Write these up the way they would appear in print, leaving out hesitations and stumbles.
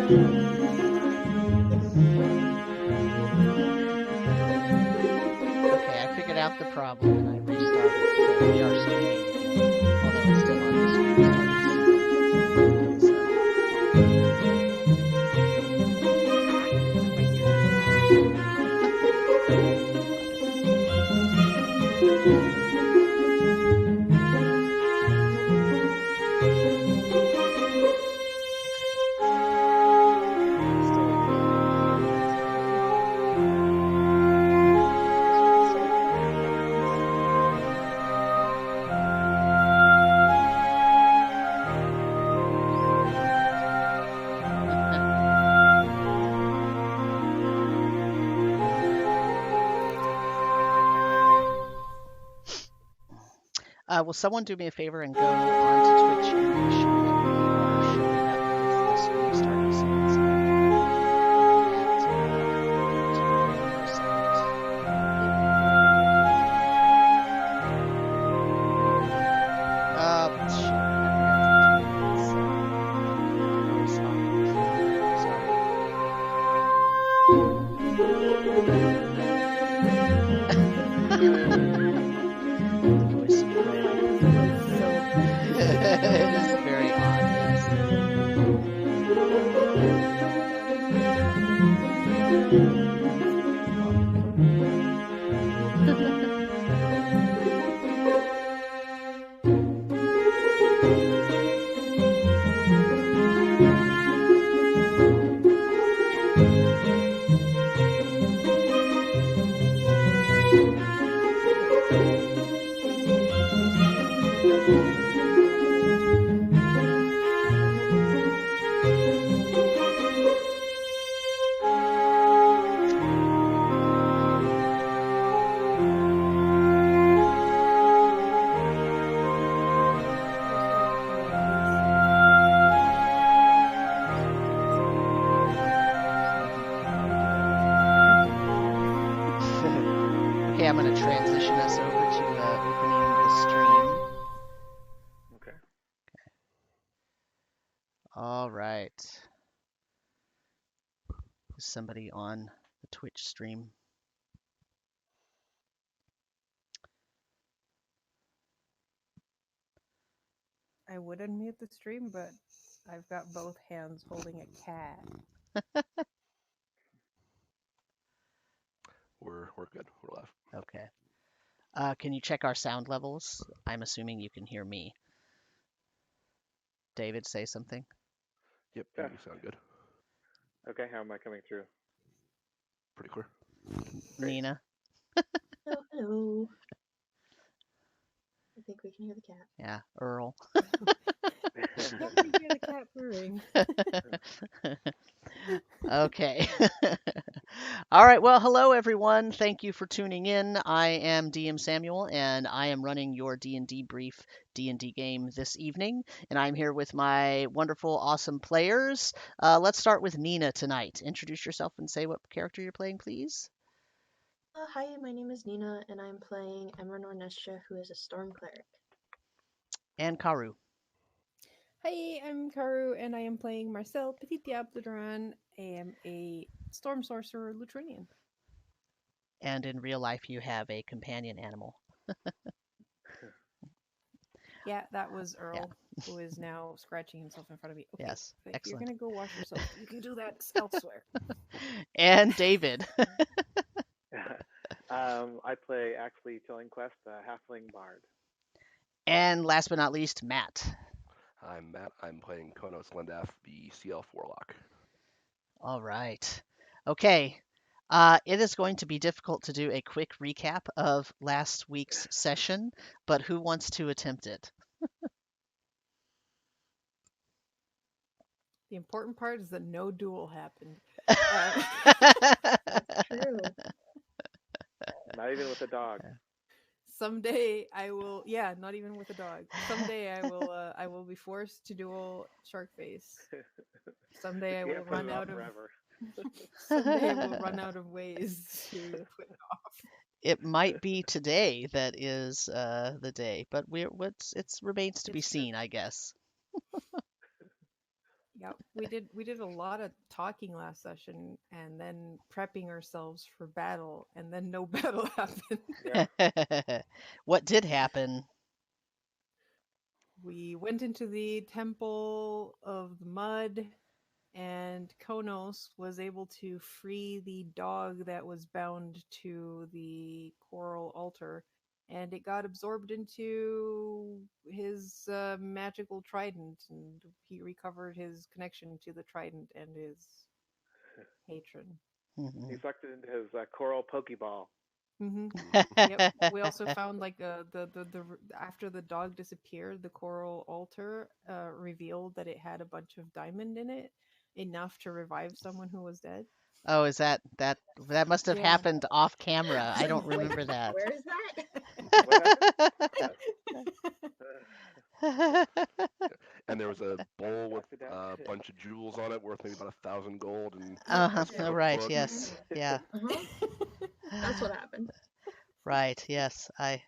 Okay, I figured out the problem and I restarted, so we are streaming, although it's still on the screen starting will someone do me a favor and go onto Twitch and make sure that we are showing up with the stream starting soon? So I'm going to transition us over to opening the stream. Okay. All right. Is somebody on the Twitch stream? I would unmute the stream, but I've got both hands holding a cat. We're good. We're live. Okay. Can you check our sound levels? I'm assuming you can hear me. David, say something. Yep, Yeah. you sound good. Okay, how am I coming through? Pretty clear. Great. Nina? Oh, hello. I think we can hear the cat. Yeah, Earl. Let me hear the cat purring. Okay. All right. Well, hello, everyone. Thank you for tuning in. I am DM Samuel, and I am running your DnDeBrief D&D game this evening. And I'm here with my wonderful, awesome players. Let's start with Nina tonight. Introduce yourself and say what character you're playing, please. Hi, my name is Nina, and I'm playing Emmeryn Ornestra, who is a Storm Cleric. And Karu. Hi, I'm Karu, and I am playing Marcel Petit Diable Duran. I am a Storm Sorcerer Lutrinian. And in real life, you have a companion animal. Yeah, that was Earl, who is now scratching himself in front of me. Okay, Yes, if excellent. You're going to go wash yourself. You can do that elsewhere. And David. I play Axley Quest, a halfling bard. And last but not least, Matt. I'm Matt. I'm playing Khonnos Lendaf, the CL Warlock. All right. Okay. It is going to be difficult to do a quick recap of last week's session, but who wants to attempt it? The important part is that no duel happened. True. Not even with a dog. Someday I will, not even with a dog. Someday I will be forced to duel Sharkface. Someday I will run out of forever. Someday I will run out of ways to put it off. It might be today that is the day, but it remains to be seen, I guess. Yep, we did a lot of talking last session, and then prepping ourselves for battle, and then no battle happened. Yeah. What did happen? We went into the Temple of the Mud, and Khonnos was able to free the dog that was bound to the coral altar, and it got absorbed into his magical trident, and he recovered his connection to the trident and his patron. Mhm. He sucked it into his coral pokeball. Mm-hmm. Mhm. Yep. We also found like the after the dog disappeared, the coral altar revealed that it had a bunch of diamond in it, enough to revive someone who was dead. Oh, is that must have Yeah. happened off camera. I don't Wait, remember that. where is that? What happened? And there was a bowl with Accident. a bunch of jewels on it, worth maybe about 1,000 gold, and Uh-huh. nice Yeah. Right, cookbook. yes. Yeah. That's what happened. Right, yes. I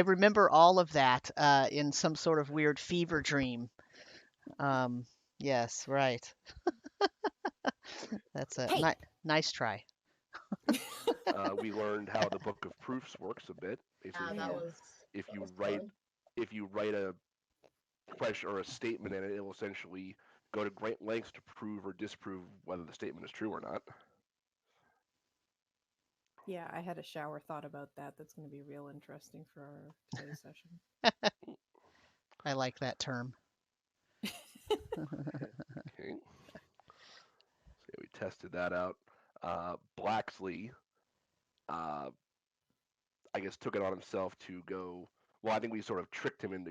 remember all of that in some sort of weird fever dream. Um, yes, right. That's a Hey! nice try. We learned how the Book of Proofs works a bit. Basically, That Yeah. was if that you was write fun. if you write a question or a statement in it, it will essentially go to great lengths to prove or disprove whether the statement is true or not. Yeah, I had a shower thought about that. That's going to be real interesting for our today's session. I like that term. Okay, so we tested that out. Blaxley, uh, I guess, took it on himself to go. Well, I think we sort of tricked him into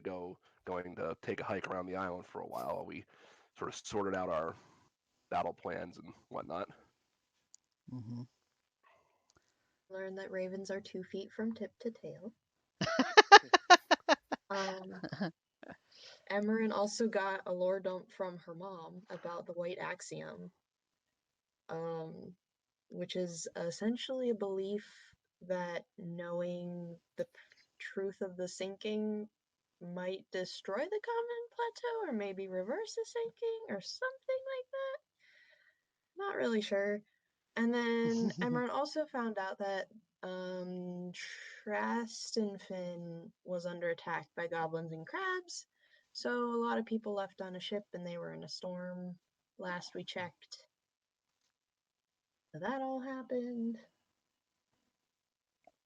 going to take a hike around the island for a while. We sort of sorted out our battle plans and whatnot. Hmm. Learned that ravens are 2 feet from tip to tail. Um, Emmeryn also got a lore dump from her mom about the white axiom, um, which is essentially a belief that knowing the truth of the sinking might destroy the Common Plateau or maybe reverse the sinking or something like that. Not really sure. And then Emmeryn also found out that Trastenfin was under attack by goblins and crabs. So a lot of people left on a ship and they were in a storm last we checked. So that all happened.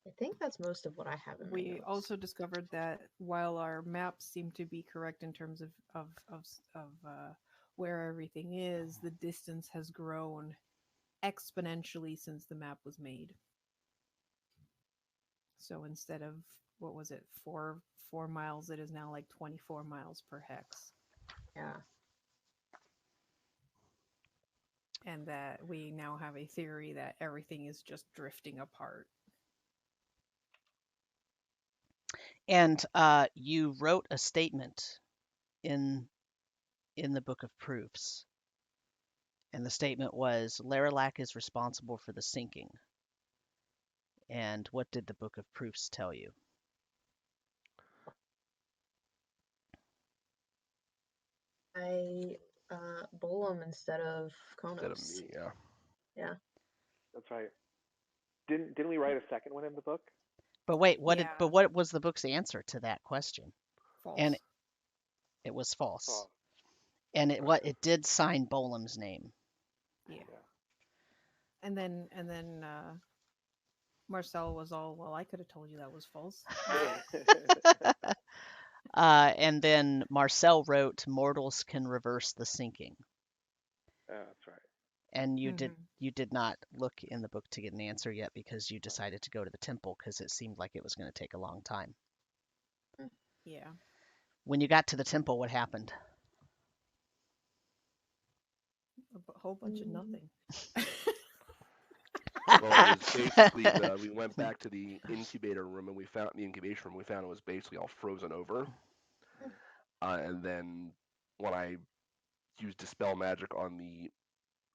I think that's most of what I have in my We notes. also discovered that while our maps seem to be correct in terms of where everything is, the distance has grown exponentially since the map was made. So instead of what was it, 4 miles, it is now like 24 miles per hex. Yeah. And that we now have a theory that everything is just drifting apart. And you wrote a statement in the Book of Proofs, and the statement was Laralac is responsible for the sinking. And what did the Book of Proofs tell you? I Bolum instead of Instead of Khonnos. me, yeah. Yeah. That's right. Didn't we write a second one in the book? But wait, Yeah. what was the book's answer to that question? False. And it was false. Oh, And it did sign Bolum's name. Yeah. And then Marcel was all, well, I could have told you that was false. And then Marcel wrote, "Mortals can reverse the sinking." That's right. And you Mhm. did not look in the book to get an answer yet because you decided to go to the temple because it seemed like it was going to take a long time. Yeah. When you got to the temple, what happened? A whole bunch of nothing. Well, it was basically we went back to the incubator room and we found the incubation room. We found it was basically all frozen over. And then when I used dispel magic on the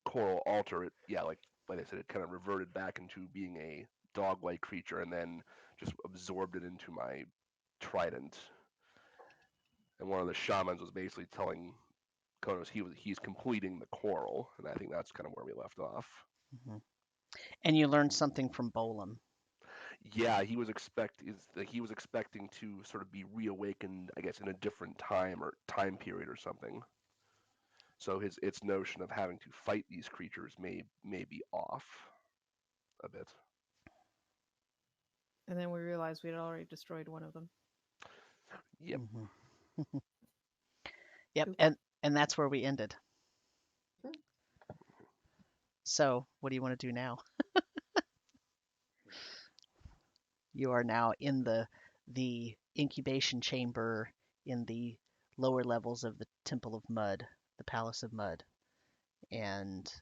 coral altar, like I said, it kind of reverted back into being a dog-like creature, and then just absorbed it into my trident. And one of the shamans was basically telling Khonnos, he's completing the coral, and I think that's kind of where we left off. Hmm. And you learned something from Bolum. Yeah, he was expecting to sort of be reawakened, I guess, in a different time period or something. So its notion of having to fight these creatures may be off a bit. And then we realized we'd already destroyed one of them. Yep. Mm-hmm. Yep, Oops. and that's where we ended. Hmm. So, what do you want to do now? You are now in the incubation chamber in the lower levels of the Temple of Mud, the Palace of Mud, and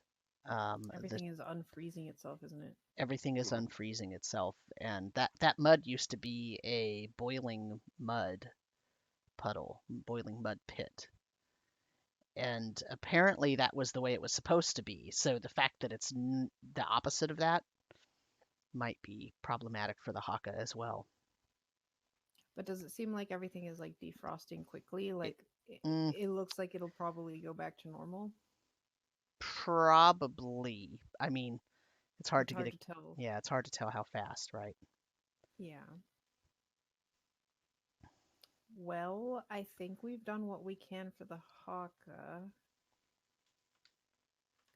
Everything is unfreezing itself, isn't it? everything is unfreezing itself. And that mud used to be a boiling mud puddle, boiling mud pit. And apparently that was the way it was supposed to be. So the fact that it's the opposite of that might be problematic for the Haka as well. But does it seem like everything is like defrosting quickly? Like Mm, it looks like it'll probably go back to normal. probably. I mean, it's hard It's to hard get a to tell. yeah, it's hard to tell how fast, right? Yeah. Well, I think we've done what we can for the Haka.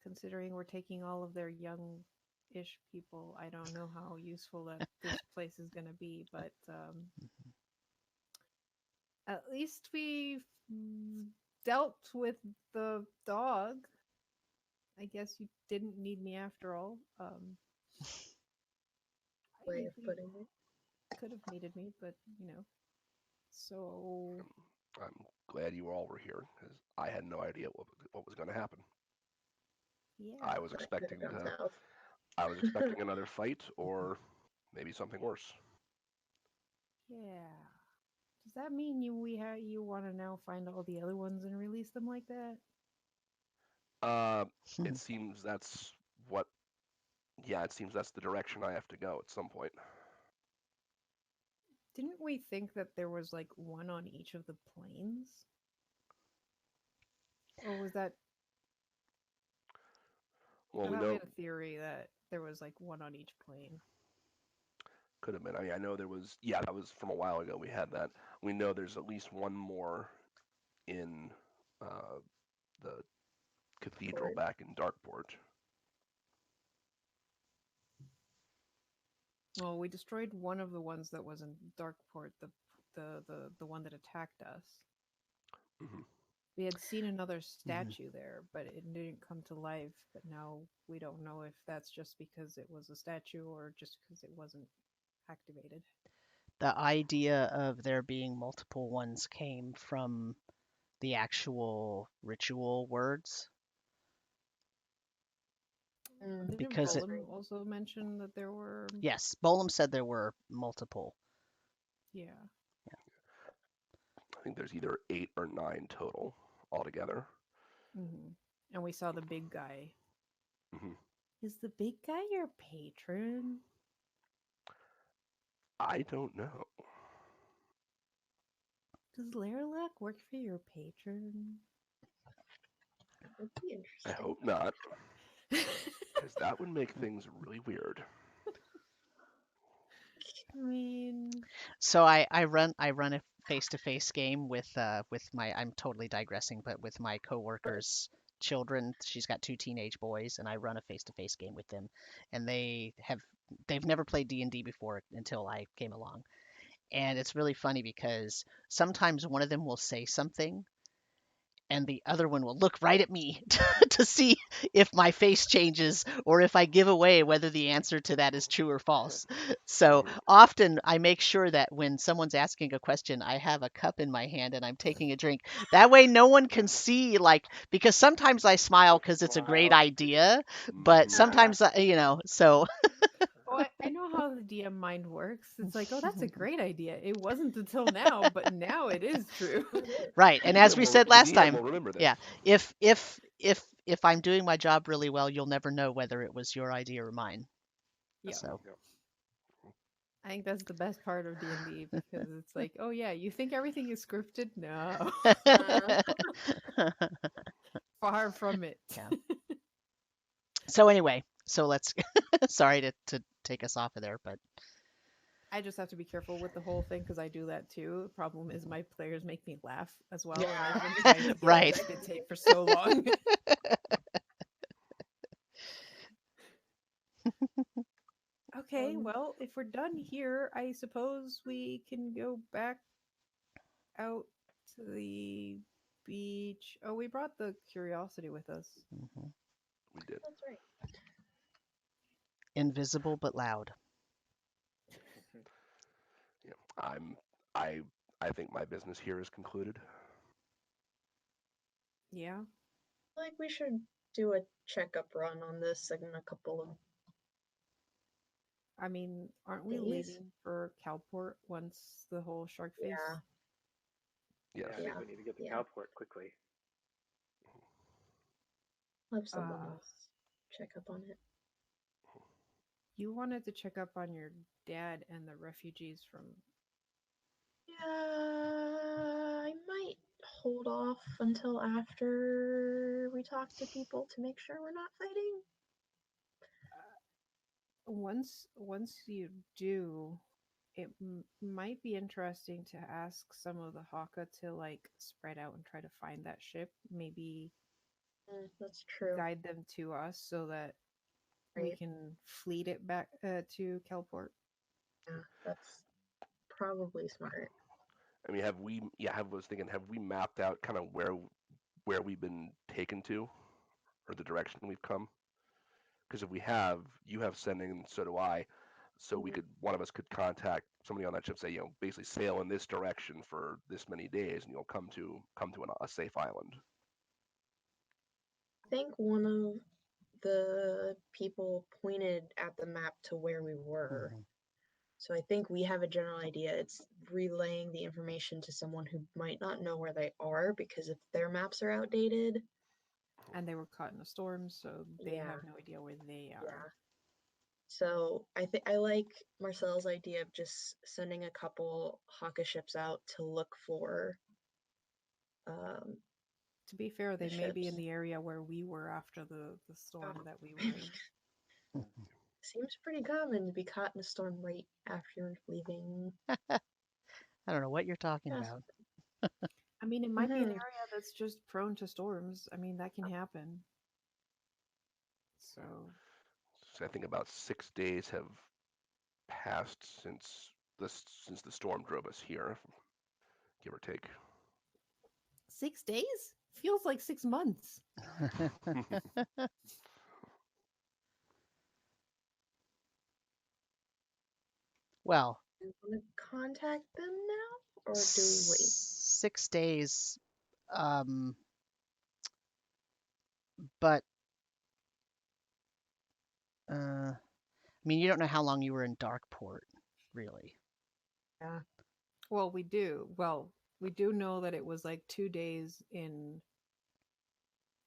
Considering we're taking all of their young-ish people, I don't know how useful that this place is going to be, but at least we've dealt with the dog. I guess you didn't need me after all. Way of putting it. Could have needed me, but So I'm glad you all were here because I had no idea what was going to happen. yeah, I was I could have expecting gone south. I was expecting another fight or maybe something worse. yeah. Does that mean you want to now find all the other ones and release them like that? It seems that's what. Yeah, it seems that's the direction I have to go at some point. Didn't we think that there was like one on each of the planes? Or was that? Well, I we thought we know had a theory that there was like one on each plane. could have been. I mean, I know there was. Yeah, that was from a while ago. We had that. We know there's at least one more in the cathedral Port. back in Darkport. Well, we destroyed one of the ones that was in Darkport, the one that attacked us. Hmm. We had seen another Mhm. statue there, but it didn't come to life. But now we don't know if that's just because it was a statue or just because it wasn't activated. The idea of there being multiple ones came from the actual ritual words Didn't because it Bolum also mention that there were? yes, Bolum said there were multiple. Yeah. I think there's either 8 or 9 total altogether. And we saw the big guy. Hmm. Is the big guy your patron? I don't know. Does Laralac work for your patron? That would be I interesting. hope not, because that would make things really weird. I mean, So I run a face-to-face game with my I'm totally digressing, but with my coworker's children. She's got 2 teenage boys, and I run a face-to-face game with them, and they've never played D&D before until I came along. And it's really funny because sometimes one of them will say something and the other one will look right at me to see if my face changes or if I give away whether the answer to that is true or false. So often I make sure that when someone's asking a question, I have a cup in my hand and I'm taking a drink. That way no one can see, like, because sometimes I smile because it's a great idea, but sometimes, so. oh, I know how the DM mind works. It's like, oh, that's a great idea. It wasn't until now, but now it is true. Right. And as we said last the DM time, will remember this. yeah, if I'm doing my job really well, you'll never know whether it was your idea or mine. Yeah. So I think that's the best part of D&D because it's like, oh yeah, you think everything is scripted? No. Far from it. Yeah. So anyway, so let's. Sorry to take us off of there, but I just have to be careful with the whole thing because I do that too. The problem is my players make me laugh as well, and I've been trying to get Right. them to take for so long. Okay, well, if we're done here, I suppose we can go back out to the beach. Oh, we brought the curiosity with us. Mhm. We did. That's right. Invisible but loud. Yeah. I think my business here is concluded. Yeah. Like we should do a checkup run on this in a couple of I mean, aren't we days. leaving for Calport once the whole Sharkface? Yeah. Yes. Yeah, I think we need to get to Yeah. Calport quickly. Have someone else check up on it. You wanted to check up on your dad and the refugees from. Yeah, I might hold off until after we talk to people to make sure we're not fighting. Once you do, it might be interesting to ask some of the Haka to like spread out and try to find that ship. Maybe That's true. guide them to us so that we Right. can fleet it back to Calport. Yeah, that's probably smart. I mean, have we? Yeah, I was thinking, have we mapped out kind of where we've been taken to, or the direction we've come? Because if we have, you have sending, and so do I. So we could, one of us could contact somebody on that ship, say, basically sail in this direction for this many days, and you'll come to a safe island. I think one of the people pointed at the map to where we were. Mhm. So I think we have a general idea. It's relaying the information to someone who might not know where they are, because if their maps are outdated, And they were caught in a storm, so they Yeah. have no idea where they are. yeah. So I like Marcel's idea of just sending a couple Haka ships out to look for To be fair, they the may be in ships. the area where we were after the storm that we were in. Seems pretty common to be caught in a storm right after you're leaving. I don't know what you're talking Yes. about. I mean, it might be an Mhm. area that's just prone to storms. I mean, that can happen. So, So I think about 6 days have passed since the storm drove us here, give or take. 6 days? Feels like 6 months. Well, Do you want to contact them now, or do we wait? 6 days. But I mean, you don't know how long you were in Darkport, really. Yeah. Well, we do. Well, we do know that it was like 2 days in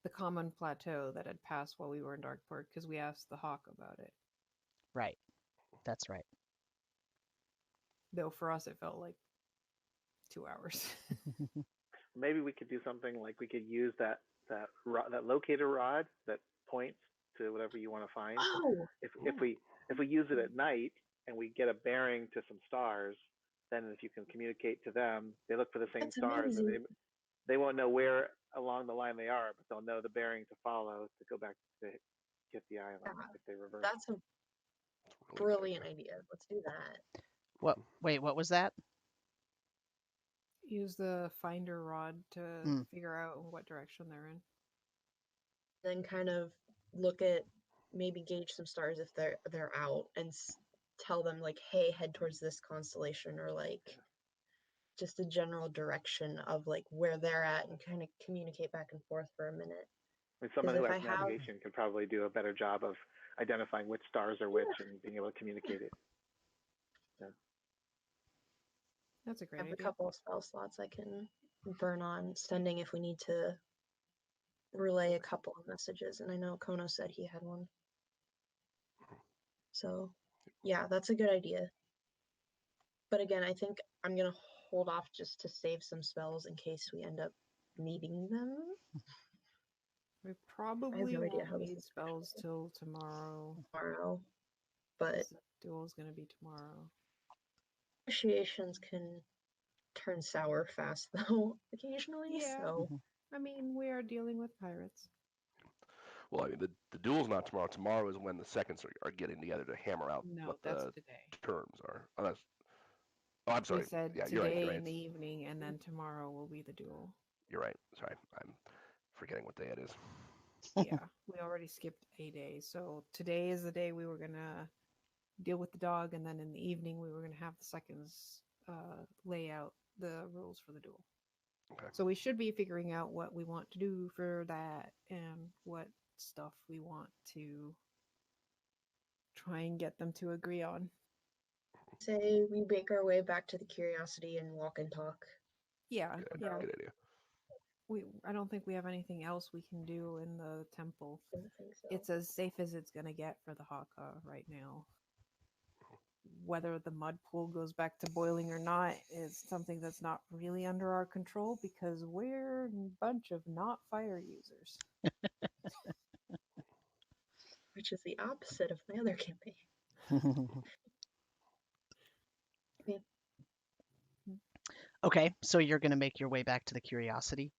the Common Plateau that had passed while we were in Darkport because we asked the Hawk about it. Right. That's right. Though for us, it felt like 2 hours. Maybe we could do something like we could use that locator rod that points to whatever you want to find. Oh, If we use it at night and we get a bearing to some stars, then if you can communicate to them, they look for the same that's stars, and amazing. they won't know where along the line they are, but they'll know the bearing to follow to go back to get the island Yeah. if they reverse. That's a It's a really good brilliant idea. idea. Let's do that. What? Wait, what was that? Use the finder rod to Mm. figure out what direction they're in. Then kind of look at, maybe gauge some stars if they're out, and tell them like, hey, head towards this constellation, or like just a general direction of like where they're at, and kind of communicate back and forth for a minute. I mean, someone Because who if has I have, navigation could probably do a better job of identifying which stars are which and being able to communicate it. That's a great have a idea. couple of spell slots I can burn on sending if we need to relay a couple of messages, and I know Khonnos said he had one. So yeah, that's a good idea. But again, I think I'm gonna hold off just to save some spells in case we end up needing them. We I have probably no idea won't how this need is spells till tomorrow. tomorrow, but 'Cause the duel's gonna be tomorrow. negotiations can turn sour fast though, occasionally. Yeah. So Mhm. I mean, we are dealing with pirates. Well, I mean, the duel's not tomorrow. Tomorrow is when the seconds are getting together to hammer out No, what that's the today. terms are. Oh, I'm We sorry. said Yeah, you're right. today You're right. in the evening, and then tomorrow will be the duel. You're right. Sorry, I'm forgetting what day it is. Yeah, we already skipped a day. So today is the day we were gonna deal with the dog, and then in the evening we were gonna have the seconds lay out the rules for the duel. Okay. So we should be figuring out what we want to do for that and what stuff we want to try and get them to agree on. say we make our way back to the Curiosity and walk and talk. Yeah, yeah. Good idea. I don't think we have anything else we can do in the temple. I don't think so. It's as safe as it's gonna get for the Haka right now. Whether the mud pool goes back to boiling or not is something that's not really under our control because we're a bunch of not fire users. Which is the opposite of my other campaign. Okay. Okay, so you're going to make your way back to the Curiosity,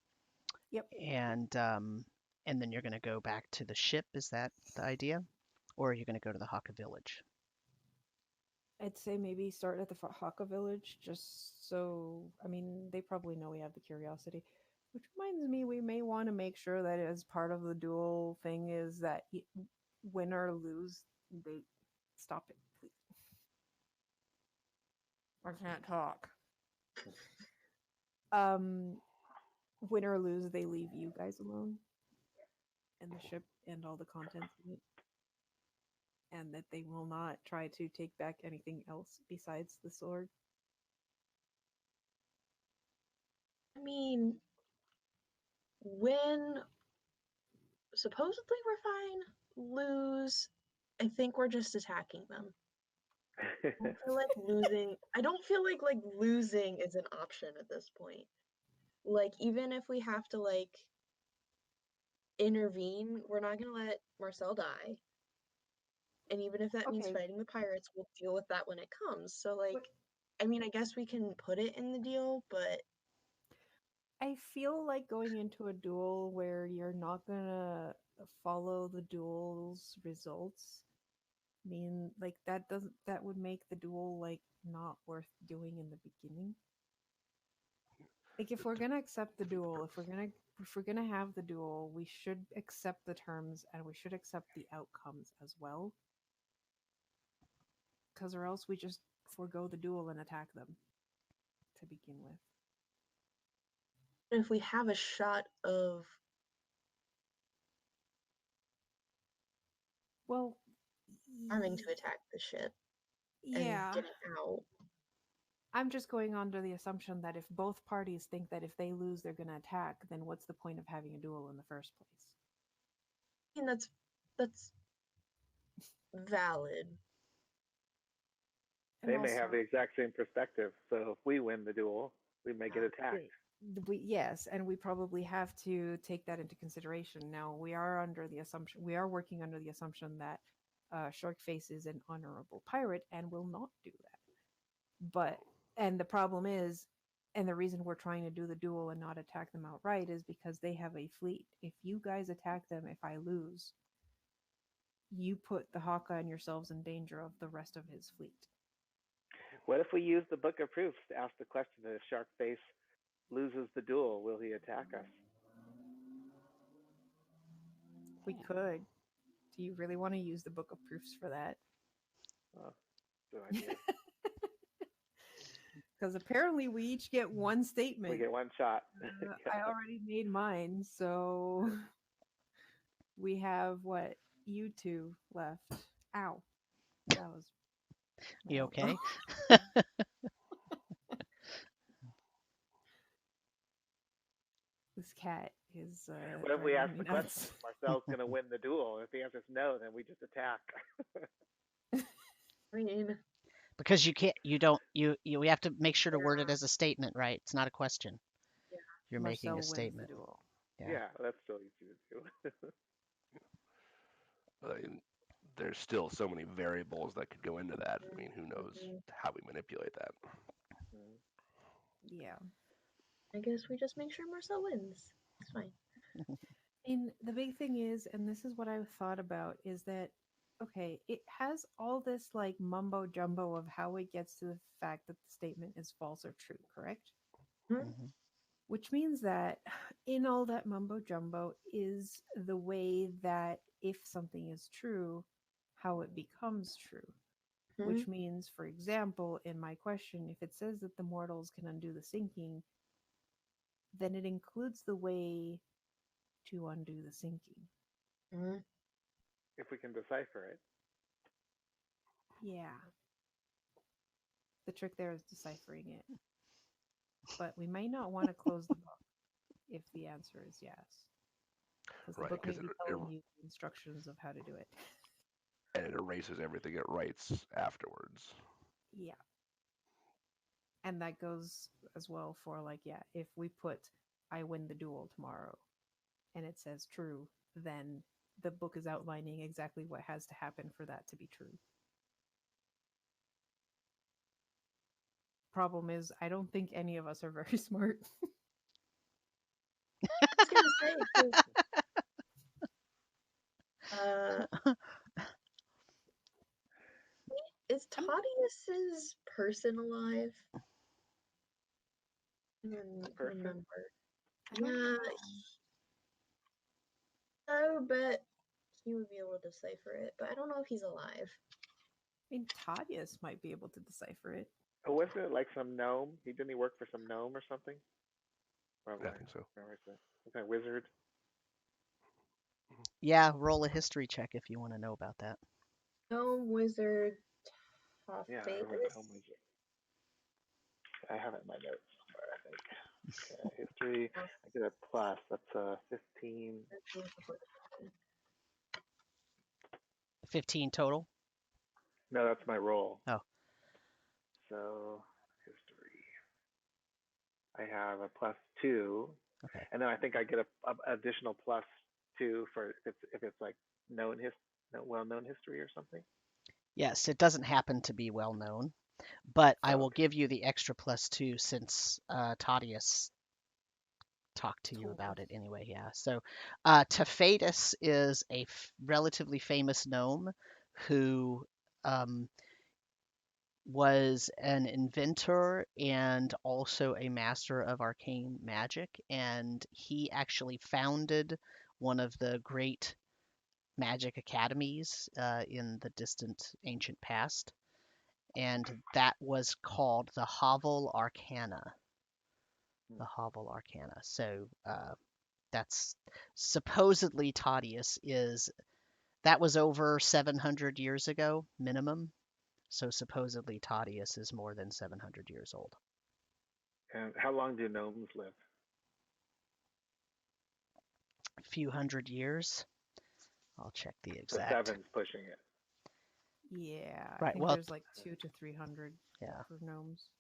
Yep. and then you're going to go back to the ship. Is that the idea, or are you going to go to the Haka village? I'd say maybe start at the Haka village just so, I mean, they probably know we have the Curiosity. Which reminds me, we may want to make sure that as part of the duel thing is that win or lose, they stop it, please. I can't talk. Win or lose, they leave you guys alone and the ship and all the contents in it, and that they will not try to take back anything else besides the sword. I mean, when supposedly we're fine, lose, I think we're just attacking them. I don't feel like losing. I don't feel like losing is an option at this point. Like even if we have to like intervene, we're not gonna let Marcel die. And even if that means Okay. fighting the pirates, we'll deal with that when it comes. So like, I mean, I guess we can put it in the deal, but I feel like going into a duel where you're not gonna follow the duel's results mean like that would make the duel like not worth doing in the beginning. Like if we're gonna accept the duel, if we're gonna have the duel, we should accept the terms and we should accept the outcomes as well. Because or else we just forego the duel and attack them to begin with. if we have a shot of Well, arming to attack the ship and yeah. getting out, I'm just going under the assumption that if both parties think that if they lose they're going to attack, then what's the point of having a duel in the first place? I mean that's valid. And They may also, have the exact same perspective. So if we win the duel, we may get attacked. yes, and we probably have to take that into consideration. Now we are working under the assumption that Sharkface is an honorable pirate and will not do that. And the problem is, and the reason we're trying to do the duel and not attack them outright is because they have a fleet. If you guys attack them, if I lose, you put the Haka and yourselves in danger of the rest of his fleet. What if we use the Book of Proofs to ask the question that if Sharkface loses the duel, will he attack us? We could. Do you really want to use the Book of Proofs for that? Good idea. Because apparently we each get one statement. We get one shot. I already made mine, so we have what? You two left. Ow. That was. You okay? This cat is. What if we ask the driving me question? nuts. Marcel's going to win the duel. If the answer is no, then we just attack. I mean, Because we have to make sure to word it as a statement, right? It's not a question. yeah. You're making Marcel a wins the statement. duel. Yeah, that's still easy to do. There's still so many variables that could go into that. I mean, who knows Mhm. how we manipulate that? Mm. Yeah. I guess we just make sure Marcel wins. It's fine. And the big thing is, and this is what I've thought about, is that okay, it has all this like mumbo jumbo of how it gets to the fact that the statement is false or true, correct? Mhm. Which means that in all that mumbo jumbo is the way that if something is true, how it becomes true. Mhm. Which means, for example, in my question, if it says that the mortals can undo the sinking, then it includes the way to undo the sinking. Mhm. If we can decipher it. Yeah. The trick there is deciphering it. But we may not want to close the book if the answer is yes. Because the Right, book may because be telling you the instructions of how to do it. it erases everything it writes afterwards. Yeah. And that goes as well for like, yeah, if we put I win the duel tomorrow and it says true, then the book is outlining exactly what has to happen for that to be true. Problem is, I don't think any of us are very smart. I was gonna say, 'cause, uh, is Toddeus's person alive? I don't Person? remember. I don't Yeah, know. I would bet he would be able to decipher it, but I don't know if he's alive. I mean, Toddeus might be able to decipher it. Oh, wasn't it like some gnome? Didn't he work for some gnome or something? Yeah, Probably. I think so. Some kind of wizard. Yeah, roll a history check if you want to know about that. Gnome wizard Yeah, I remember the gnome Sharkface. wizard. I have it in my notes somewhere, I think. Okay, history. I get a plus. That's 15. 15 total. No, that's my roll. Oh. So history. I have a +2, Okay. and then I think I get a additional +2 for if it's like well-known history or something. Yes, it doesn't happen to be well known, but I Oh, will okay. give you the extra +2 since Toddeus talked to you Told about us. it anyway. Yeah. So Toddeus is a relatively famous gnome who um, was an inventor and also a master of arcane magic, and he actually founded one of the great magic academies in the distant ancient past, and that was called the Hovel Arcana. The Hovel Arcana. So that's supposedly Toddeus is that was over 700 years ago minimum. So supposedly Toddeus is more than 700 years old. And how long do gnomes live? A few hundred years. I'll check the So exact. seven's pushing it. Yeah, I Right. think Well, there's like 200 to 300 yeah. for gnomes.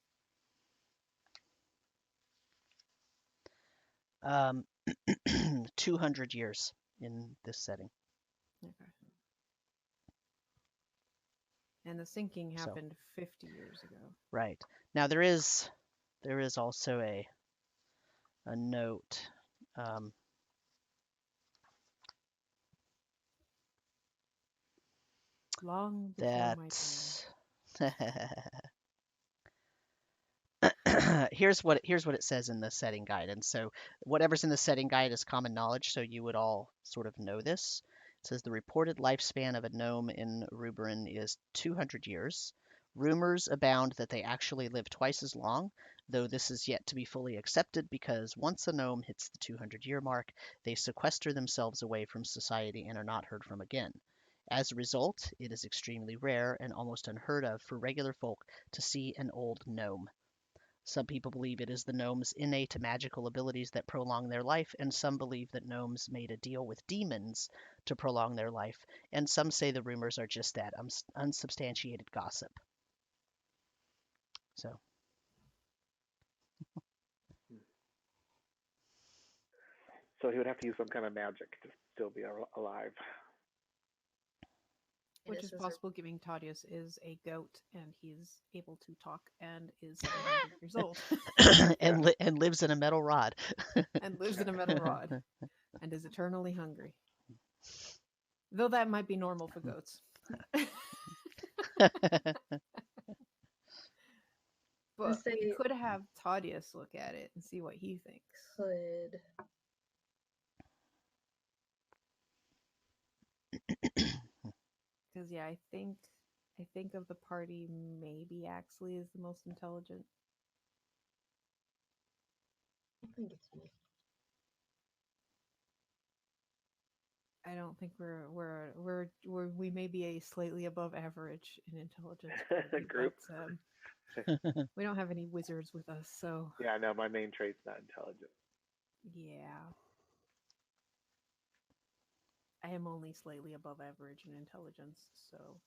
200 years in this setting. Okay. And the sinking So happened 50 years ago. right now there is also a note. Long before That my here's what it says in the setting guide. And so whatever's in the setting guide is common knowledge, so you would all sort of know this. It says the reported lifespan of a gnome in Ruberin is 200 years. Rumors abound that they actually live twice as long, though this is yet to be fully accepted because once a gnome hits the 200-year mark, they sequester themselves away from society and are not heard from again. As a result, it is extremely rare and almost unheard of for regular folk to see an old gnome. Some people believe it is the gnomes' innate magical abilities that prolong their life, and some believe that gnomes made a deal with demons to prolong their life, and some say the rumors are just that, unsubstantiated gossip. So, So he would have to use some kind of magic to still be alive. Which is possible, given Toddeus is a goat and he's able to talk and is 700 years old. and lives in a metal rod. And lives in a metal rod. And is eternally hungry. Though that might be normal for goats. But we could have Toddeus look at it and see what he thinks. Could. Because I think of the party, maybe Axley is the most intelligent. I think it's me. I don't think we may be a slightly above average in intelligence group. But, we don't have any wizards with us, so yeah, no, my main trait's not intelligent. Yeah, I am only slightly above average in intelligence, so.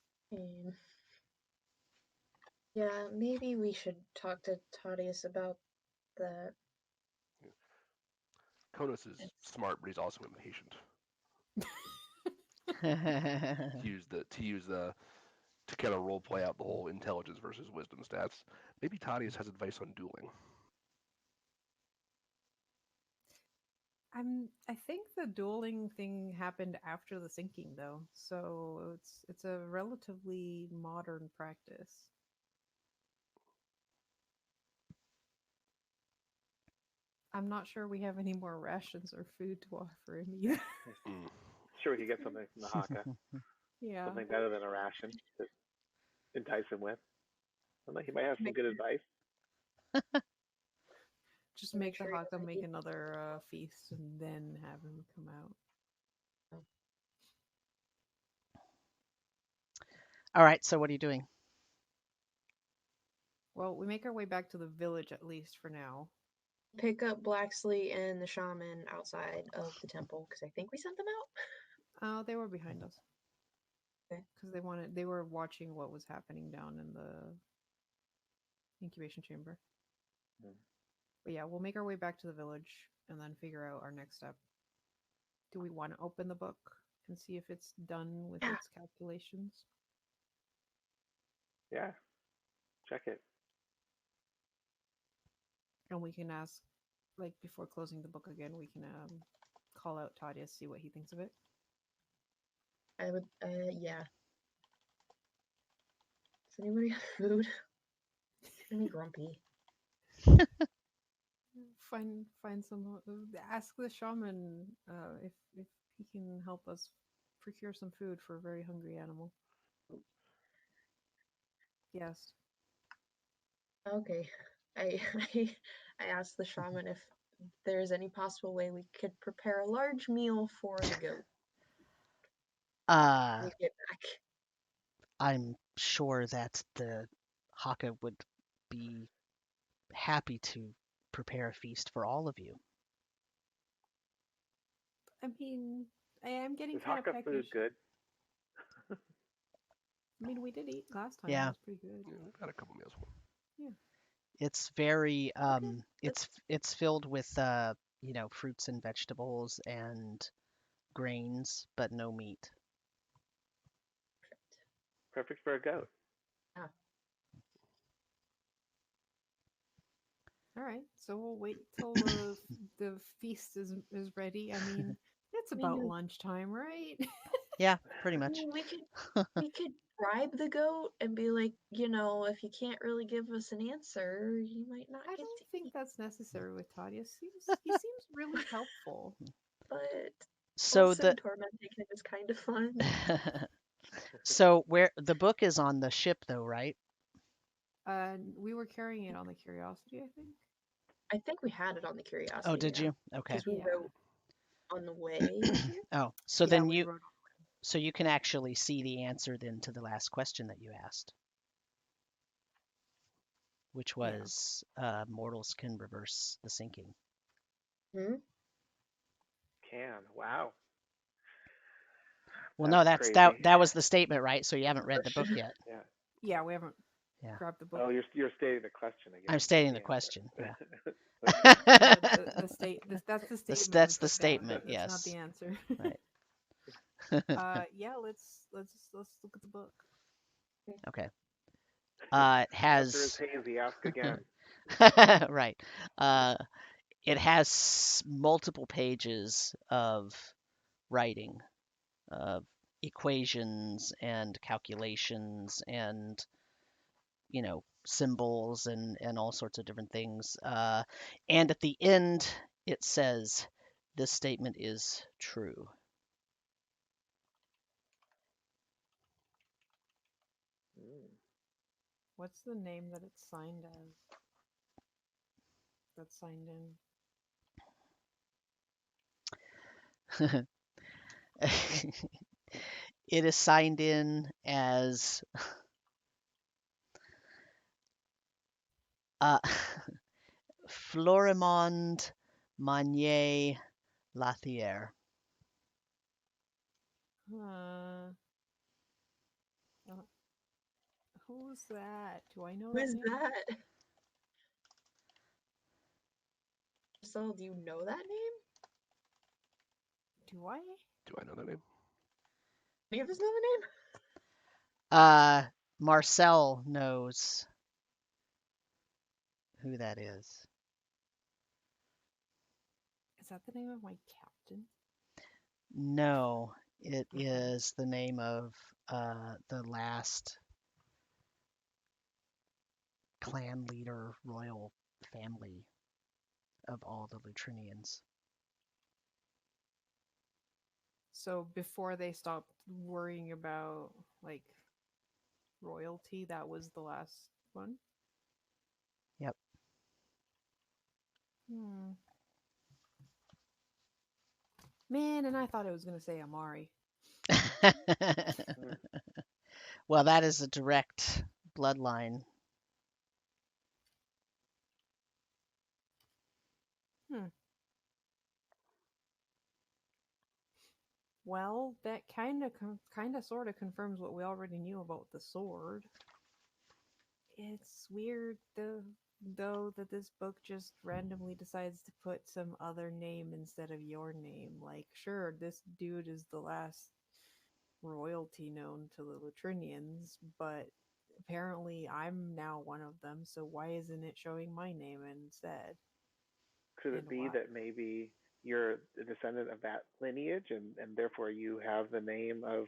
Yeah, maybe we should talk to Toddeus about that. Khonnos is smart, but he's also impatient. To kind of role play out the whole intelligence versus wisdom stats. Maybe Toddeus has advice on dueling. I think the dueling thing happened after the sinking, though, so it's a relatively modern practice. I'm not sure we have any more rations or food to offer him either. Sure, we could get something from the Haka. Yeah. Something better than a ration to entice him with. I think he might have some good advice. Just make the Haka make another feast and then have him come out. All right, so what are you doing? Well, we make our way back to the village, at least for now. Pick up Blaxley and the shaman outside of the temple, because I think we sent them out. They were behind us. Okay. Because they were watching what was happening down in the incubation chamber. But yeah, we'll make our way back to the village and then figure out our next step. Do we want to open the book and see if it's done with its calculations? Yeah. Check it. And we can ask, like, before closing the book again, we can call out Toddeus, see what he thinks of it. I would, yeah. Does anybody have food? I'm grumpy. Find some. Ask the shaman if he can help us procure some food for a very hungry animal. Yes. Okay. I asked the shaman if there's any possible way we could prepare a large meal for the goat. We get back. I'm sure that the Haka would be happy to prepare a feast for all of you. I mean, I am getting kind of peckish. Food good? I mean, we did eat last time. Yeah. It was pretty good. Yeah, we've had a couple meals. Yeah. It's very it's filled with fruits and vegetables and grains, but no meat. Perfect for a goat. All right, so we'll wait till the feast is ready. I mean, it's about lunchtime, right? Yeah, pretty much. I mean, we could bribe the goat and be like, if you can't really give us an answer, you might not. I don't think that's necessary with Toddeus. He seems really helpful. But so also tormenting him is kind of fun. So where the book is on the ship, though, right? We were carrying it on the Curiosity, I think. I think we had it on the Curiosity. Oh, did you? Okay. Because we wrote on the way here. Oh, so then so you can actually see the answer then to the last question that you asked, which was mortals can reverse the sinking. Can. Wow. Well, no, that was the statement, right? So you haven't read the book yet. Yeah. Yeah, we haven't. Yeah. Grab the book. Oh, you're stating the question again. I'm stating the answer. question. Yeah. The state. That's the statement. That's we the put down. statement. That's not Yes. the answer. Right. Yeah. Let's look at the book. Okay. It Answer is has hazy. Ask again. right. It has multiple pages of writing, of equations and calculations and symbols and all sorts of different things. And at the end, it says, "This statement is true." Mm. What's the name that it's signed as? That's signed in. It is signed in as Florimond Magnier Lathier. Who's that? Do I know Who that is name? that? Marcel, do you know that name? Do I? Do I know that name? Any of us know the name? Marcel knows who that is. Is that the name of my captain? No, it Okay. is the name of the last clan leader, royal family of all the Lutrinians. So before they stopped worrying about like royalty, that was the last one? Yep. Man, and I thought it was going to say Amari. Well, that is a direct bloodline. Well, that kind of sort of confirms what we already knew about the sword. It's weird though that this book just randomly decides to put some other name instead of your name. Like, sure, this dude is the last royalty known to the Lutrinians, but apparently I'm now one of them, so why isn't it showing my name instead? Could it And be why? that maybe you're a descendant of that lineage, and therefore you have the name of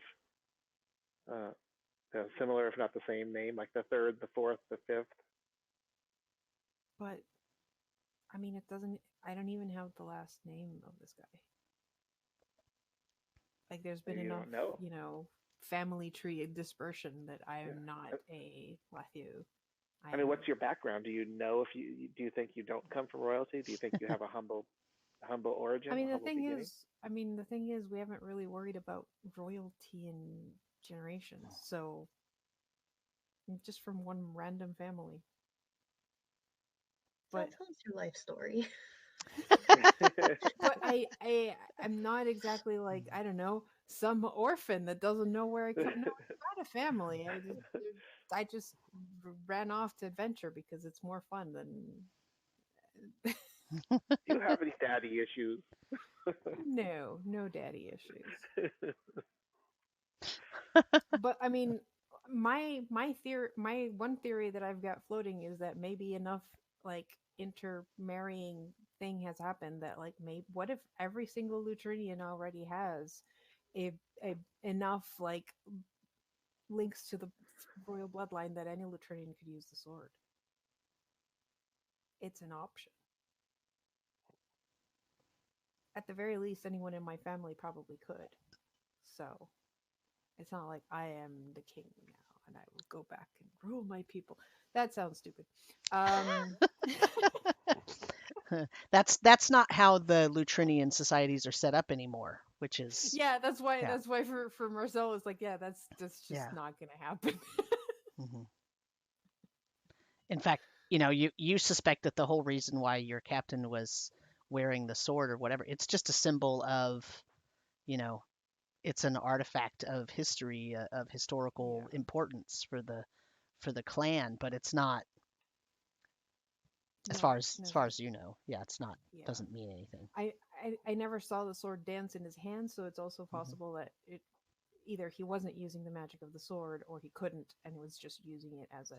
similar, if not the same name, like the third, the fourth, the fifth? But I mean, it doesn't. I don't even have the last name of this guy. Like, there's been Maybe you enough, don't know. family tree dispersion that I am Yeah. not a Lathieu. I mean, what's your background? Do you know if do you think you don't come from royalty? Do you think you have a humble origin? I mean, a the humble thing beginning? is, we haven't really worried about royalty in generations. So, I'm just from one random family. So But tell us your life story. but I'm not exactly like, I don't know, some orphan that doesn't know where I come. No, I got a family. I just ran off to adventure because it's more fun than. Do you have any daddy issues? No daddy issues. But I mean, my theory, my one theory that I've got floating is that maybe enough like intermarrying thing has happened that like maybe what if every single Lutrinian already has a, a enough like links to the royal bloodline that any Lutrinian could use the sword. It's an option. At the very least, anyone in my family probably could. So it's not like I am the king now and I will go back and rule my people. That sounds stupid. That's not how the Lutrinian societies are set up anymore, which is Yeah, that's why yeah. for Marcel it's like, yeah, that's just Yeah. not gonna happen. Mhm. In fact, you suspect that the whole reason why your captain was wearing the sword or whatever, it's just a symbol of, it's an artifact of history, of historical Yeah. importance for the for the clan, but it's not as Not far as necessarily. you know. Yeah, it's not Yeah. doesn't mean anything. I never saw the sword dance in his hand, so it's also Mm-hmm. possible that either he wasn't using the magic of the sword or he couldn't and was just using it as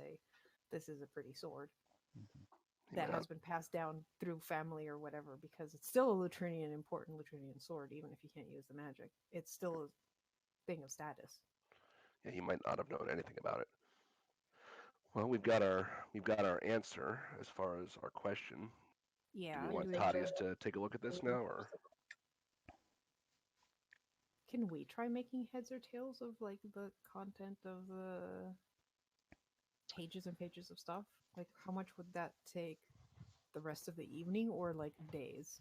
this is a pretty sword that has been passed down through family or whatever, because it's still a important Latrinian sword, even if you can't use the magic. It's still a thing of status. Yeah, he might not have known anything about it. Well, we've got our answer as far as our question. Yeah. Do we want Toddeus to take a look at this now, or? Can we try making heads or tails of like the content of the pages and pages of stuff? Like, how much would that take? The rest of the evening or like days?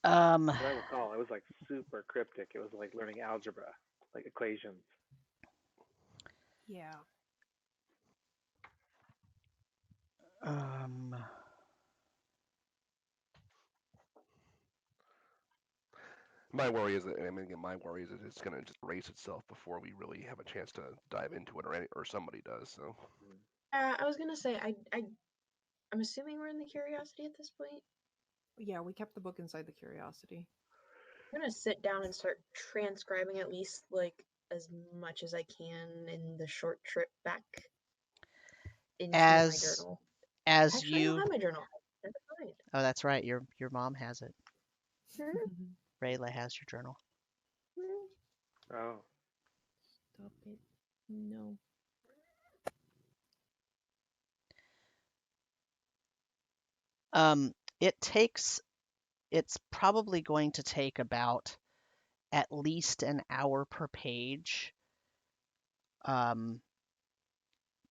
Um, As I recall, it was like super cryptic. It was like learning algebra, like equations. Yeah. My worry is that, I mean, again, my worry is that it's going to just erase itself before we really have a chance to dive into it, or somebody does. So. I was gonna say I'm assuming we're in the curiosity at this point. Yeah, we kept the book inside the curiosity. I'm gonna sit down and start transcribing at least like as much as I can in the short trip back into my journal. As Actually, I don't have my journal. Never mind. Oh, that's right. Your mom has it. Mhm. Rayla has your journal. Oh. Stop it. No. It's probably going to take about at least an hour per page,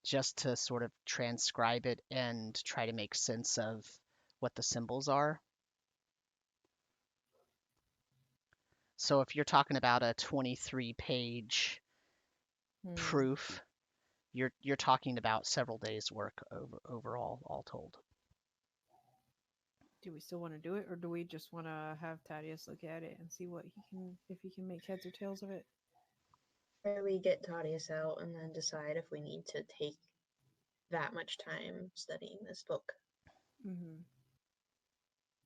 just to sort of transcribe it and try to make sense of what the symbols are. So if you're talking about a 23-page proof, you're talking about several days' work overall, all told. Do we still want to do it, or do we just want to have Toddeus look at it and see if he can make heads or tails of it? We get Toddeus out and then decide if we need to take that much time studying this book. Mm-hmm.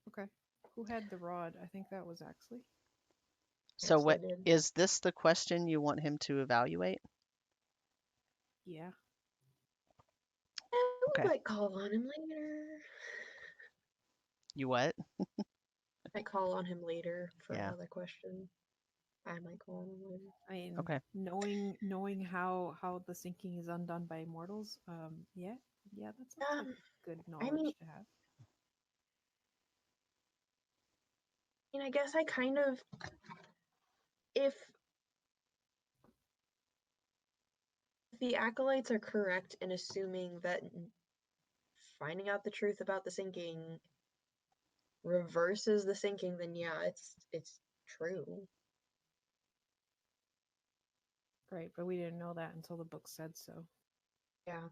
Okay. Who had the rod? I think that was Axley. So what did. is this the question you want him to evaluate? Yeah. We Okay. might call on him later. You what? Might call on him later for Yeah. another question. I might call on him later. I mean, Okay. knowing how the sinking is undone by mortals, yeah, that sounds like good knowledge to have. I mean, I guess I kind of, if the acolytes are correct in assuming that finding out the truth about the sinking reverses the sinking, then yeah, it's true. Right, but we didn't know that until the book said so. Yeah.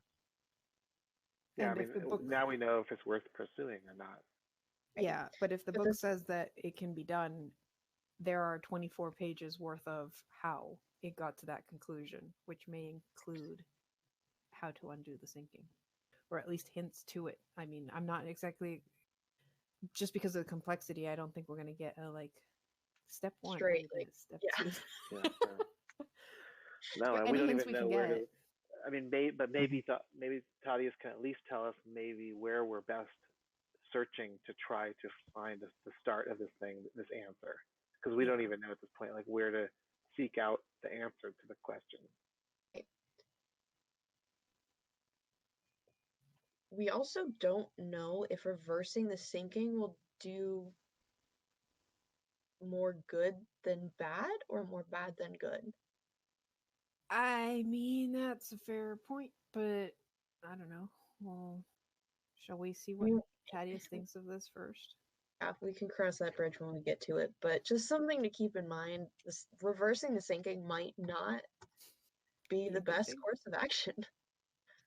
Yeah, And I mean, now we know if it's worth pursuing or not. Yeah, but if the book says that it can be done, there are 24 pages worth of how it got to that conclusion, which may include how to undo the sinking, or at least hints to it. I mean, I'm not exactly, just because of the complexity, I don't think we're going to get a like step one, straight, like, step two. Yeah. No, and we don't even know where to. I mean, maybe Toddeus can at least tell us maybe where we're best searching to try to find the start of this thing, this answer, because we don't even know at this point like where to seek out the answer to the question. We also don't know if reversing the sinking will do more good than bad or more bad than good. I mean, that's a fair point, but I don't know. Well, shall we see what Toddeus thinks of this first? Yeah, we can cross that bridge when we get to it, but just something to keep in mind, this reversing the sinking might not be the best course of action.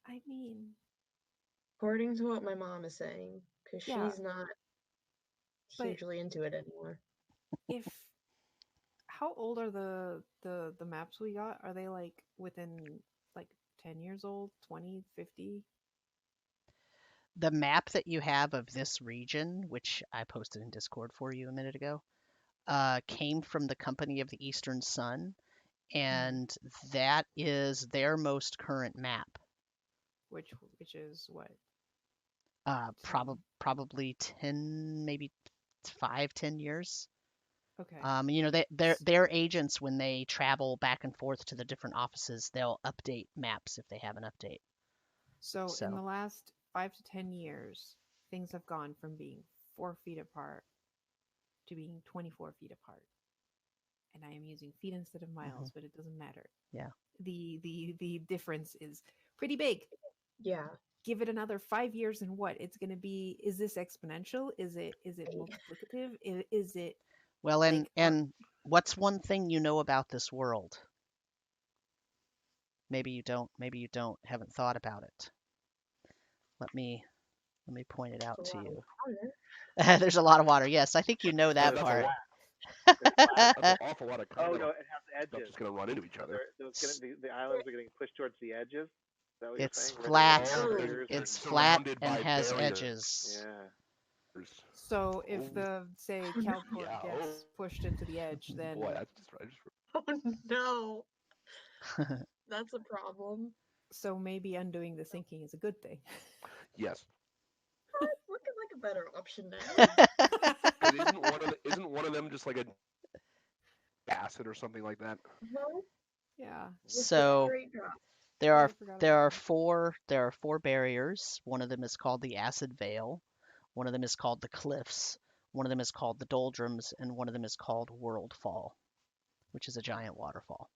I mean, according to what my mom is saying, because she's not hugely into it anymore. How old are the maps we got? Are they like within like 10 years old, 20, 50. The map that you have of this region, which I posted in Discord for you a minute ago, came from the Company of the Eastern Sun, and that is their most current map. Which is what? Probably 10, maybe 5-10 years. Okay. You know, their agents, when they travel back and forth to the different offices, they'll update maps if they have an update. So in the last 5 to 10 years, things have gone from being 4 feet apart to being 24 feet apart. And I am using feet instead of miles, but it doesn't matter. Yeah. The difference is pretty big. Yeah. Give it another 5 years and what? It's going to be, is this exponential? Is it multiplicative? Is it Well, and what's one thing you know about this world? Maybe you don't, haven't thought about it. Let me point it out to you. There's a lot of water. Yes, I think you know that part. That's an awful lot of Oh no, it has edges. It's going to run into each other. The islands are getting pushed towards the edges. Is that what It's you're saying? flat. It's flat and has barriers. edges. Yeah. So if the, say, Calport gets pushed into the edge, then... Boy, that's just right. Oh no. That's a problem. So maybe undoing the sinking is a good thing. Yes. Looking like a better option now. Isn't one of them just like a acid or something like that? No. Yeah. So there are four barriers. One of them is called the Acid Veil. One of them is called the Cliffs. One of them is called the Doldrums, and one of them is called Worldfall, which is a giant waterfall.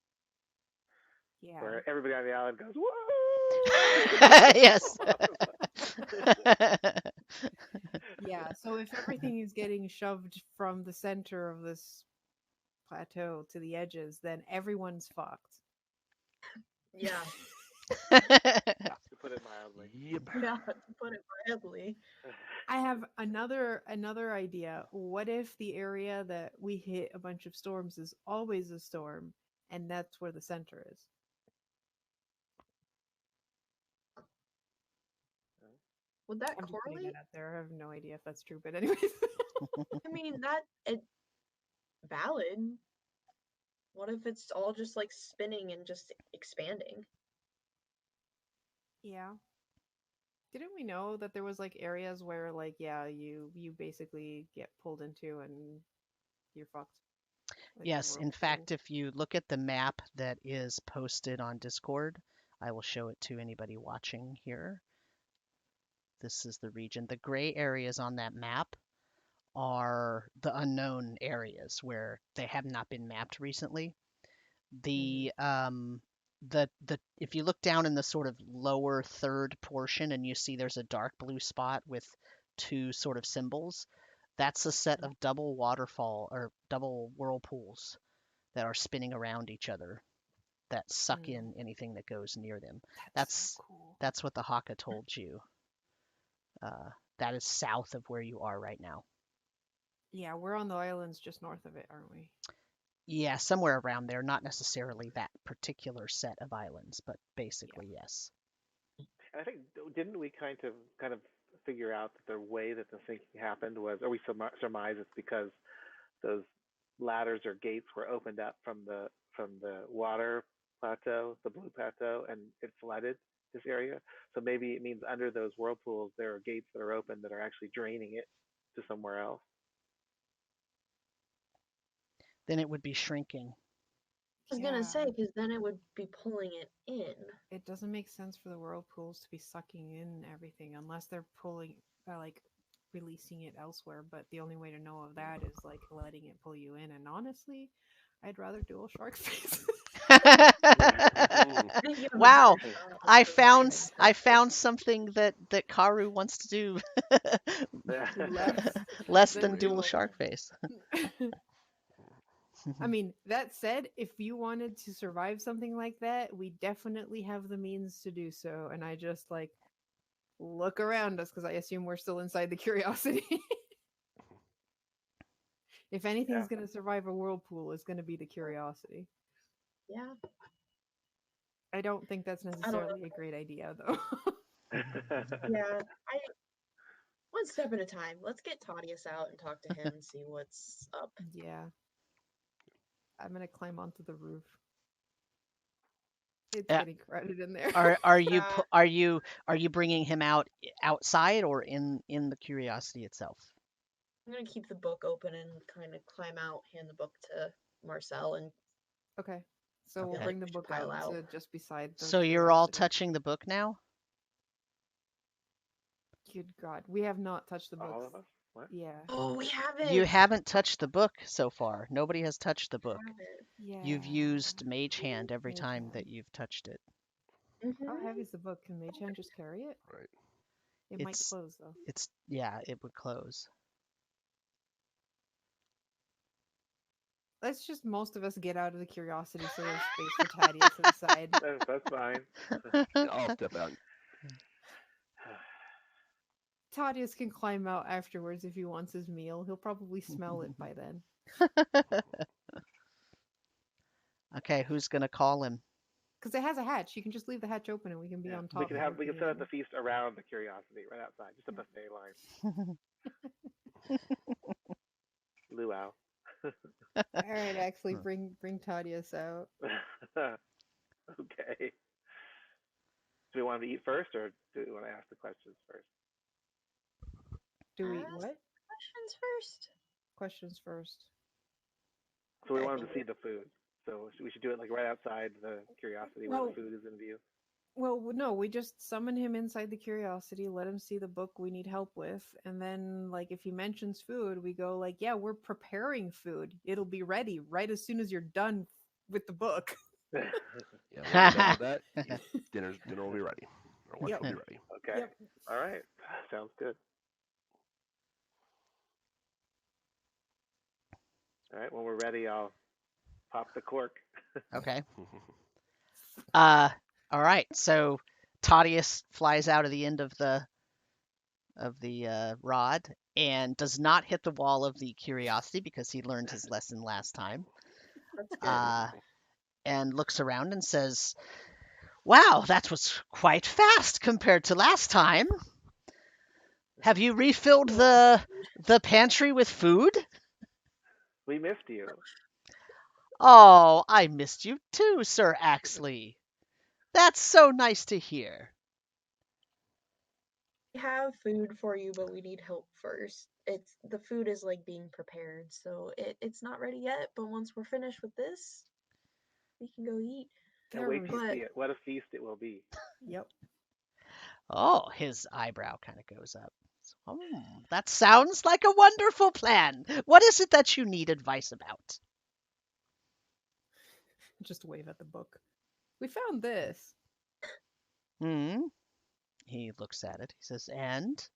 Yeah. Where everybody on the island goes, whoa! Yes. Yeah, so if everything is getting shoved from the center of this plateau to the edges, then everyone's fucked. Yeah. To put it mildly. Yep. Yeah, to put it mildly. I have another idea. What if the area that we hit a bunch of storms is always a storm, and that's where the center is? Would that I'm just putting correlate? that out there. I have no idea if that's true, but anyways. I mean, it's valid. What if it's all just like spinning and just expanding? Yeah. Didn't we know that there was like areas where like, yeah, you basically get pulled into and you're fucked? Like Yes, in fact, if you look at the map that is posted on Discord, I will show it to anybody watching here. This is the region. The gray areas on that map are the unknown areas where they have not been mapped recently. The if you look down in the sort of lower third portion and you see there's a dark blue spot with two sort of symbols, that's a set of double waterfall or double whirlpools that are spinning around each other that suck in anything that goes near them. That's so cool. That's what the Haka told you. That is south of where you are right now. Yeah, we're on the islands just north of it, aren't we? Yeah, somewhere around there. Not necessarily that particular set of islands, but basically, yes. I think, didn't we kind of figure out that the way that the sinking happened was, or we surmise it's because those ladders or gates were opened up from the water plateau, the blue plateau, and it flooded this area. So maybe it means under those whirlpools there are gates that are open that are actually draining it to somewhere else. Then it would be shrinking. I was gonna say, because then it would be pulling it in. It doesn't make sense for the whirlpools to be sucking in everything unless they're pulling, like releasing it elsewhere. But the only way to know of that is like letting it pull you in. And honestly, I'd rather dual Sharkface. Wow, I found something that Karu wants to do less than dual Sharkface. I mean, that said, if you wanted to survive something like that, we definitely have the means to do so. And I just like look around us because I assume we're still inside the Curiosity. If anything's going to survive a whirlpool, it's going to be the Curiosity. Yeah. I don't think that's necessarily a great idea, though. Yeah, one step at a time. Let's get Toddeus out and talk to him and see what's up. Yeah. I'm gonna climb onto the roof. It's getting crowded in there. Are you bringing him outside or in the curiosity itself? I'm gonna keep the book open and kind of climb out, hand the book to Marcel, and Okay. So we'll bring the book out to just beside the So you're all curiosity. touching the book now? Good God, we have not touched the book. All of us? What? Yeah. Oh, we haven't. You haven't touched the book so far. Nobody has touched the book. Yeah. You've used Mage Hand every Mage time Hand. that you've touched it. How heavy is the book? Can Mage Hand just carry it? Right. It might close though. It would close. Let's just most of us get out of the curiosity so there's space for Toddeus to the side. That's fine. I'll step out. Toddeus can climb out afterwards if he wants his meal. He'll probably smell it by then. Okay, who's gonna call him? Because it has a hatch. You can just leave the hatch open and we can be on top. We can set up the feast around the curiosity right outside, just a buffet line. Luau. All right, actually, bring Toddeus out. Okay. Do we want him to eat first, or do we want to ask the questions first? Do we Ask what? Questions first. Questions first. So we want him to see the food. So we should do it like right outside the curiosity where the food is in view. Well, no, we just summon him inside the curiosity, let him see the book we need help with, and then, like, if he mentions food, we go, like, yeah, we're preparing food. It'll be ready right as soon as you're done with the book. Yeah, when we're done with that, dinner will be ready. Or lunch will be ready. Okay. Yep. All right. Sounds good. All right. When we're ready, I'll pop the cork. Okay. All right. So Toddeus flies out of the end of the rod and does not hit the wall of the curiosity because he learned his lesson last time. That's good. And looks around and says, "Wow, that was quite fast compared to last time. Have you refilled the pantry with food?" We missed you. Oh, I missed you too, Sir Axley. That's so nice to hear. We have food for you, but we need help first. The food is like being prepared, so it's not ready yet. But once we're finished with this, we can go eat. Can't wait to see it. What a feast it will be. Yep. Oh, his eyebrow kind of goes up. That sounds like a wonderful plan. What is it that you need advice about? Just wave at the book. We found this. He looks at it. He says, "And?"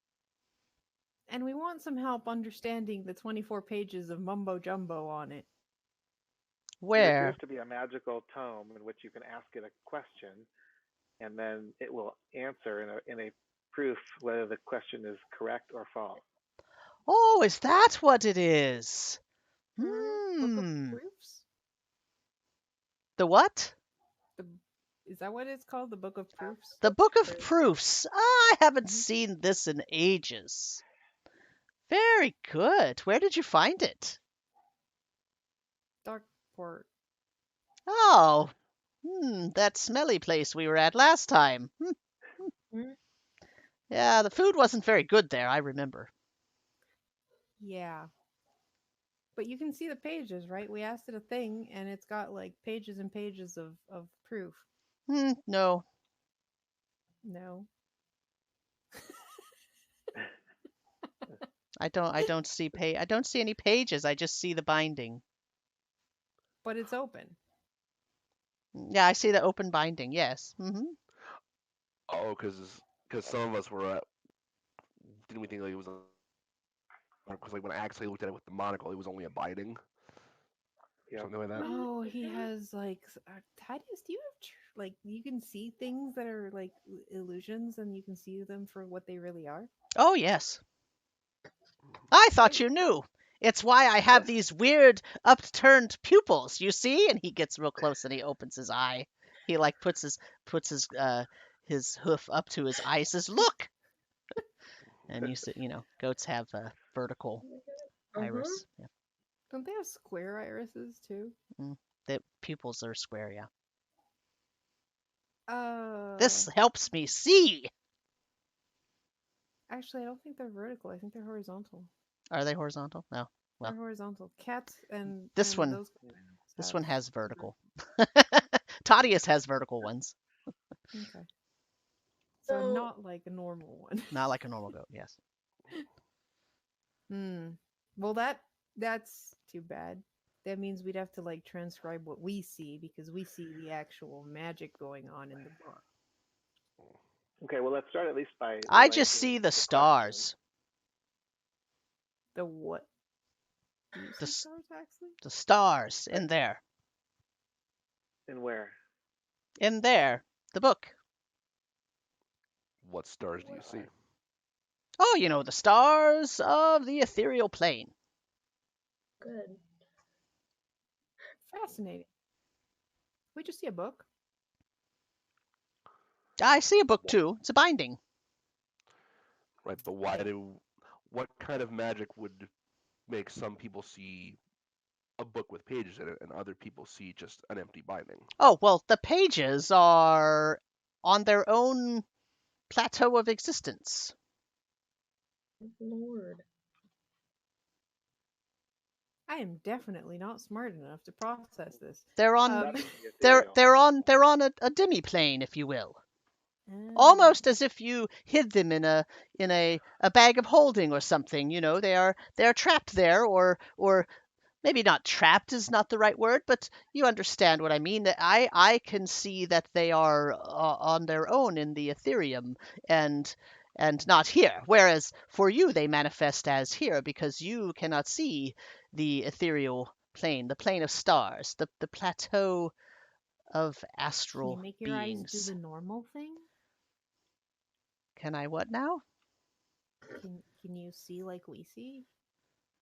And we want some help understanding the 24 pages of mumbo jumbo on it. Where? There appears to be a magical tome in which you can ask it a question, and then it will answer in a proof whether the question is correct or false. Oh, is that what it is? Book of proofs? The what? Is that what it's called? The Book of Proofs? The Book of Proofs. I haven't seen this in ages. Very good. Where did you find it? Darkport. Oh, that smelly place we were at last time. Yeah, the food wasn't very good there, I remember. Yeah. But you can see the pages, right? We asked it a thing, and it's got, like, pages and pages of proof. No. No. I don't see any pages. I just see the binding. But it's open. Yeah, I see the open binding. Yes. Oh, because some of us were didn't we think like it was because like when I actually looked at it with the monocle, it was only a binding. Yeah. Something like that. Oh, he has, like, Toddeus, do you have like, you can see things that are like illusions, and you can see them for what they really are? Oh yes. I thought you knew. It's why I have these weird upturned pupils, you see? And he gets real close and he opens his eye. He like puts his hoof up to his eye, says, "Look!" And goats have a vertical iris. Yeah. Don't they have square irises too? The pupils are square, yeah. Uh, This helps me see. Actually, I don't think they're vertical. I think they're horizontal. Are they horizontal? No. Well, They're horizontal. Cats and this and one those this have one has vertical. Toddeus has vertical ones. Okay. So So- not like a normal one. Not like a normal goat, yes. Well, that's too bad. That means we'd have to like transcribe what we see because we see the actual magic going on in the book. Okay, well, let's start at least by. I just writing see the question. stars. The what? Do you The see s- stars, actually? The stars in there. And where? In there. The book. What stars do you see? Oh, the stars of the ethereal plane. Good. Fascinating. We just see a book. I see a book too. It's a binding. Right, but what kind of magic would make some people see a book with pages in it and other people see just an empty binding? Oh, well, the pages are on their own plateau of existence. Lord. I am definitely not smart enough to process this. They're on Um, they're on a demi-plane, if you will. Almost as if you hid them in a bag of holding or something. They're trapped there, or maybe not trapped is not the right word, but you understand what I mean. I can see that they are on their own in the Ethereum and not here. Whereas for you, they manifest as here because you cannot see the ethereal plane, the plane of stars, the plateau of Can astral you make your beings. eyes do the normal thing? Can I what now? Can you see like we see?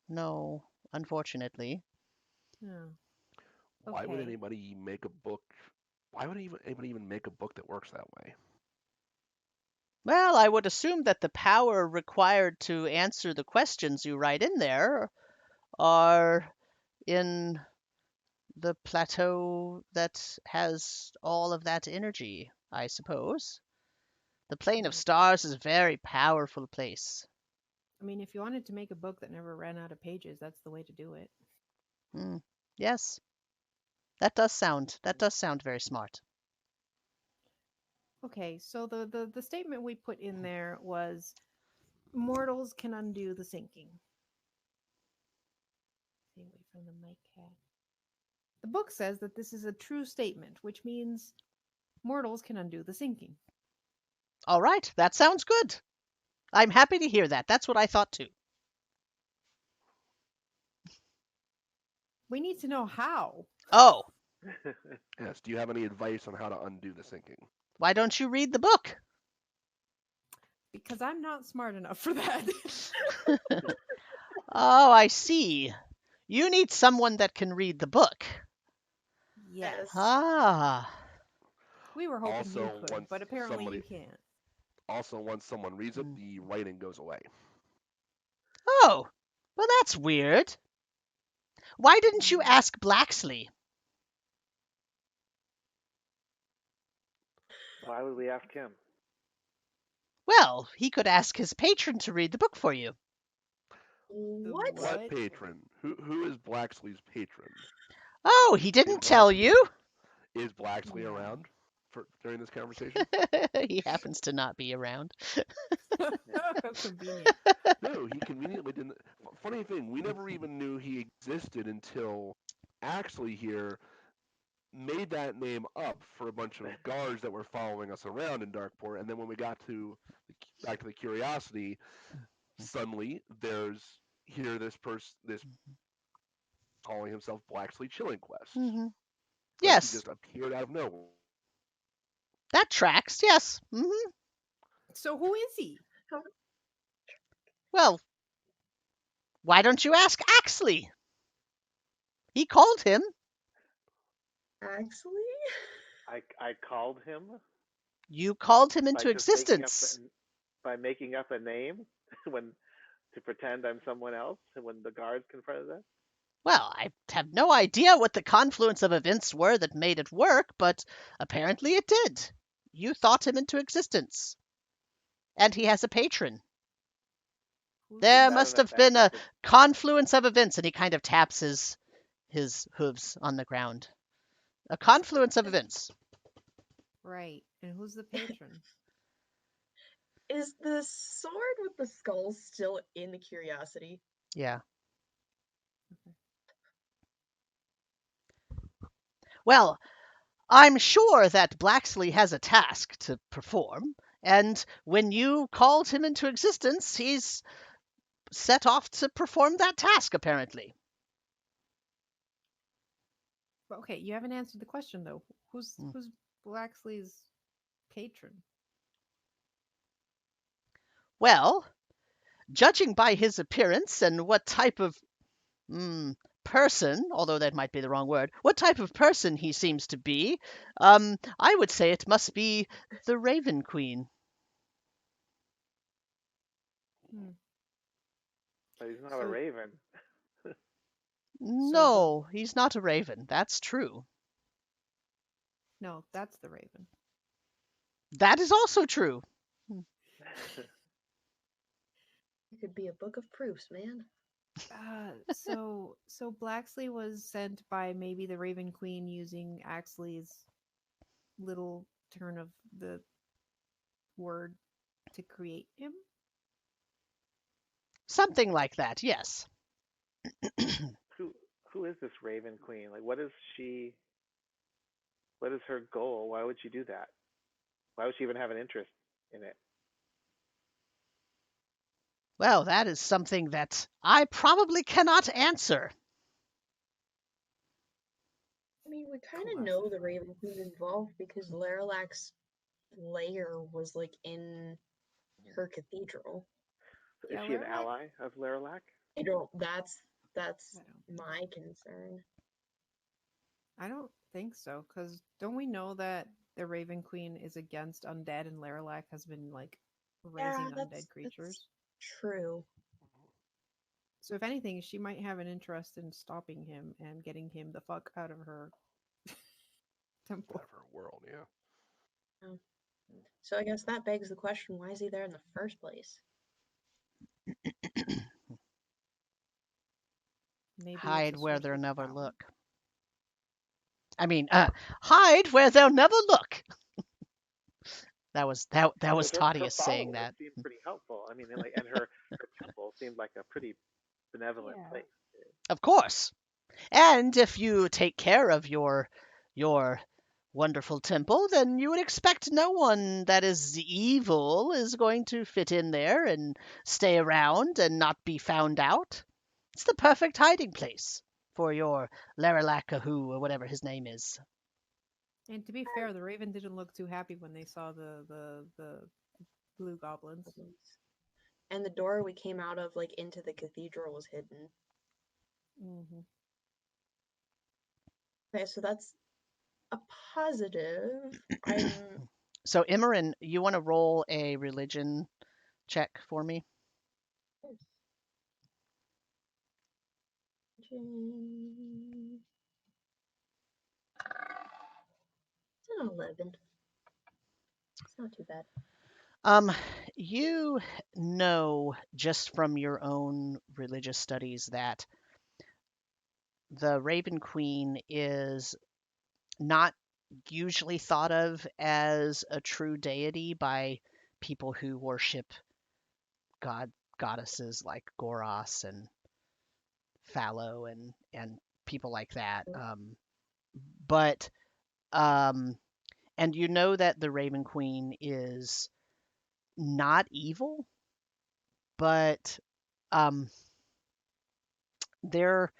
No, unfortunately. No. Why would Okay. anybody make a book? Why would anybody even make a book that works that way? Well, I would assume that the power required to answer the questions you write in there are in the plateau that has all of that energy, I suppose. The plane of stars is a very powerful place. I mean, if you wanted to make a book that never ran out of pages, that's the way to do it. Yes. That does sound very smart. Okay, so the statement we put in there was mortals can undo the sinking. Stay away from the mic, cat. The book says that this is a true statement, which means mortals can undo the sinking. All right, that sounds good. I'm happy to hear that. That's what I thought too. We need to know how. Oh, Yes. Do you have any advice on how to undo the sinking? why don't you read the book? Because I'm not smart enough for that. Oh, I see. You need someone that can read the book. Yes. Ah. We were hoping Also, you could, once but apparently somebody- you can't. Also, once someone reads it, the writing goes away. Oh, well, that's weird. Why didn't you ask Blaxley? Why would we ask him? Well, he could ask his patron to read the book for you. What? What patron? Who is Blaxley's patron? Oh, he didn't tell you? Is Blaxley around during this conversation? He happens to not be around. How convenient. No, he conveniently didn't. Funny thing, we never even knew he existed until Axley here made that name up for a bunch of guards that were following us around in Darkport, and then when we got back to the Curiosity, suddenly there's this calling himself Blaxley Chilling Quest. Mm-hmm. Like Yes. he just appeared out of nowhere. That tracks, yes. Mm-hmm. So who is he? Well, why don't you ask Axley? He called him. Axley? I called him You called him by into just existence. making up a name when to pretend I'm someone else when the guards confronted us. Well, I have no idea what the confluence of events were that made it work, but apparently it did. You thought him into existence. And he has a patron. There must have been a confluence of events, and he kind of taps his hooves on the ground. A confluence of events. Right. And who's the patron? Is the sword with the skull still in the curiosity? Yeah. Okay. Well, I'm sure that Blaxley has a task to perform, and when you called him into existence, he's set off to perform that task, apparently. But okay, you haven't answered the question though. Who's Blaxley's patron? Well, judging by his appearance and what type of person, although that might be the wrong word, what type of person he seems to be, I would say it must be the Raven Queen. But he's not a raven. No, he's not a raven. That's true. No, that's the raven. That is also true. It could be a book of proofs, man. So Blaxley was sent by maybe the Raven Queen using Axley's little turn of the word to create him? Something like that, yes. Who is this Raven Queen? Like, what is she? What is her goal? Why would she do that? Why would she even have an interest in it? Well, that is something that I probably cannot answer. I mean, we kind of know the Raven Queen's involved because Laralak's lair was like in her cathedral. So is she an ally of Laralak? I don't. That's my concern. I don't think so, because don't we know that the Raven Queen is against undead and Laralak has been like raising undead creatures? That's true. So if anything, she might have an interest in stopping him and getting him the fuck out of her temple. Out of her world, yeah. Oh. So I guess that begs the question, why is he there in the first place? Maybe hide where they'll never power. look. I mean, hide where they'll never look. That was Toddeus saying that. Seemed pretty helpful. I mean, and her temple seemed like a pretty benevolent place. Of course. And if you take care of your wonderful temple, then you would expect no one that is evil is going to fit in there and stay around and not be found out. It's the perfect hiding place for your Laralakahu or whatever his name is. And to be fair, the Raven didn't look too happy when they saw the blue goblins. And the door we came out of, like, into the cathedral was hidden. Mm-hmm. Okay, so that's a positive. So, Emmeryn, you want to roll a religion check for me? It's an 11. It's not too bad. You know just from your own religious studies that the Raven Queen is not usually thought of as a true deity by people who worship goddesses like Goros and Fallow and people like that. But and you know that the Raven Queen is not evil, but there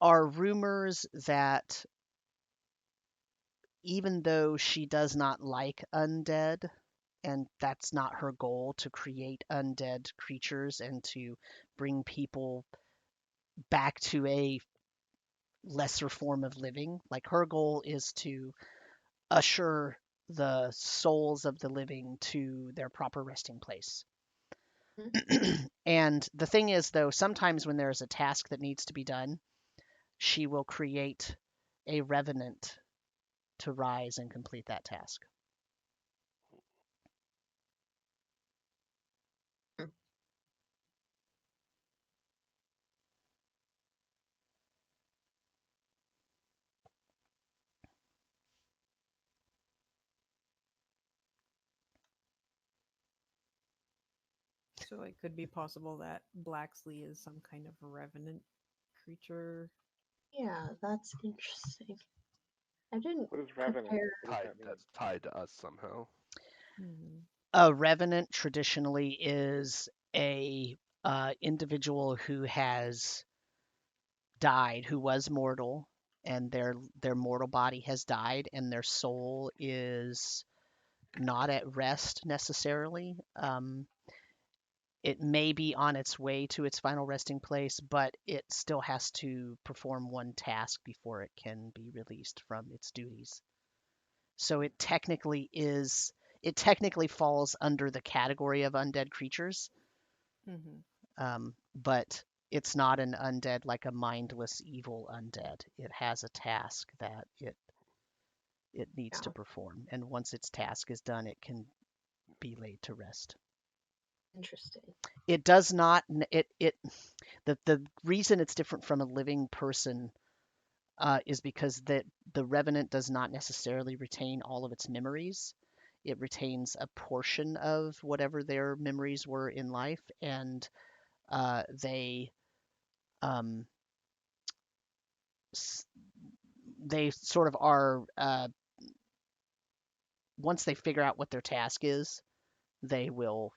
are rumors that even though she does not like undead, and that's not her goal to create undead creatures and to bring people back to a lesser form of living, like her goal is to usher the souls of the living to their proper resting place. And the thing is, though, sometimes when there's a task that needs to be done, she will create a revenant to rise and complete that task. So it could be possible that Blaxley is some kind of a revenant creature. Yeah, that's interesting. I didn't What is revenant? compare. What does that mean? That's tied to us somehow. A revenant traditionally is a individual who has died, who was mortal, and their mortal body has died, and their soul is not at rest necessarily. It may be on its way to its final resting place, but it still has to perform one task before it can be released from its duties. So it technically falls under the category of undead creatures, but it's not an undead like a mindless evil undead. It has a task that it needs to perform, and once its task is done, it can be laid to rest. Interesting. It does not. The reason it's different from a living person is because the revenant does not necessarily retain all of its memories. It retains a portion of whatever their memories were in life, and they sort of are once they figure out what their task is, they will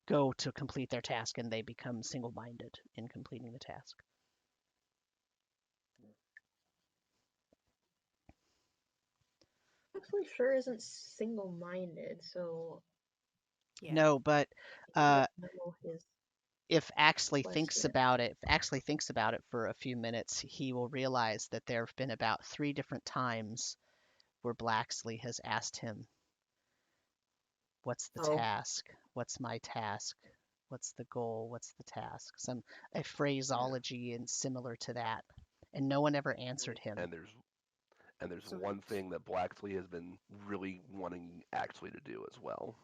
go to complete their task, and they become single-minded in completing the task. Actually, sure isn't single-minded, so Yeah. No, but his if Axley quest thinks yet. about it, if Axley thinks about it for a few minutes, he will realize that there have been about 3 different times where Blaxley has asked him, "What's the task? What's my task? What's the goal? What's the task?" A phraseology and similar to that, and no one ever answered him. And there's one thing that Blaxley has been really wanting Axley to do as well.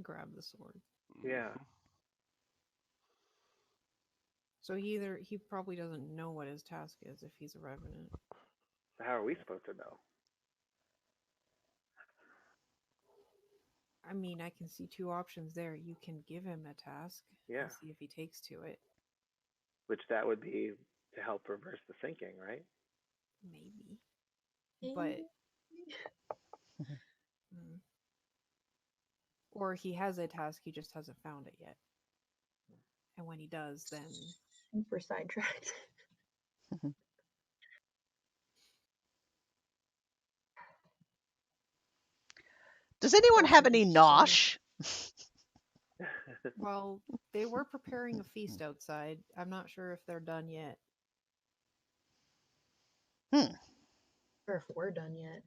Grab the sword. Yeah. So he probably doesn't know what his task is if he's a revenant. So how are we supposed to know? I mean, I can see 2 options there. You can give him a task and see if he takes to it. Which that would be to help reverse the thinking, right? Maybe. But or he has a task, he just hasn't found it yet. And when he does, then super sidetracked. Does anyone have any nosh? Well, they were preparing a feast outside. I'm not sure if they're done yet. Or if we're done yet.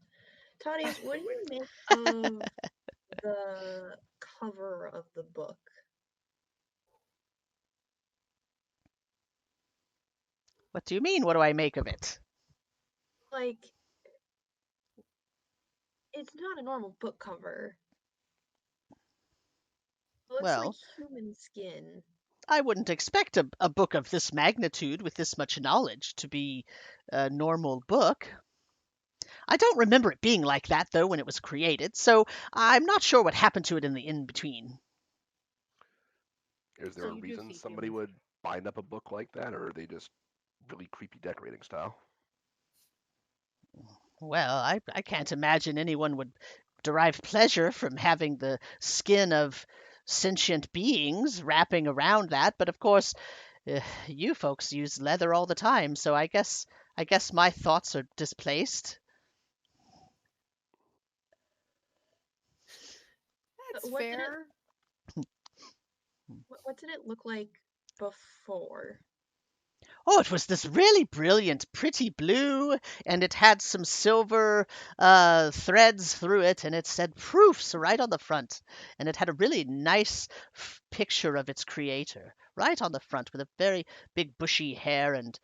Toddeus, what do you make of the cover of the book? What do you mean? What do I make of it? Like, it's not a normal book cover. It looks like human skin. I wouldn't expect a book of this magnitude with this much knowledge to be a normal book. I don't remember it being like that, though, when it was created, so I'm not sure what happened to it in the in-between. Is there a reason somebody would bind up a book like that, or are they just really creepy decorating style? Well, I can't imagine anyone would derive pleasure from having the skin of sentient beings wrapping around that, but of course, you folks use leather all the time, so I guess my thoughts are displaced. That's fair. What did it look like before? Oh, it was this really brilliant, pretty blue, and it had some silver threads through it, and it said proofs right on the front. And it had a really nice picture of its creator right on the front with a very big bushy hair and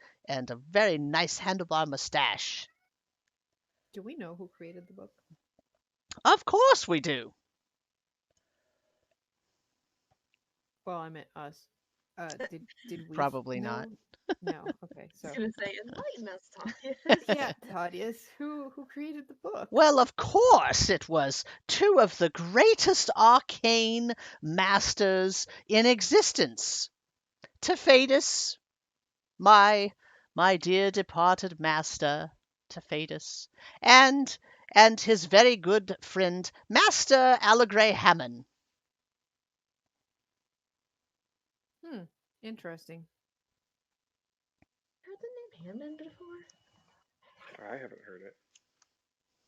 a very nice handlebar mustache. Do we know who created the book? Of course we do. Well, I meant us. Did we? Probably know? not. No. Okay. I So was gonna say, enlighten us, Toddeus. yeah, Toddeus, who created the book? Well, of course it was two of the greatest arcane masters in existence. Toddeus, my dear departed master, Toddeus, and his very good friend, Master Azenahnah. Interesting. Heard the name Hammond before? I haven't heard it.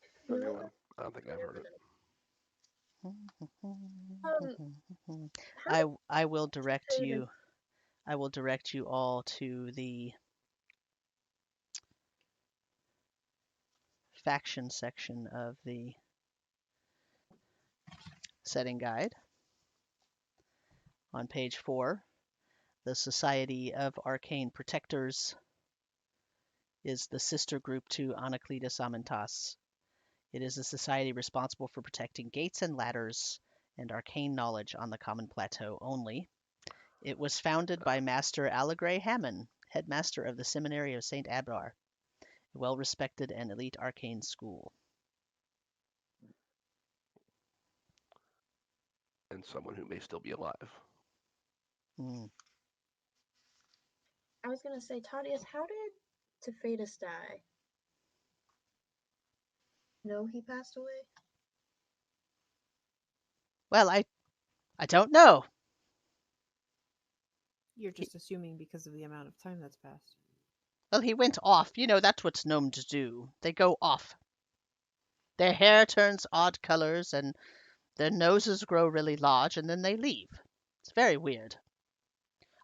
It's a new one. I don't think I've heard it. I will direct you. I will direct you all to the faction section of the setting guide. On page 4, the Society of Arcane Protectors is the sister group to Anacletus Amentas. It is a society responsible for protecting gates and ladders and arcane knowledge on the Common Plateau only. It was founded by Master Azenahnah, headmaster of the Seminary of St. Abrar, a well-respected and elite arcane school. And someone who may still be alive. I was gonna say, Toddeus, how did Toddeus die? No, he passed away? Well, I don't know. You're just assuming because of the amount of time that's passed. Well, he went off. You know, that's what gnomes do. They go off. Their hair turns odd colors and their noses grow really large and then they leave. It's very weird.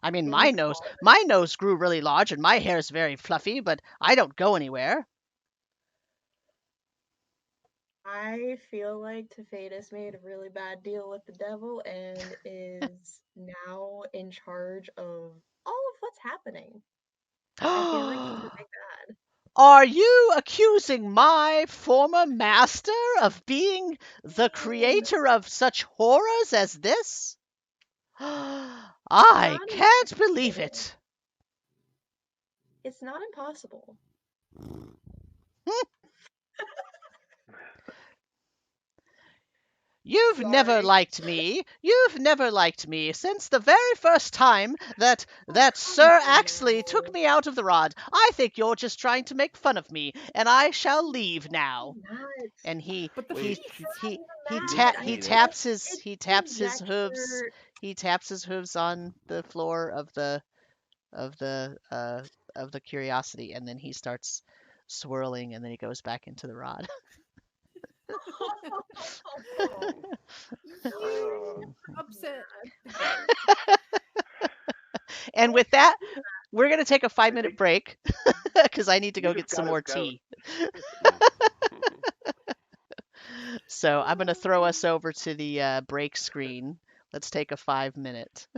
I mean, my nose grew really large and my hair is very fluffy, but I don't go anywhere. I feel like Toddeus made a really bad deal with the devil and is now in charge of all of what's happening. I feel like he's a big bad. Are you accusing my former master of being the creator of such horrors as this? I can't believe it. It's not impossible. You've never liked me. You've never liked me since the very first time that Sir Axley took me out of the rod. I think you're just trying to make fun of me, and I shall leave now. And he taps his hooves on the floor of the curiosity, and then he starts swirling, and then he goes back into the rod. Upset. And with that, we're going to take a 5-minute break because I need to go get some more tea. So I'm going to throw us over to the break screen. Let's take a 5-minute.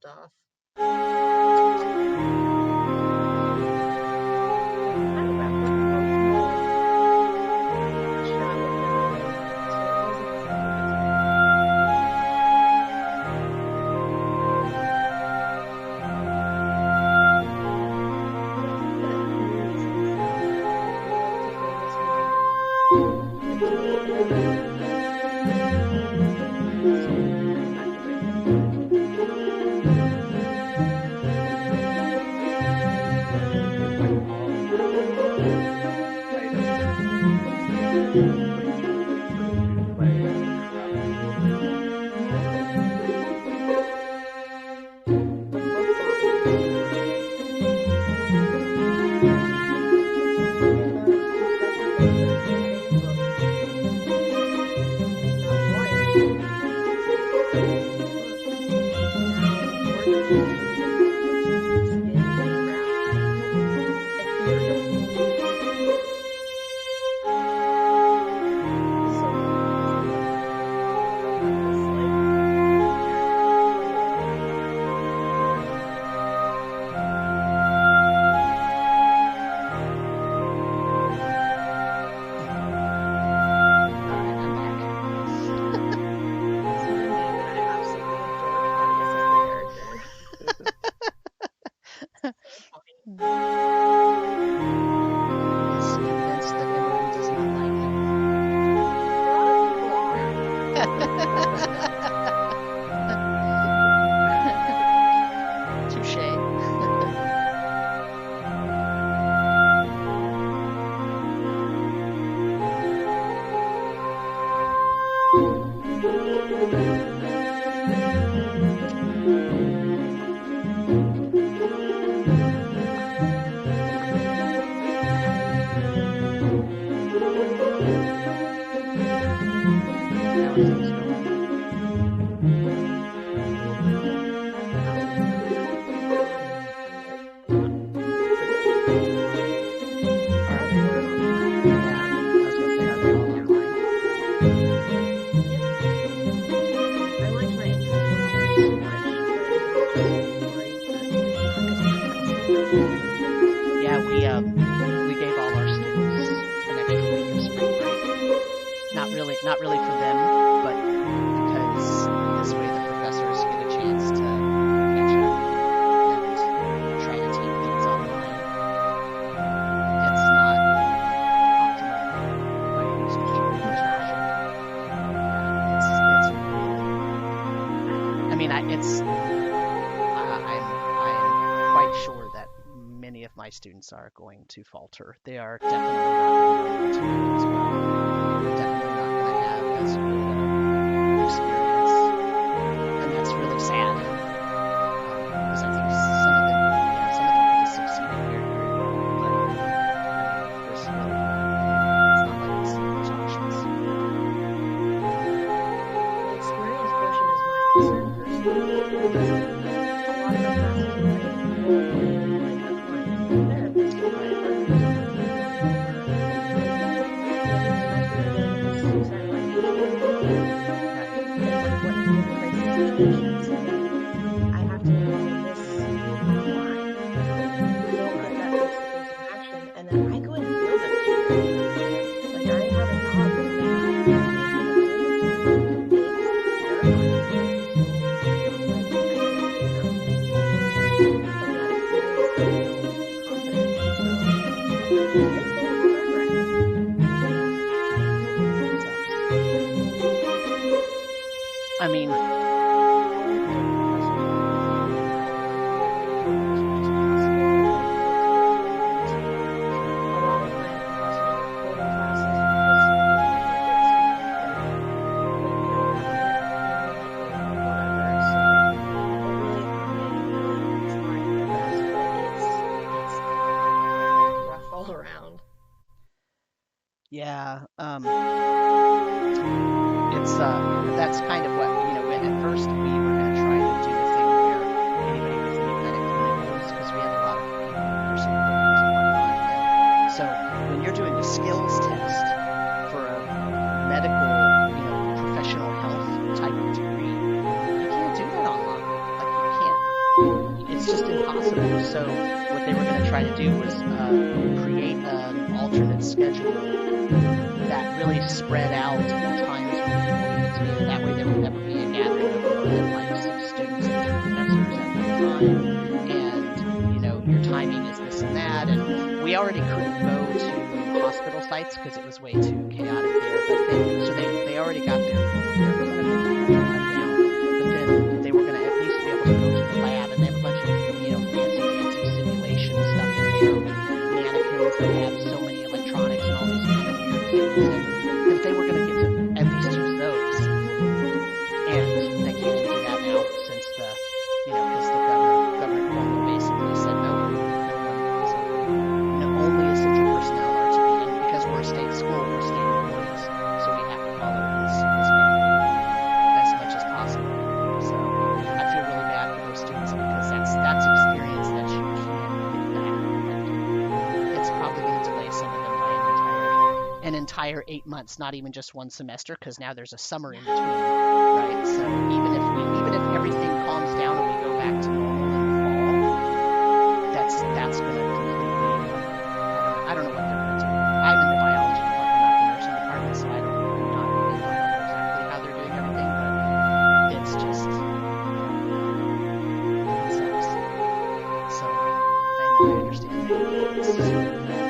dropped off. He's convinced that Emmeryn does not like him. Touche. How are things going? I was gonna say, are they all online? I like my so much, Yeah, we gave all our students an extra week of spring break. Not really for them, but because this way the professors get a chance to catch up and try to take things online. It's not optimal by any stretch of the imagination. It's really. I mean, I'm quite sure that many of my students are going to falter. They are definitely not going to learn material as well. They're definitely not going to have as good an experience, and that's really sad. Because I think some of them could have succeeded very, very well. But I mean, there's really, it's not like there's options. The experience portion is my concern personally, because a lot of the classes are like a client therapist, I have to do all of this online. We don't get that face-to-face interaction, and then I go and build it here. Like, I have a job where I mean, yeah, it's that's kind of what, at first we were going to try to do the thing where anybody with any kind of clinicals, because we have a lot of nursing programs and whatnot, and so when you're doing a skills test for a medical, professional health type of degree, you can't do that online. Like, you can't So what they were going to try to do was create an alternate schedule that really spread out the times when people needed to be there. That way there would never be a gathering of more than like 6 students and 2 professors at one time. And, you know, your timing is this and that. And we already couldn't go to hospital sites because it was way too chaotic there. But they already got their clinical cut down. But then they were going to at least be able to go to the lab, and they have a bunch of, you know, fancy simulation stuff in there with mannequins that have so many electronics and all these kind of weird things. And if they were going to get to at least use those, and they can't even do that now since the, you know, because the Governor Cuomo basically said no one is only essential personnel are to be in, because we're a state school, we're state employees, so we have to follow his mandate as much as possible. So I feel really bad for those students because that's experience that you can't get back. And it's probably going to delay some of them by an entire 8 months, not even just one semester, because now there's a summer in between, right? So even if everything calms down and we go back to normal in the fall, that's going to completely, I don't know what they're going to do. I'm in the biology department, not the nursing department, so I'm not really know exactly how they're doing everything, but it's just, it sucks. So I understand that. It's just really bad.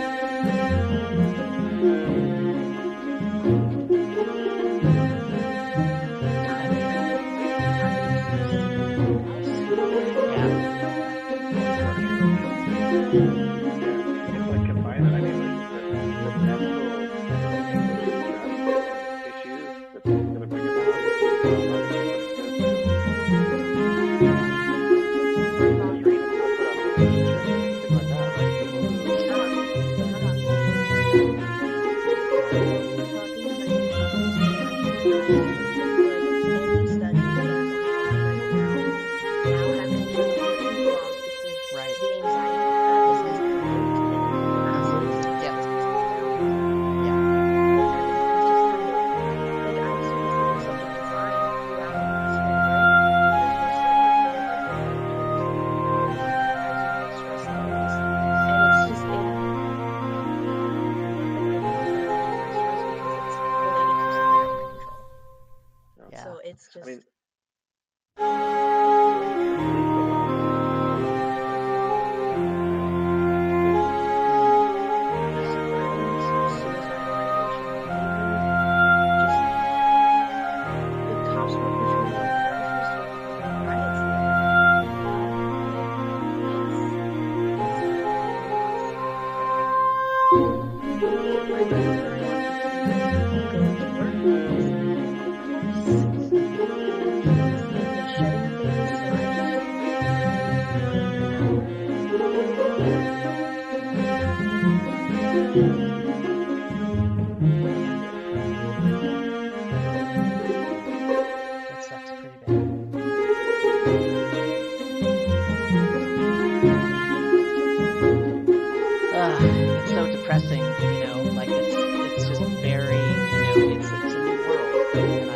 It's so depressing, you know, like it's just very, you know, it's a new world, and I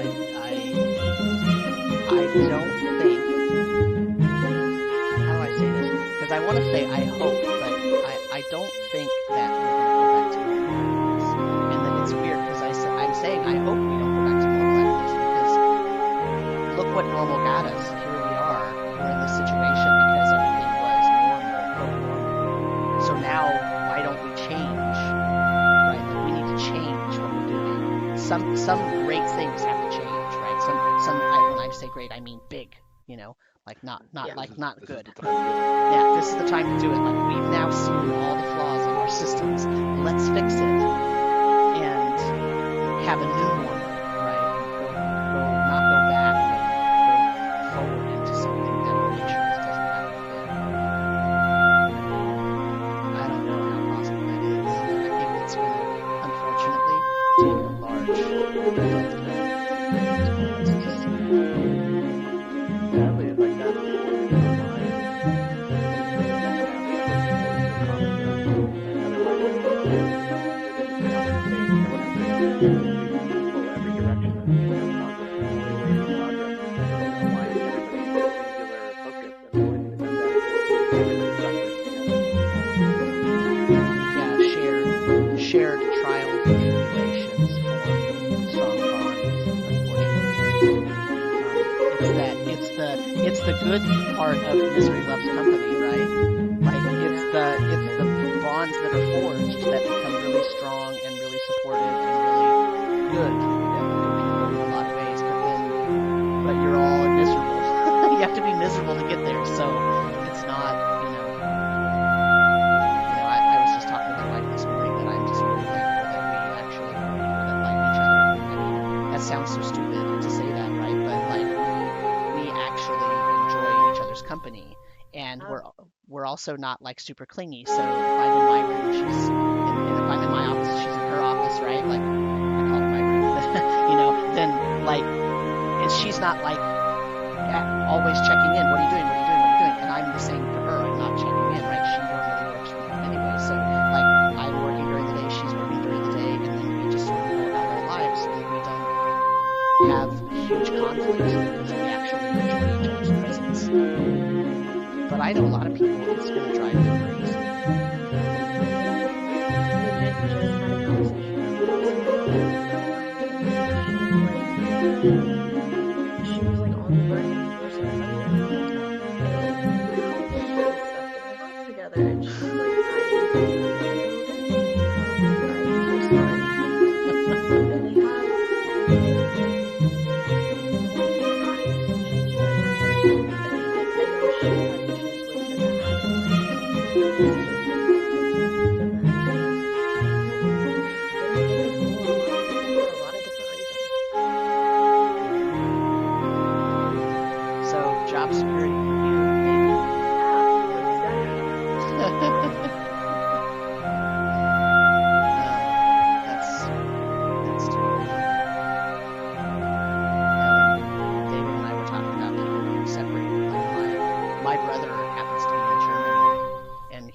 don't think, how do I say this? Because I want to say I hope, but I don't think that we're going to go back to normal after this. And then it's weird because I'm saying I hope we don't go back to normal after this, because look what normal got us. Here we are. We're in this situation because everything was normal. So now, why don't we change? Right? Like we need to change what we're doing. Some great things have to change, right? When I say great, I mean big. You know, like not good. Yeah, this is the time to do it. Like we've now seen all the flaws in our systems. Let's fix it and have a new normal, right? Not go back, but go forward into something that will make sure this doesn't happen again. I don't know how possible that is. I think it's going to, unfortunately, take a large sadly, it's like that. Otherwise, part of Misery Loves Company, right? Like it's the bonds that are forged that become really strong and really supportive and really good for people in a lot of ways. But you're all miserable. You have to be miserable to get there. So it's not, I was just talking to my wife this morning that I'm just really thankful that we actually are people that like each other. I mean, that sounds so stupid to say that, right? But like we actually enjoy each other's company, and we're also not like super clingy. So if I'm in my room, she's and if I'm in my office, she's in her office, right? Like I call it my room, then like she's not like always checking in. What are you doing? What are you doing? What are you doing? And I'm the same for her. I'm not checking in, right? She normally works from home anyway. So like I'm working during the day, she's working during the day, and then we just sort of go about our lives, and we don't have huge conflict because we actually enjoy each other's presence. But I know a lot of people, it's going to drive them crazy. She was like on the verge of divorcing her husband, and together, and she's like, job security for you, maybe. That's true. David and I were talking about people being separated. Like my brother happens to be in Germany, and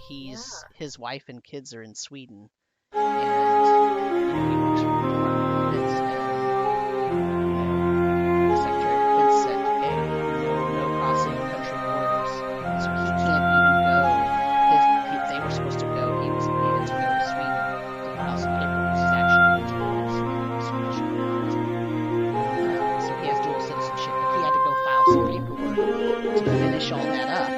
his wife and kids are in Sweden, and he works for the Department of Defense, and the Secretary of Defense said, "Hey, no crossing country borders," so he can't even go. They were supposed to go. He needed to go to Sweden to file some paperwork. He's actually Swedish. So he has dual citizenship, but he had to go file some paperwork to finish all that up,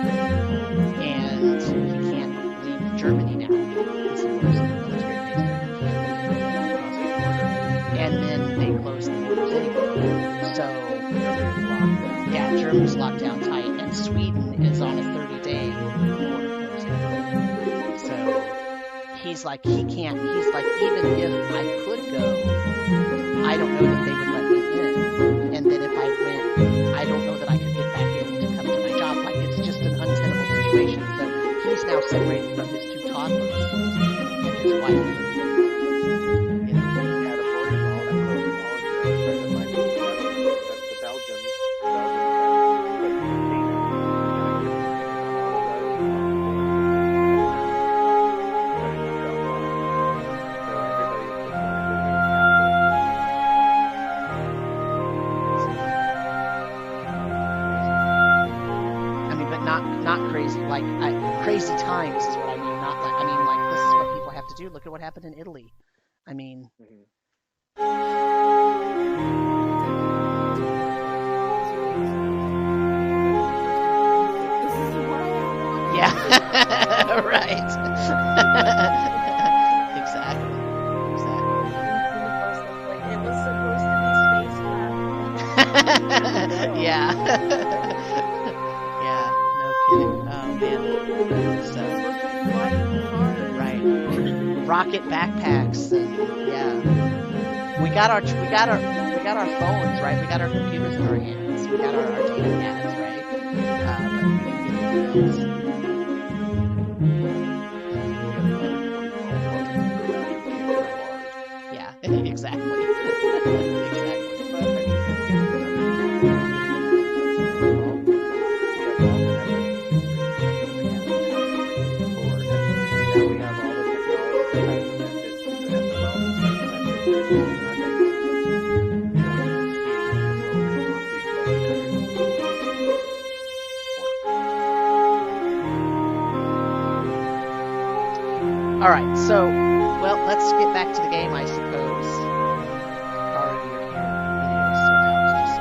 and he can't leave Germany now because he works in the military base there. He can't leave across the border, and then they close the borders anyway. So yeah, Germany's locked down tight, and Sweden is on a 30-day border closing. So he's like, he can't. He's like, even if I could go, I don't know that they would let me in, and then if I went, I don't know that I could get back in to come to my job. Like, it's just an untenable situation. So he's now separated from his two toddlers and his wife. You know, Yeah, the borders all that close, all of your friends of mine that's the Belgians, I mean, but not crazy. Like crazy times is what I mean. Not like, I mean, like, this is what people have to do. Look at what happened in Italy. I mean, yeah, right. Exactly. It was supposed to be spacecraft. Yeah. Yeah, no kidding. Oh man. So, right. Rocket backpacks and yeah. We got our phones, right? We got our computers in our hands. We got our data pads, right? But we didn't get anything else. Yeah, exactly. All right, so, well, let's get back to the game, I suppose. Kara, you're here. Video, so now it's just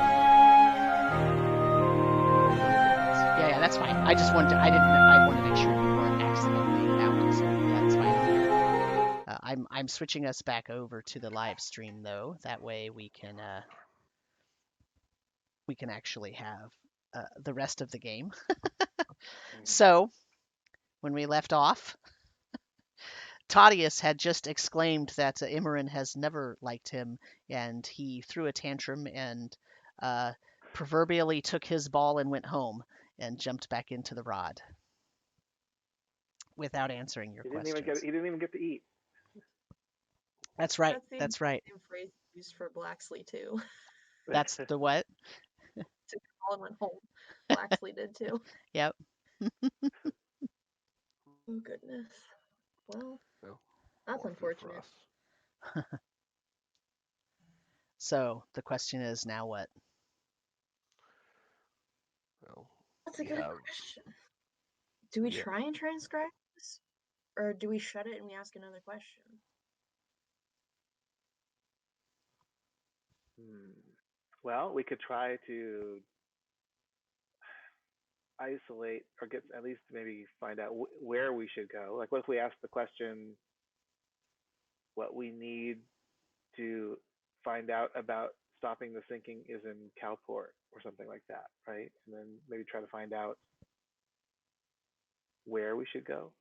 yeah, that's fine. just wanted to, I wanted to make sure you weren't accidentally out, so that's fine. I'm switching us back over to the live stream though. That way we can actually have the rest of the game. So when we left off, Toddeus had just exclaimed that Emmeryn has never liked him, and he threw a tantrum and proverbially took his ball and went home and jumped back into the rod without answering your questions. He didn't even get to eat. That's right. That's right. Same phrase used for Blaxley too. That's the what? To call and went home. Blaxley did too. Yep. Oh goodness. Well, Well, that's more food for unfortunate. us. So the question is now what? Well, That's a we good have- question. Do we Yeah. try and transcribe this? Or do we shut it and we ask another question? Well, we could try to isolate or get at least maybe find out where we should go. Like, what if we ask the question, what we need to find out about stopping the sinking is in Calport or something like that, right? And then maybe try to find out where we should go.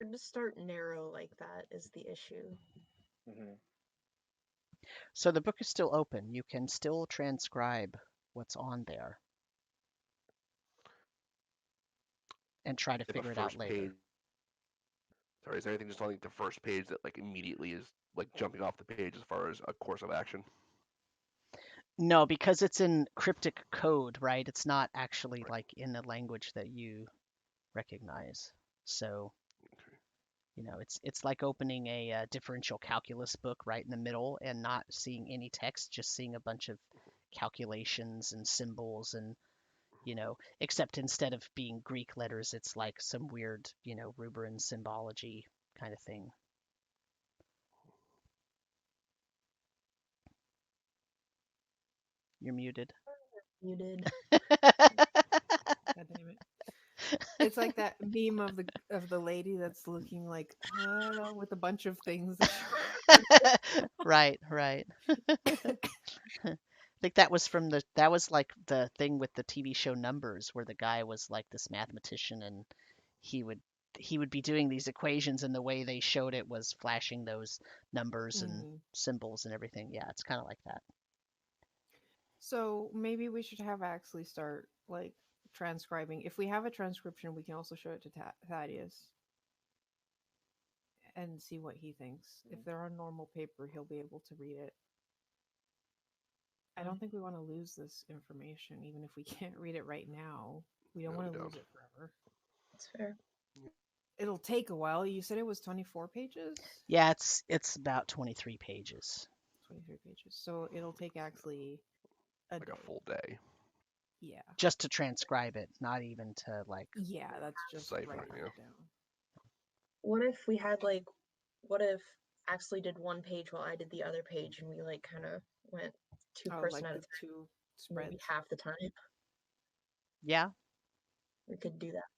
To start narrow like that is the issue. Mm-hmm. So the book is still open. You can still transcribe what's on there and try to figure it out later. Page. Sorry, is there anything just on like the first page that like immediately is like jumping off the page as far as a course of action? No, because it's in cryptic code, right? It's not actually like in a language that you recognize. So, you know, it's like opening a differential calculus book right in the middle and not seeing any text, just seeing a bunch of calculations and symbols and, you know, except instead of being Greek letters, it's like some weird, you know, Ruberan symbology kind of thing. You're muted. Muted. God damn it. It's like that meme of the lady that's looking like with a bunch of things. Right. I think that was like the thing with the TV show Numbers, where the guy was like this mathematician and he would be doing these equations, and the way they showed it was flashing those numbers and symbols and everything. Yeah, it's kind of like that. So maybe we should have Axley start like transcribing. If we have a transcription, we can also show it to Toddeus and see what he thinks. If they're on normal paper, he'll be able to read it. I don't think we want to lose this information, even if we can't read it right now. We don't want to lose it forever. That's fair. It'll take a while. You said it was 24 pages? Yeah, it's about 23 pages. 23 pages. So it'll take Axley a full day. Yeah. Just to transcribe it, not even to like. Yeah, that's just decipher, writing it down. What if we had like, what if Axley did one page while I did the other page, and we like kind of went two person like at a the time, two spreads. maybe half the time. Yeah. We could do that.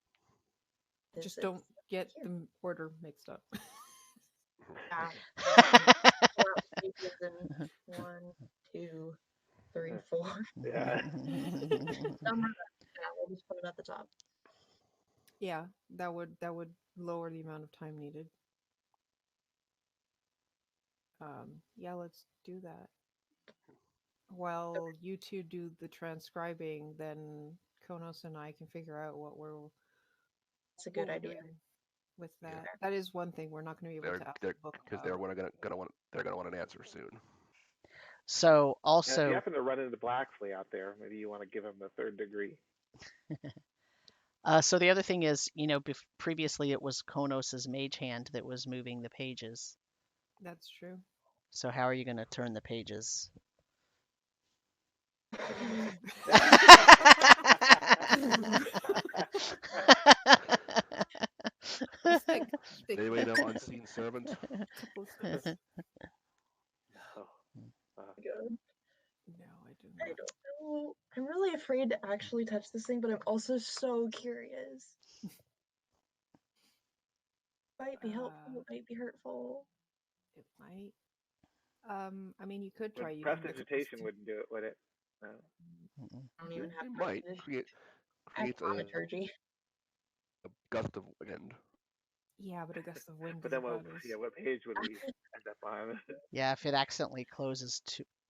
Just don't get the order mixed up. Yeah. 1, 2, 3, 4. Yeah. We'll just put it at the top. Yeah, that would lower the amount of time needed. Yeah, let's do that. While you two do the transcribing, then Khonnos and I can figure out what we're. That's a good idea. With that, that is one thing we're not going to be able to. Because they're gonna want an answer soon. So also, and if you happen to run into Blaxley out there, maybe you want to give him the third degree. So the other thing is, you know, previously it was Khonnos's mage hand that was moving the pages. That's true. So how are you going to turn the pages? Anybody know Unseen Servant? No, I do afraid to actually touch this thing, but I'm also so curious. Might be helpful, it might be hurtful. It might. I mean, you could try using Prestidigitation wouldn't do it, would it? No. I don't even have It might prestidigitation. I have create a thaumaturgy. gust of wind. Yeah, but a gust of wind But is then about what page would we end up on? Yeah, if it accidentally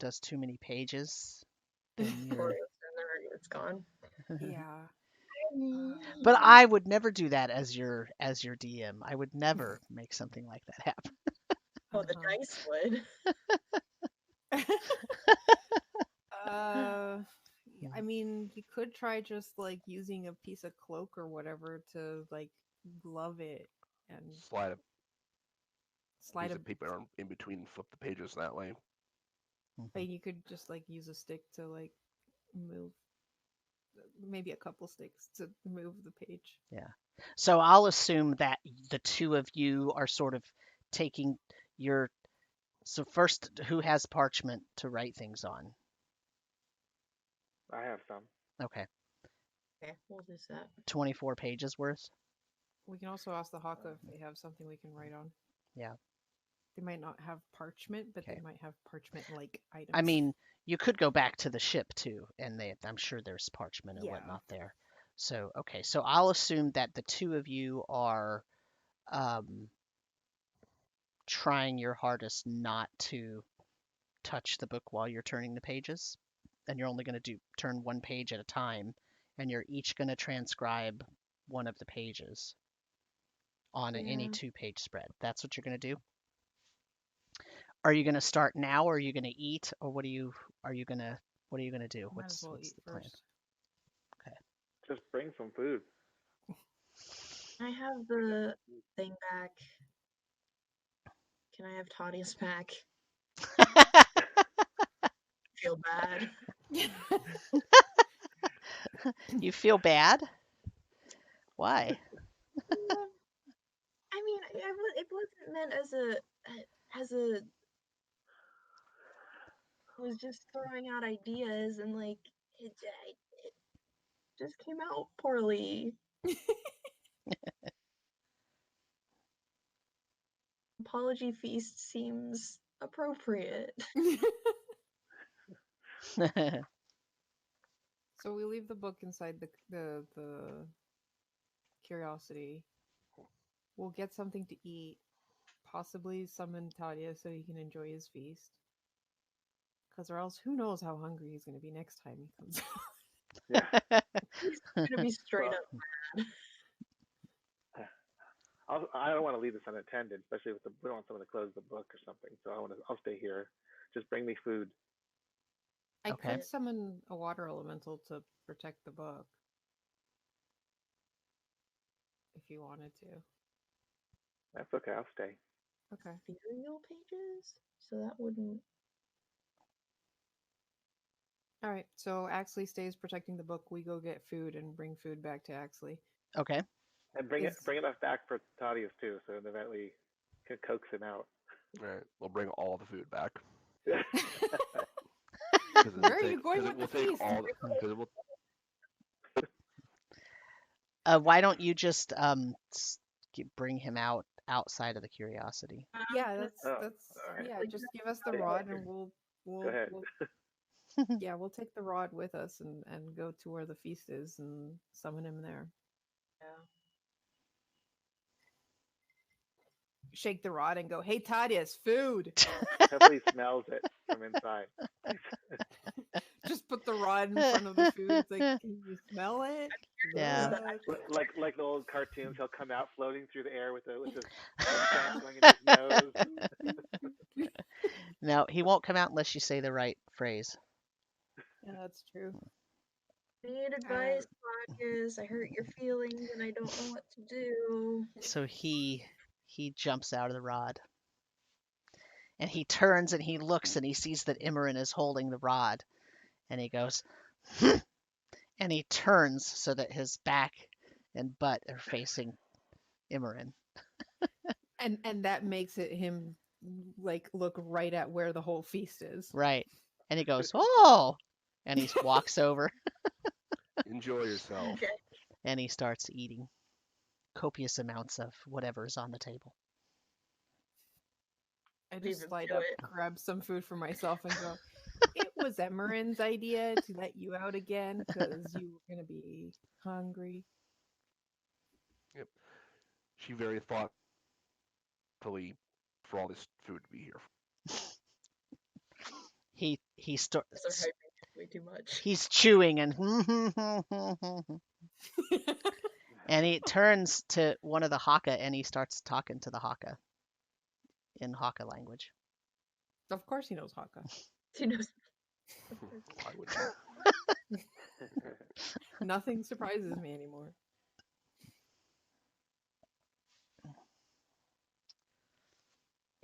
does too many pages, then you're. It's gone. Yeah. But I would never do that as your DM. I would never make something like that happen. Oh, the dice would. I mean, you could try just like using a piece of cloak or whatever to like glove it and Slide slide piece a. of paper in between and flip the pages that way. But you could just like use a stick to like move, maybe a couple sticks to move the page. Yeah. So I'll assume that the two of you are sort of taking your. So first, who has parchment to write things on? I have some. Okay. Okay, we'll do that. 24 pages worth? We can also ask the Haka if they have something we can write on. Yeah. They might not have parchment, but Okay. they might have parchment-like items. I mean, you could go back to the ship too, and I'm sure there's parchment and whatnot there. So, okay, so I'll assume that the two of you are trying your hardest not to touch the book while you're turning the pages, and you're only going to turn one page at a time, and you're each going to transcribe one of the pages on any 2-page spread. That's what you're going to do. Are you going to start now, or are you going to eat, or what are you going to do? What's the plan? Okay. Just bring some food. Can I have the thing back? Can I have Toddeus back? Feel bad. You feel bad? Why? I mean, it wasn't meant as a. I was just throwing out ideas, and like it just came out poorly. Apology feast seems appropriate. So we leave the book inside the curiosity. We'll get something to eat, possibly summon Toddeus so he can enjoy his feast. Because or else, who knows how hungry he's going to be next time he comes out. Yeah. He's going to be straight up mad. I don't want to leave this unattended, especially if we don't want someone to close the book or something. So I'll stay here. Just bring me food. I could summon a water elemental to protect the book. If you wanted to. That's okay, I'll stay. Okay. Ethereal pages? So that wouldn't... Alright, so Axley stays protecting the book. We go get food and bring food back to Axley. Okay. And bring enough back for Toddeus too, so that we can coax him out. All right, we'll bring all the food back. Where are you going with the feast? Why don't you just bring him outside of the curiosity? Yeah, that's yeah. Just give us the rod and we'll go ahead. Yeah, we'll take the rod with us and go to where the feast is and summon him there. Yeah. Shake the rod and go, "Hey, Toddeus, food!" Hopefully he smells it from inside. Just put the rod in front of the food. It's like, can you smell it? Yeah. Like the old cartoons, he'll come out floating through the air with his going in his nose. No, he won't come out unless you say the right phrase. Yeah, that's true. I need advice, Toddeus. I hurt your feelings and I don't know what to do. So he jumps out of the rod. And he turns and he looks and he sees that Emmeryn is holding the rod. And he goes, and he turns so that his back and butt are facing Emmeryn. And that makes him like look right at where the whole feast is. Right. And he goes, "Oh!" And he walks over. Enjoy yourself. Okay. And he starts eating copious amounts of whatever's on the table. I Leave just him slide to up, it. grab some food for myself, and go. It was Emmeryn's idea to let you out again because you were gonna be hungry. Yep. She very thoughtfully for all this food to be here. He They're starts. hyping way too much. He's chewing and and he turns to one of the Haka and he starts talking to the Haka in Haka language. Of course, he knows Haka. He knows. Why would you? Nothing surprises me anymore.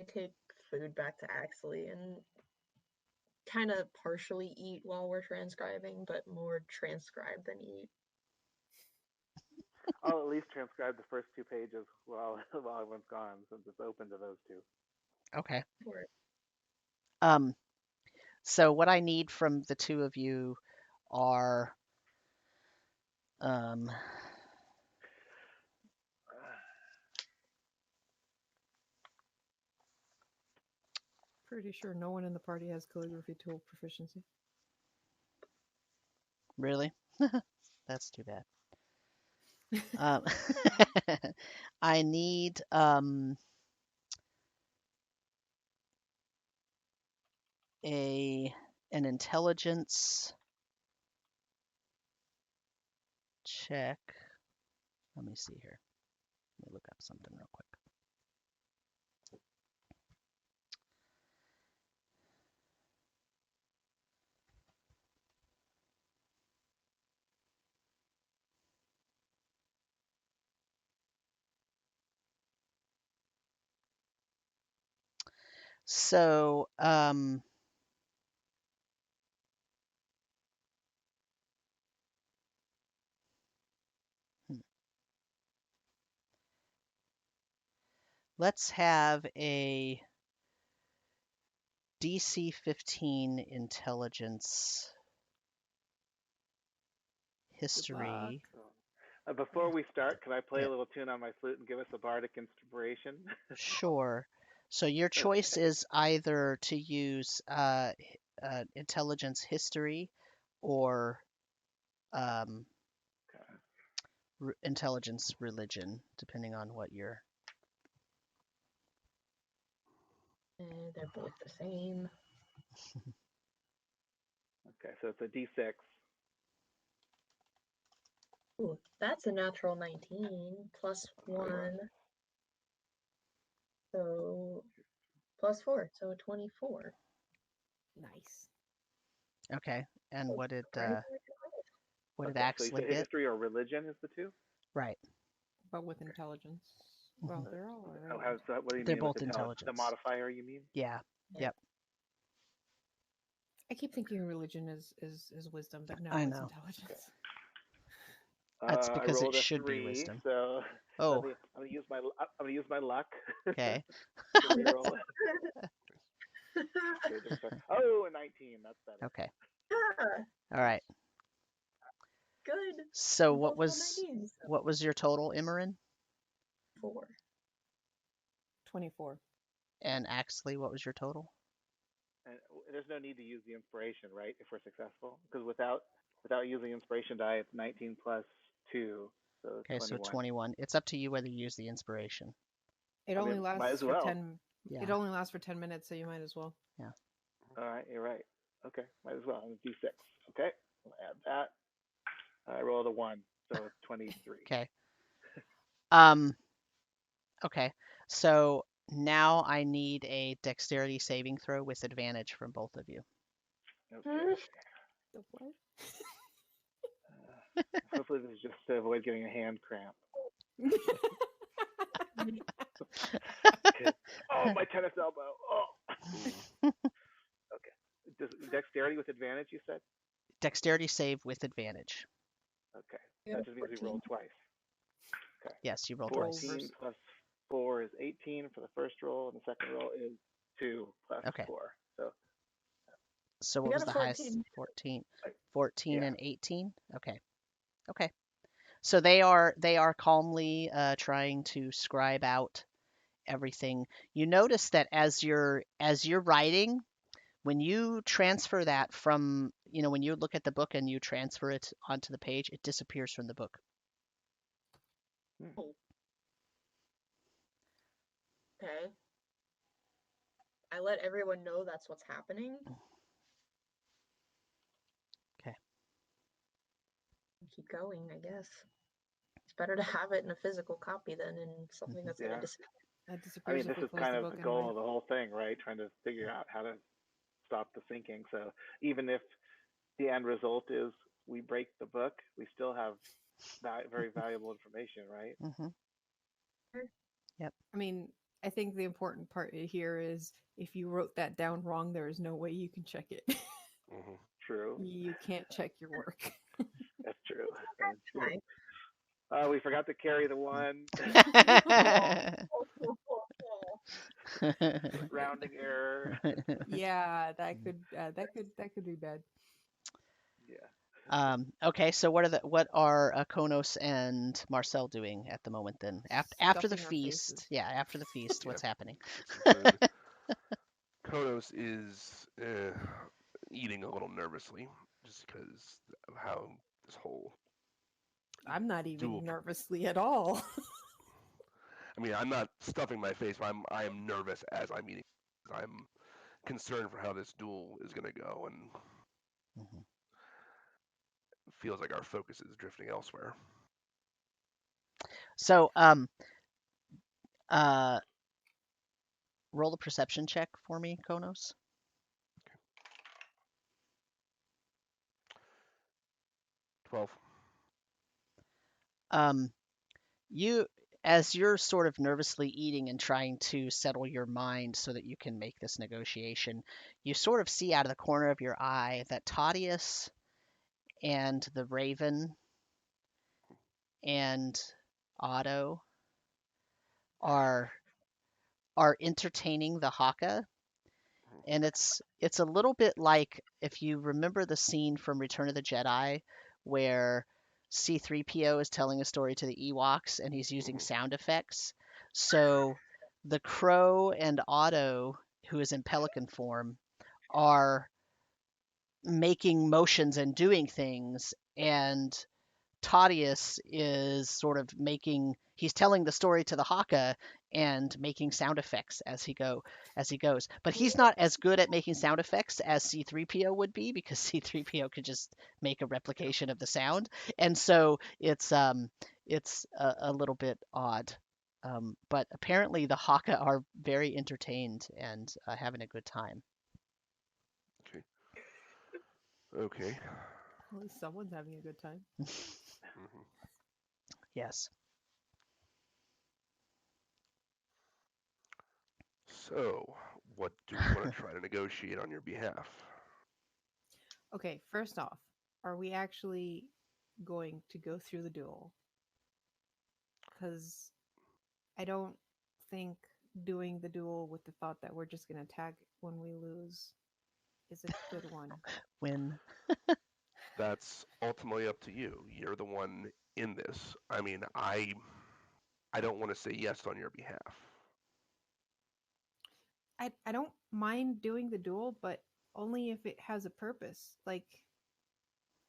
I take food back to Axley and kind of partially eat while we're transcribing, but more transcribe than eat. I'll at least transcribe the first 2 pages while everyone's gone, since it's open to those 2. Okay. For it. So what I need from the two of you are Pretty sure no one in the party has calligraphy tool proficiency. really? That's too bad. I need an intelligence check. Let me see here. Let me look up something real quick. So, let's have a DC 15 intelligence history. Before we start, can I play a little tune on my flute and give us a bardic inspiration? Sure. So your choice is either to use intelligence history or intelligence religion, depending on what you're. They're both the same. Okay, so it's a D6. Ooh, that's a natural 19 plus 1. So plus 4, so 24. Nice. Okay. And what did Okay, so you Axley said get? history or religion is the 2? Right. But with intelligence. Well, they're all Oh, right. so what do you They're mean both with intelligence. The modifier, you mean? Yeah. Yep. I keep thinking religion is wisdom, but no, I it's know. intelligence. That's because I it rolled a should be 3, wisdom. so Oh. I'm gonna use my luck. Okay. To reroll it. Oh, a 19. That's better. Okay. Yeah, All right. good. So We what both rolled 19s. was your total, Emmeryn? 4. 24. And Axley, what was your total? And there's no need to use the inspiration, right? If we're successful, because without using inspiration die, it's 19 plus 2, so Okay, 21. so 21. It's up to you whether you use the inspiration. It only lasts might as for well. 10. Yeah. It only lasts for 10 minutes, so you might as well. Yeah. All right, you're right. Okay, might as well. D6. Okay, I'll add that. I rolled a 1, so it's 23. Okay. Okay. So now I need a dexterity saving throw with advantage from both of you. Okay. The what? Hopefully this is just to avoid getting a hand cramp. Oh, my tennis elbow. Oh. Okay. Dexterity with advantage, you said? Dexterity save with advantage. Okay. That just means we rolled twice. Okay. Yes, you rolled 14 twice. plus 4 is 18 for the first roll, and the second roll is 2 plus 4. So what We was got the a highest? 14. 14 Yeah. and 18? Okay. Okay. So they are calmly trying to scribe out everything. You notice that as you're writing, when you transfer that from, when you look at the book and you transfer it onto the page, it disappears from the book. Oh. Okay. I let everyone know that's what's happening. Okay. Keep going, I guess. It's better to have it in a physical copy than in something that's going to disappear. It I disappears mean, if this we is close kind the of book the goal anyway. of the whole thing, right? Trying to figure out how to stop the sinking. So even if the end result is we break the book, we still have very valuable information, right? Mm-hmm. Yep. I mean, I think the important part here is if you wrote that down wrong, there is no way you can check it. Mm-hmm. True. You can't check your work. That's true. That's true. We forgot to carry the one. Rounding error. Yeah, that could be bad. Yeah. Okay, so what are Khonnos and Marcel doing at the moment then? After the Stuffing our feast, faces. yeah, after the feast, what's happening? So Khonnos is eating a little nervously, just because of how this whole I'm not even duel. nervously at all. I mean, I'm not stuffing my face, but I am nervous as I'm eating. I'm concerned for how this duel is going to go, and Mhm. feels like our focus is drifting elsewhere. So, roll a perception check for me, Khonnos. 12. You, as you're sort of nervously eating and trying to settle your mind so that you can make this negotiation, you sort of see out of the corner of your eye that Toddeus and the Raven and Otto are entertaining the Haka, and it's a little bit like if you remember the scene from Return of the Jedi where C3PO is telling a story to the Ewoks and he's using sound effects. So the Crow and Otto, who is in pelican form, are making motions and doing things, and Toddeus is sort of he's telling the story to the Haka and making sound effects as he goes. But he's not as good at making sound effects as C3PO would be, because C3PO could just make a replication of the sound. And so it's a little bit odd. But apparently the Haka are very entertained and having a good time. Okay. At least someone's having a good time. Mm-hmm. Yes. So, what do we want to try to negotiate on your behalf? Okay, first off, are we actually going to go through the duel? Because I don't think doing the duel with the thought that we're just going to attack when we lose is a good one. When That's ultimately up to you. You're the one in this. I mean, I don't want to say yes on your behalf. I don't mind doing the duel, but only if it has a purpose. Like,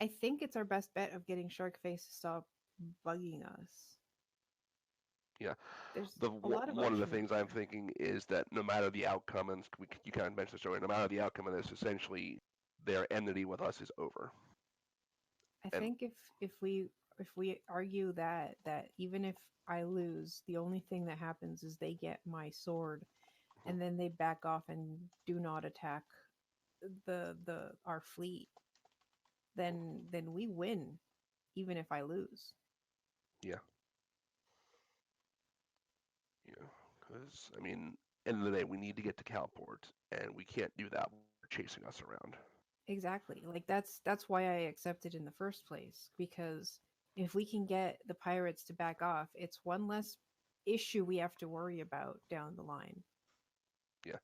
I think it's our best bet of getting Sharkface to stop bugging us. Yeah. There's a lot of One of the options things there. I'm thinking is that no matter the outcome, and you kind of mentioned the story, no matter the outcome of this, essentially their enmity with us is over. I And think if we argue that even if I lose, the only thing that happens is they get my sword, and then they back off and do not attack the our fleet. Then we win, even if I lose. yeah, because I mean, end of the day, we need to get to Calport, and we can't do that while they're chasing us around. Exactly. Like that's why I accepted in the first place, because if we can get the pirates to back off, it's one less issue we have to worry about down the line. Yeah,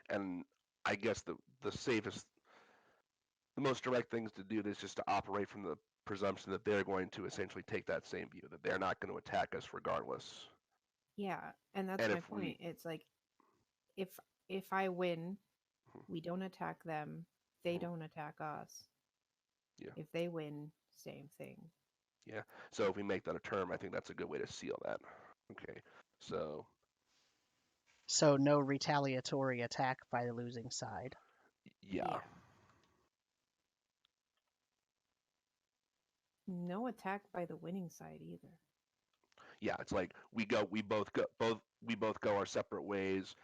and I guess the safest, the most direct things to do is just to operate from the presumption that they're going to essentially take that same view, that they're not going to attack us regardless. Yeah, and that's And my if point. It's like if I win, we don't attack them, they don't attack us. Yeah. If they win, same thing. Yeah. So if we make that a term, I think that's a good way to seal that. Okay. So no retaliatory attack by the losing side. yeah. No attack by the winning side either. Yeah, it's like we both go our separate ways,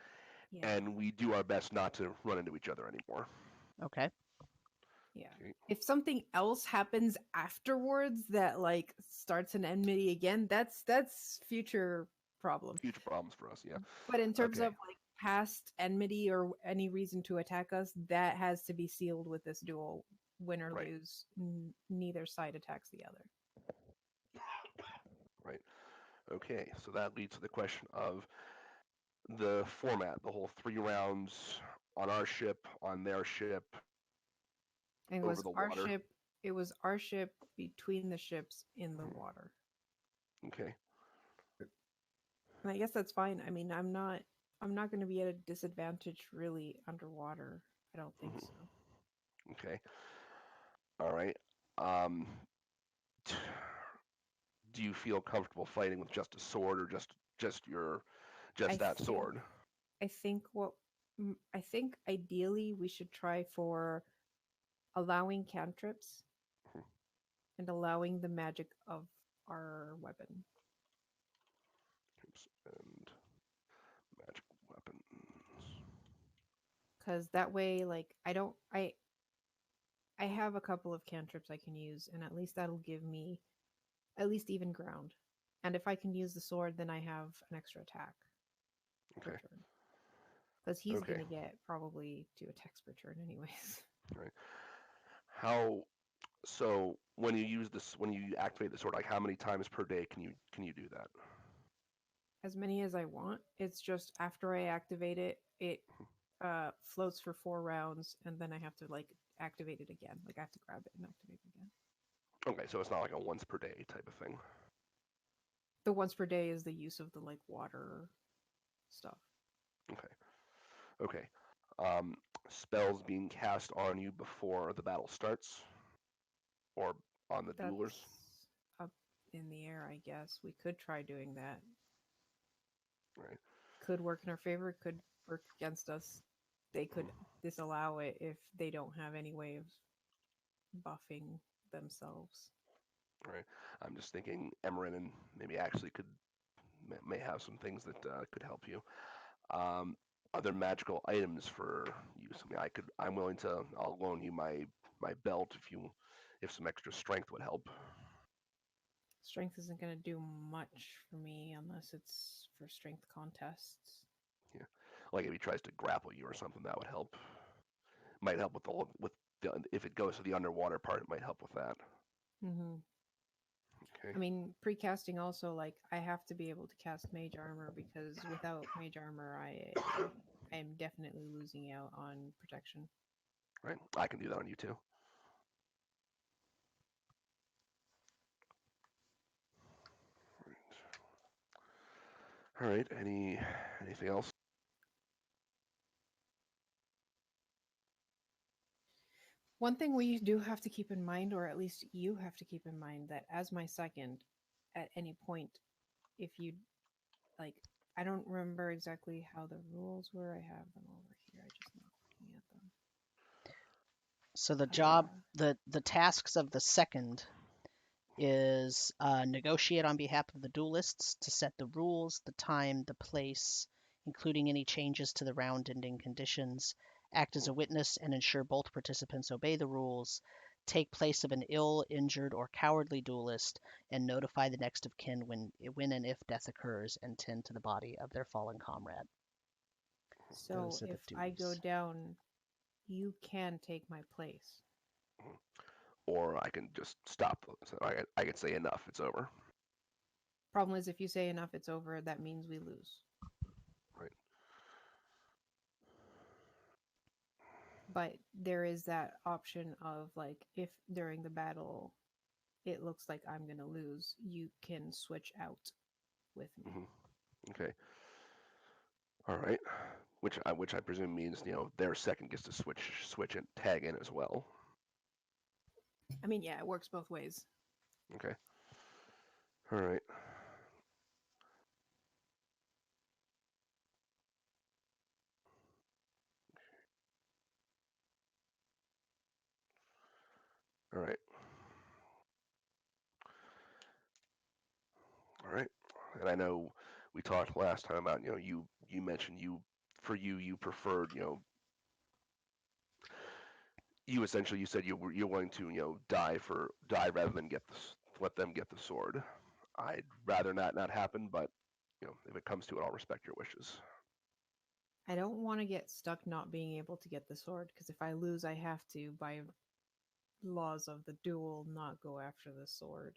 Yeah. and we do our best not to run into each other anymore. Okay. Yeah. Okay. If something else happens afterwards that like starts an enmity again, that's future problem. Future problems for us, yeah. But in terms Okay. of like past enmity or any reason to attack us, that has to be sealed with this duel. Win or Right. lose, neither side attacks the other. Right. Okay, so that leads to the question of the format, the whole 3 rounds on our ship, on their ship, And over the water. It was our ship between the ships in the water. Okay. And I guess that's fine. I mean, I'm not going to be at a disadvantage really underwater. I don't think so. Okay. All right. Do you feel comfortable fighting with just a sword, or just that sword? I think ideally we should try for allowing cantrips and allowing the magic of our weapon. And magic weapons. Because that way, like, I have a couple of cantrips I can use, and at least that'll give me at least even ground. And if I can use the sword, then I have an extra attack per Okay. turn. Because he's Okay. going to get probably 2 attacks per turn anyways. Right. So when you activate the sword, like how many times per day can you do that? As many as I want. It's just after I activate it, it floats for 4 rounds, and then I have to like activate it again. Like I have to grab it and activate it again. Okay, so it's not like a once per day type of thing. The once per day is the use of the like water stuff. Okay. Spells being cast on you before the battle starts, or on the That's duelers. up in the air, I guess. We could try doing that. Right. Could work in our favor, could work against us. They could disallow it if they don't have any way of buffing themselves. Right. I'm just thinking Emmeryn and maybe Axley may have some things that could help you. Other magical items for use. I mean, I'll loan you my belt if some extra strength would help. Strength isn't going to do much for me unless it's for strength contests. Yeah, like if he tries to grapple you or something, that would help. Might help if it goes to the underwater part. It might help with that. Mm-hmm. Okay. I mean, precasting also, like, I have to be able to cast mage armor because without mage armor, I am definitely losing out on protection. Right. I can do that on you too. All right. Anything else? One thing we do have to keep in mind, or at least you have to keep in mind, that as my second, at any point, if you, like, I don't remember exactly how the rules were. I have them over here. I just not looking at them. So the tasks of the second is negotiate on behalf of the duelists to set the rules, the time, the place, including any changes to the round-ending conditions, act as a witness and ensure both participants obey the rules, take place of an ill, injured, or cowardly duelist, and notify the next of kin when and if death occurs, and tend to the body of their fallen comrade. So if I go down, you can take my place. Or I can just stop. So I can say enough. It's over. Problem is, if you say enough, it's over. That means we lose. Right. But there is that option of like if during the battle it looks like I'm going to lose, you can switch out with me. Okay. All right. Which I presume means their second gets to switch and tag in as well. I mean, yeah, it works both ways. Okay. All right. All right. All right. And I know we talked last time about you mentioned you preferred you essentially you said you're willing to die rather than let them get the sword. I'd rather not happen, but if it comes to it, I'll respect your wishes. I don't want to get stuck not being able to get the sword, because if I lose, I have to, by laws of the duel, not go after the sword.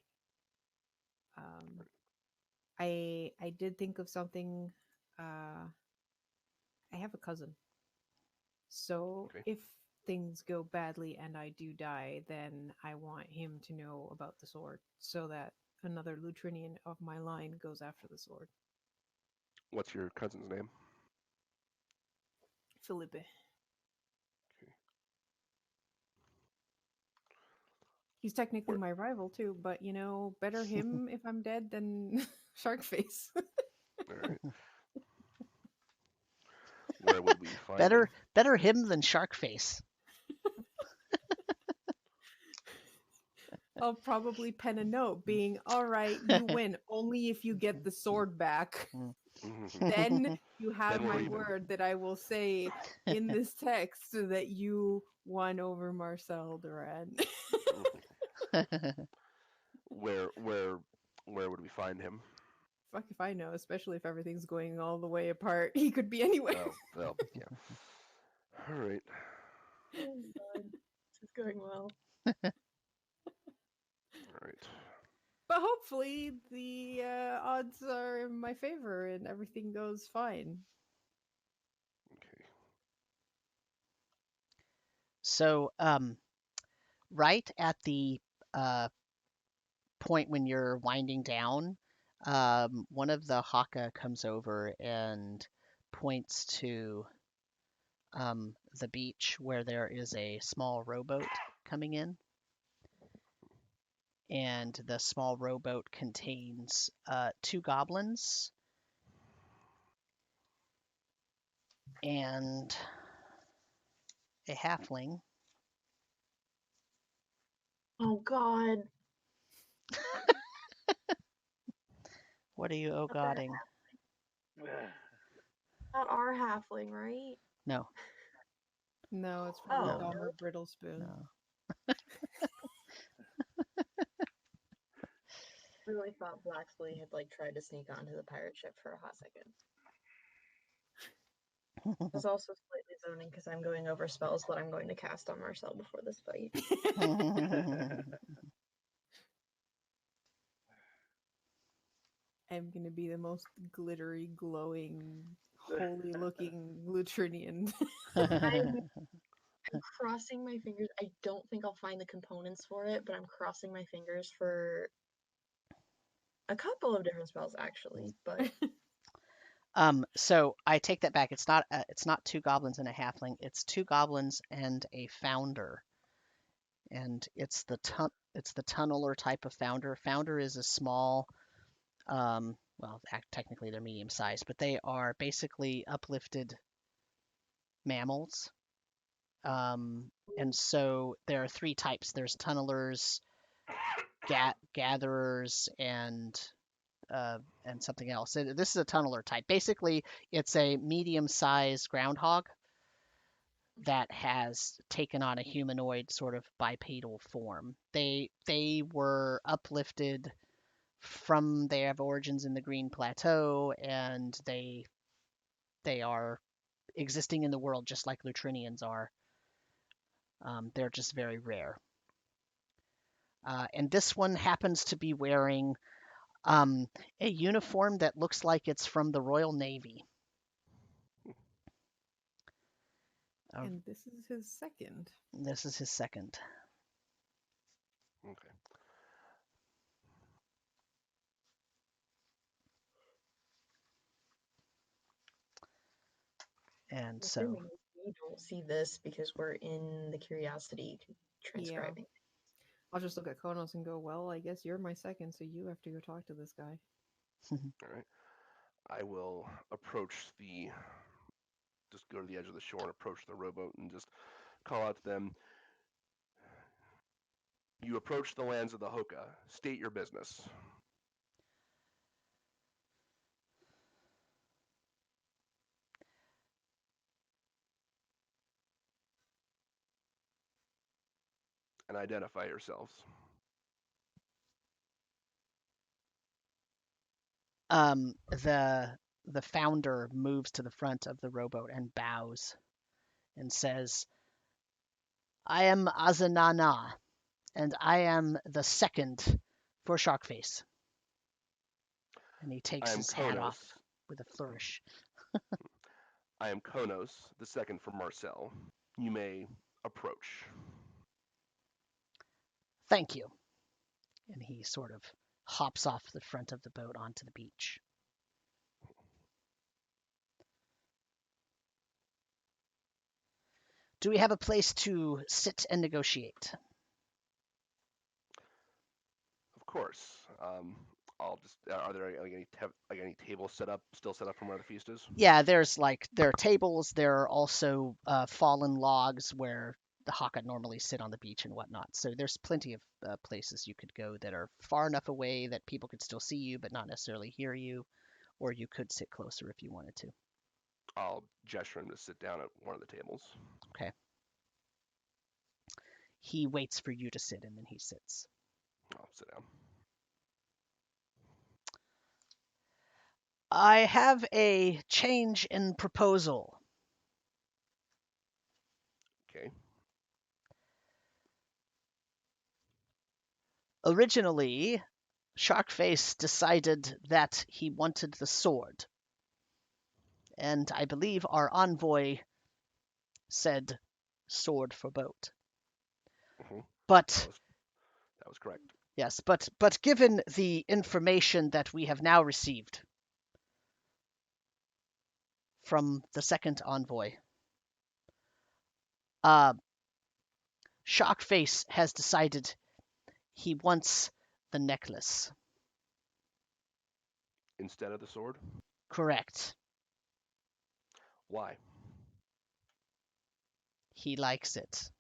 I did think of something. I have a cousin. So Okay. if things go badly and I do die, then I want him to know about the sword so that another Lutrinian of my line goes after the sword. What's your cousin's name? Felipe. Okay. He's technically my rival too, but better him if I'm dead than Sharkface. All right. Where would we find him? Better him than Sharkface. I'll probably pen a note being, all right, you win only if you get the sword back. Then you have my word that I will say in this text that you won over Marcel Duran. Where would we find him? Fuck if I know, especially if everything's going all the way apart. He could be anywhere. Oh, well, yeah. All right. Oh god, this is going well. All right. But hopefully the odds are in my favor and everything goes fine. Okay. So, right at the point when you're winding down, one of the Haka comes over and points to the beach where there is a small rowboat coming in. And the small rowboat contains 2 goblins and a halfling. Oh god. What are you oh-godding? Not our halfling, right? No. No, it's probably Oh. Dahmer Brittlespoon. No. I really thought Blaxley had tried to sneak onto the pirate ship for a hot second. I was also slightly zoning because I'm going over spells that I'm going to cast on Marcel before this fight. I'm gonna be the most glittery, glowing, holy-looking Lutrinian. I'm crossing my fingers. I don't think I'll find the components for it, but I'm crossing my fingers for a couple of different spells actually. But So I take that back. It's not 2 goblins and a halfling. It's 2 goblins and a founder. And it's the tunneler type of founder. Founder is a small, well, technically they're medium sized, but they are basically uplifted mammals. And so there are 3 types. There's tunnelers, gatherers, and something else. This is a tunneler type. Basically, it's a medium-sized groundhog that has taken on a humanoid sort of bipedal form. They were uplifted from, they have origins in the Green Plateau, and they are existing in the world just like Lutrinians are. They're just very rare. And this one happens to be wearing a uniform that looks like it's from the Royal Navy. And this is his second. This is his second. Okay. And so, assuming we don't see this because we're in the curiosity transcribing. I'll just look at Khonnos and go, well, I guess you're my second, so you have to go talk to this guy. All right. I will just go to the edge of the shore and approach the rowboat and just call out to them. You approach the lands of the Hoka. State your business. And identify yourselves. the founder moves to the front of the rowboat and bows and says, I am Azenahnah, and I am the second for Sharkface. And he takes his hat off with a flourish. I am Khonnos, the second for Marcel. You may approach. Thank you. And he sort of hops off the front of the boat onto the beach. Do we have a place to sit and negotiate? Of course. Are there any tables still set up from where the feast is? Yeah, there are tables. There are also fallen logs where the Haka normally sit on the beach and whatnot. So there's plenty of places you could go that are far enough away that people could still see you but not necessarily hear you, or you could sit closer if you wanted to. I'll gesture him to sit down at one of the tables. Okay. He waits for you to sit, and then he sits. I'll sit down. I have a change in proposal. Okay. Originally, Sharkface decided that he wanted the sword. And I believe our envoy said sword for boat. Mm-hmm. But that was correct. Yes, but given the information that we have now received from the second envoy, Sharkface has decided he wants the necklace. Instead of the sword? Correct. Why? He likes it.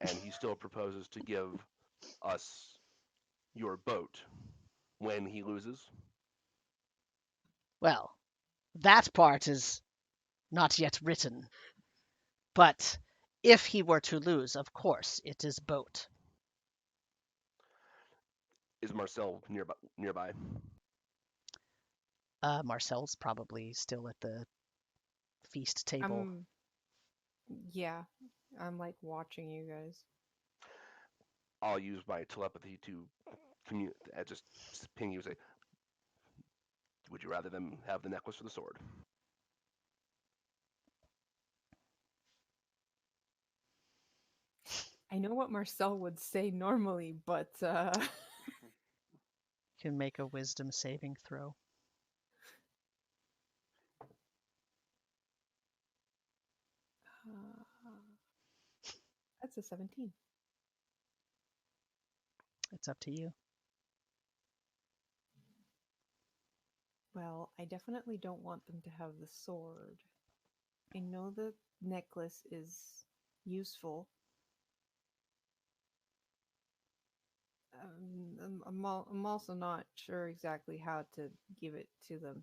And he still proposes to give us your boat when he loses? Well, that part is not yet written. But if he were to lose, of course, it is boat. Is Marcel nearby? Marcel's probably still at the feast table. Yeah, I'm like watching you guys. I'll use my telepathy to just ping you and say, would you rather them have the necklace or the sword? I know what Marcel would say normally, but Can make a wisdom saving throw. That's a 17. It's up to you. Well, I definitely don't want them to have the sword. I know the necklace is useful. I'm also not sure exactly how to give it to them.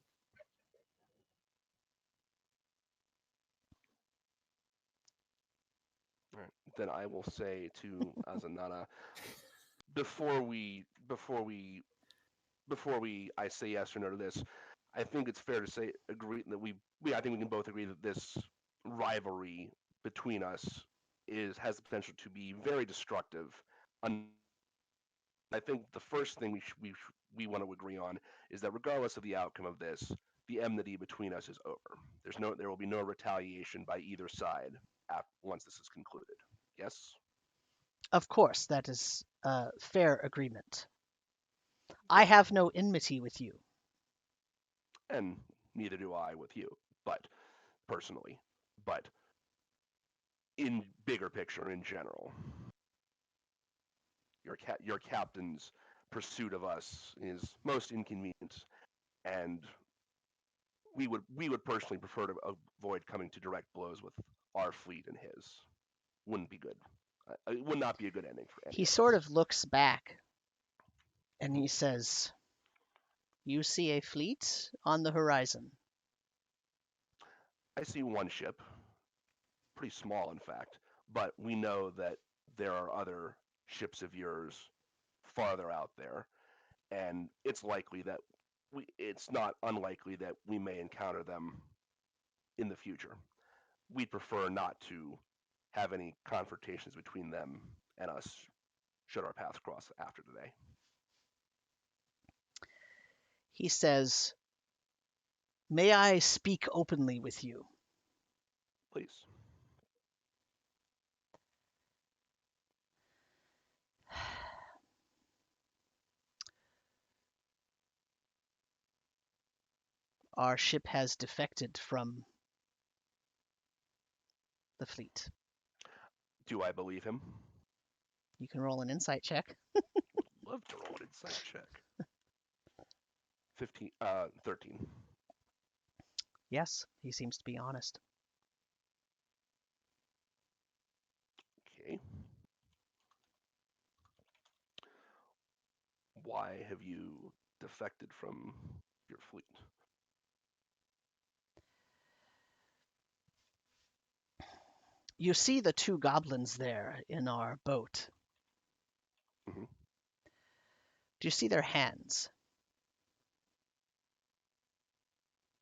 All right. Then I will say to Azenahnah, before I say yes or no to this, I think it's fair to agree that I think we can both agree that this rivalry between us has the potential to be very destructive. I think the first thing we want to agree on is that regardless of the outcome of this, the enmity between us is over. There will be no retaliation by either side once this is concluded. Yes? Of course, that is a fair agreement. I have no enmity with you. And neither do I with you, but personally. But in bigger picture, in general, your captain's pursuit of us is most inconvenient, and we would personally prefer to avoid coming to direct blows with our fleet and his. Wouldn't be good. It would not be a good ending for any He of sort us. of looks back and he says, "You see a fleet on the horizon." I see one ship, pretty small in fact, but we know that there are other ships of yours farther out there, and it's not unlikely that we may encounter them in the future. We'd prefer not to have any confrontations between them and us should our paths cross after today. He says, "May I speak openly with you?" Please. Our ship has defected from the fleet. Do I believe him? You can roll an insight check. Love to roll an insight check. 13. Yes, he seems to be honest. Okay. Why have you defected from your fleet? You see the two goblins there in our boat. Mm-hmm. Do you see their hands?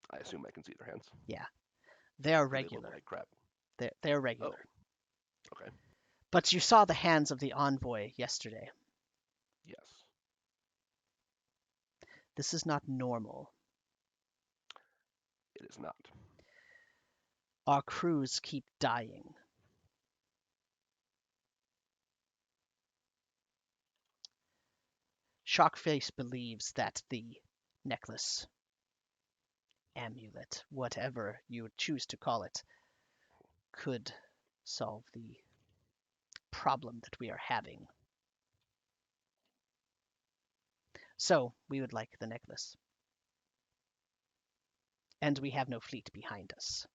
I assume I can see their hands. Yeah, they are They look regular. like crap. They're regular. Oh, okay. But you saw the hands of the envoy yesterday. Yes. This is not normal. It is not. Our crews keep dying. Sharkface believes that the necklace, amulet, whatever you would choose to call it, could solve the problem that we are having. So we would like the necklace. And we have no fleet behind us.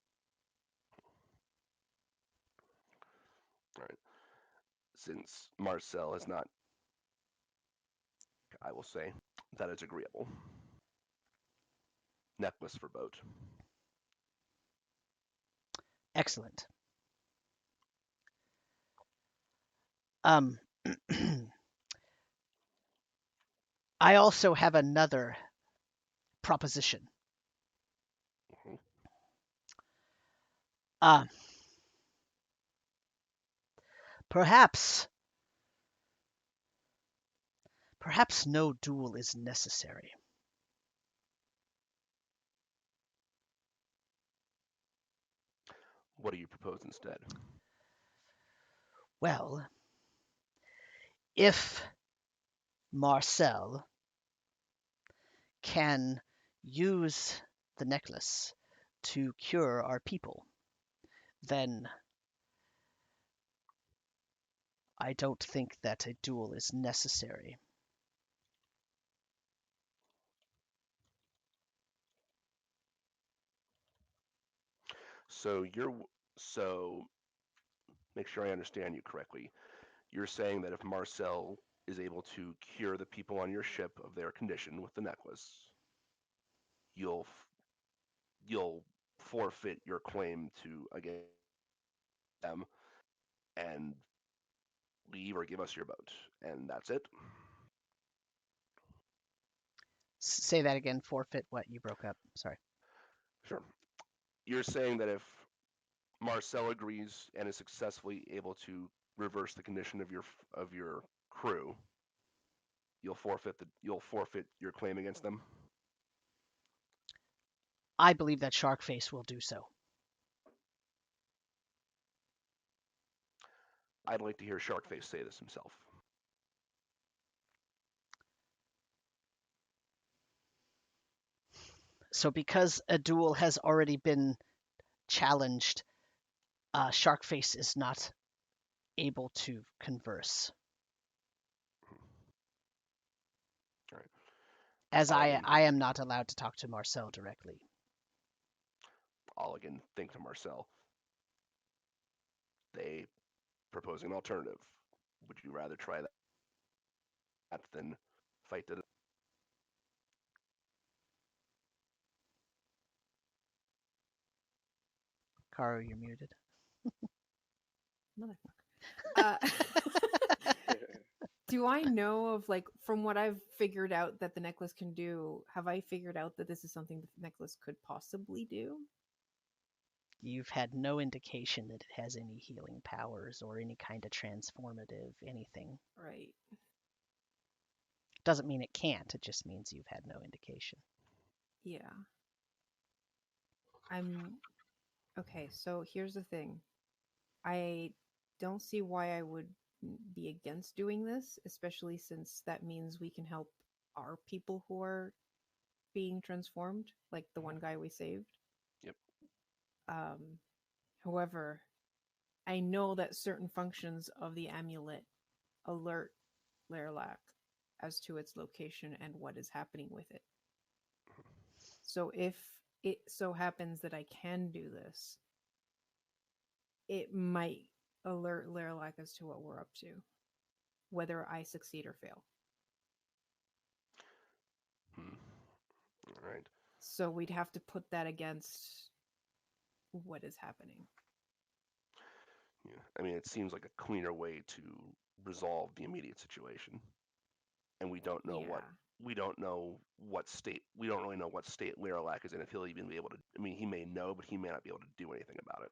All right. Since Marcel has not, I will say that is agreeable. Necklace for boat. Excellent. I also have another proposition. Mm-hmm. Perhaps no duel is necessary. What do you propose instead? Well, if Marcel can use the necklace to cure our people, then I don't think that a duel is necessary. So make sure I understand you correctly. You're saying that if Marcel is able to cure the people on your ship of their condition with the necklace, you'll you'll forfeit your claim to against them and leave or give us your boat, and that's it. Say that again. Forfeit what? You broke up. Sorry. Sure. You're saying that if Marcel agrees and is successfully able to reverse the condition of your crew, you'll forfeit your claim against them. I believe that Sharkface will do so. I'd like to hear Sharkface say this himself. So because a duel has already been challenged, Sharkface is not able to converse. All right. As I'll I again, am not allowed to talk to Marcel directly. I'll again think to Marcel. They proposing an alternative. Would you rather try that than fight to the... Caro, you're muted. Motherfucker. Do I know of, like, from what I've figured out that the necklace can do, have I figured out that this is something the necklace could possibly do? You've had no indication that it has any healing powers or any kind of transformative anything. Right. Doesn't mean it can't, it just means you've had no indication. Yeah. Okay, so here's the thing. I don't see why I would be against doing this, especially since that means we can help our people who are being transformed, like the one guy we saved. Yep. However, I know that certain functions of the amulet alert Lerlac as to its location and what is happening with it. So if it so happens that I can do this, it might alert Lerlac as to what we're up to, whether I succeed or fail. All right. So we'd have to put that against what is happening. Yeah. I mean, it seems like a cleaner way to resolve the immediate situation, and we don't know what state. We don't really know what state Lerlac is in. If he'll even be able to. I mean, he may know, but he may not be able to do anything about it.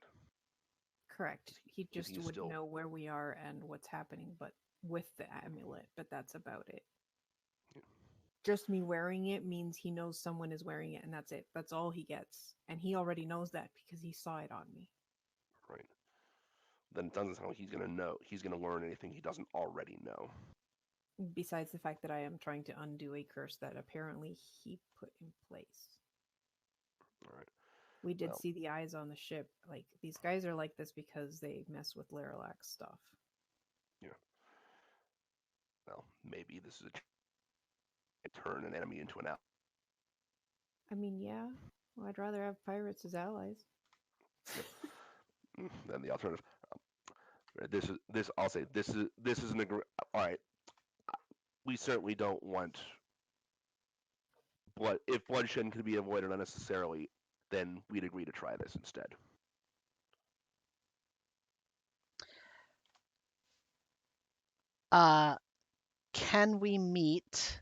Correct. He just he's would still... know where we are and what's happening, but with the amulet. But that's about it. Yeah. Just me wearing it means he knows someone is wearing it, and that's it. That's all he gets. And he already knows that because he saw it on me. Right. Then it doesn't sound like he's gonna know. He's gonna learn anything he doesn't already know. Besides the fact that I am trying to undo a curse that apparently he put in place. All right. We did see the eyes on the ship. Like, these guys are like this because they mess with Lerlac's stuff. Yeah. Well, maybe this is turn an enemy into an ally. I mean, yeah. Well, I'd rather have pirates as allies. Then the alternative. I'll say this is an agree. All right. We certainly don't want blood. If bloodshed can be avoided unnecessarily, then we'd agree to try this instead. Can we meet?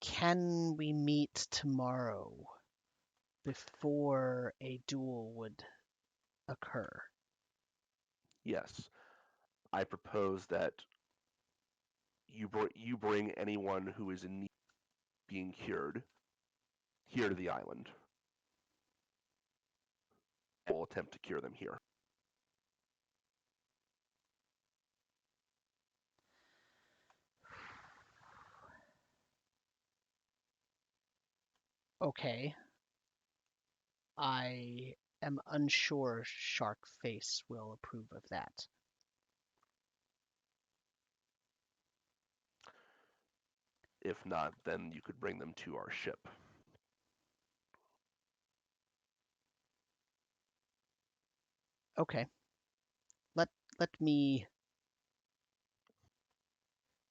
Can we meet tomorrow before a duel would occur? Yes, I propose that you bring anyone who is in need of being cured here to the island. We'll attempt to cure them here. Okay. I am unsure Sharkface will approve of that. If not, then you could bring them to our ship. Okay. Let me...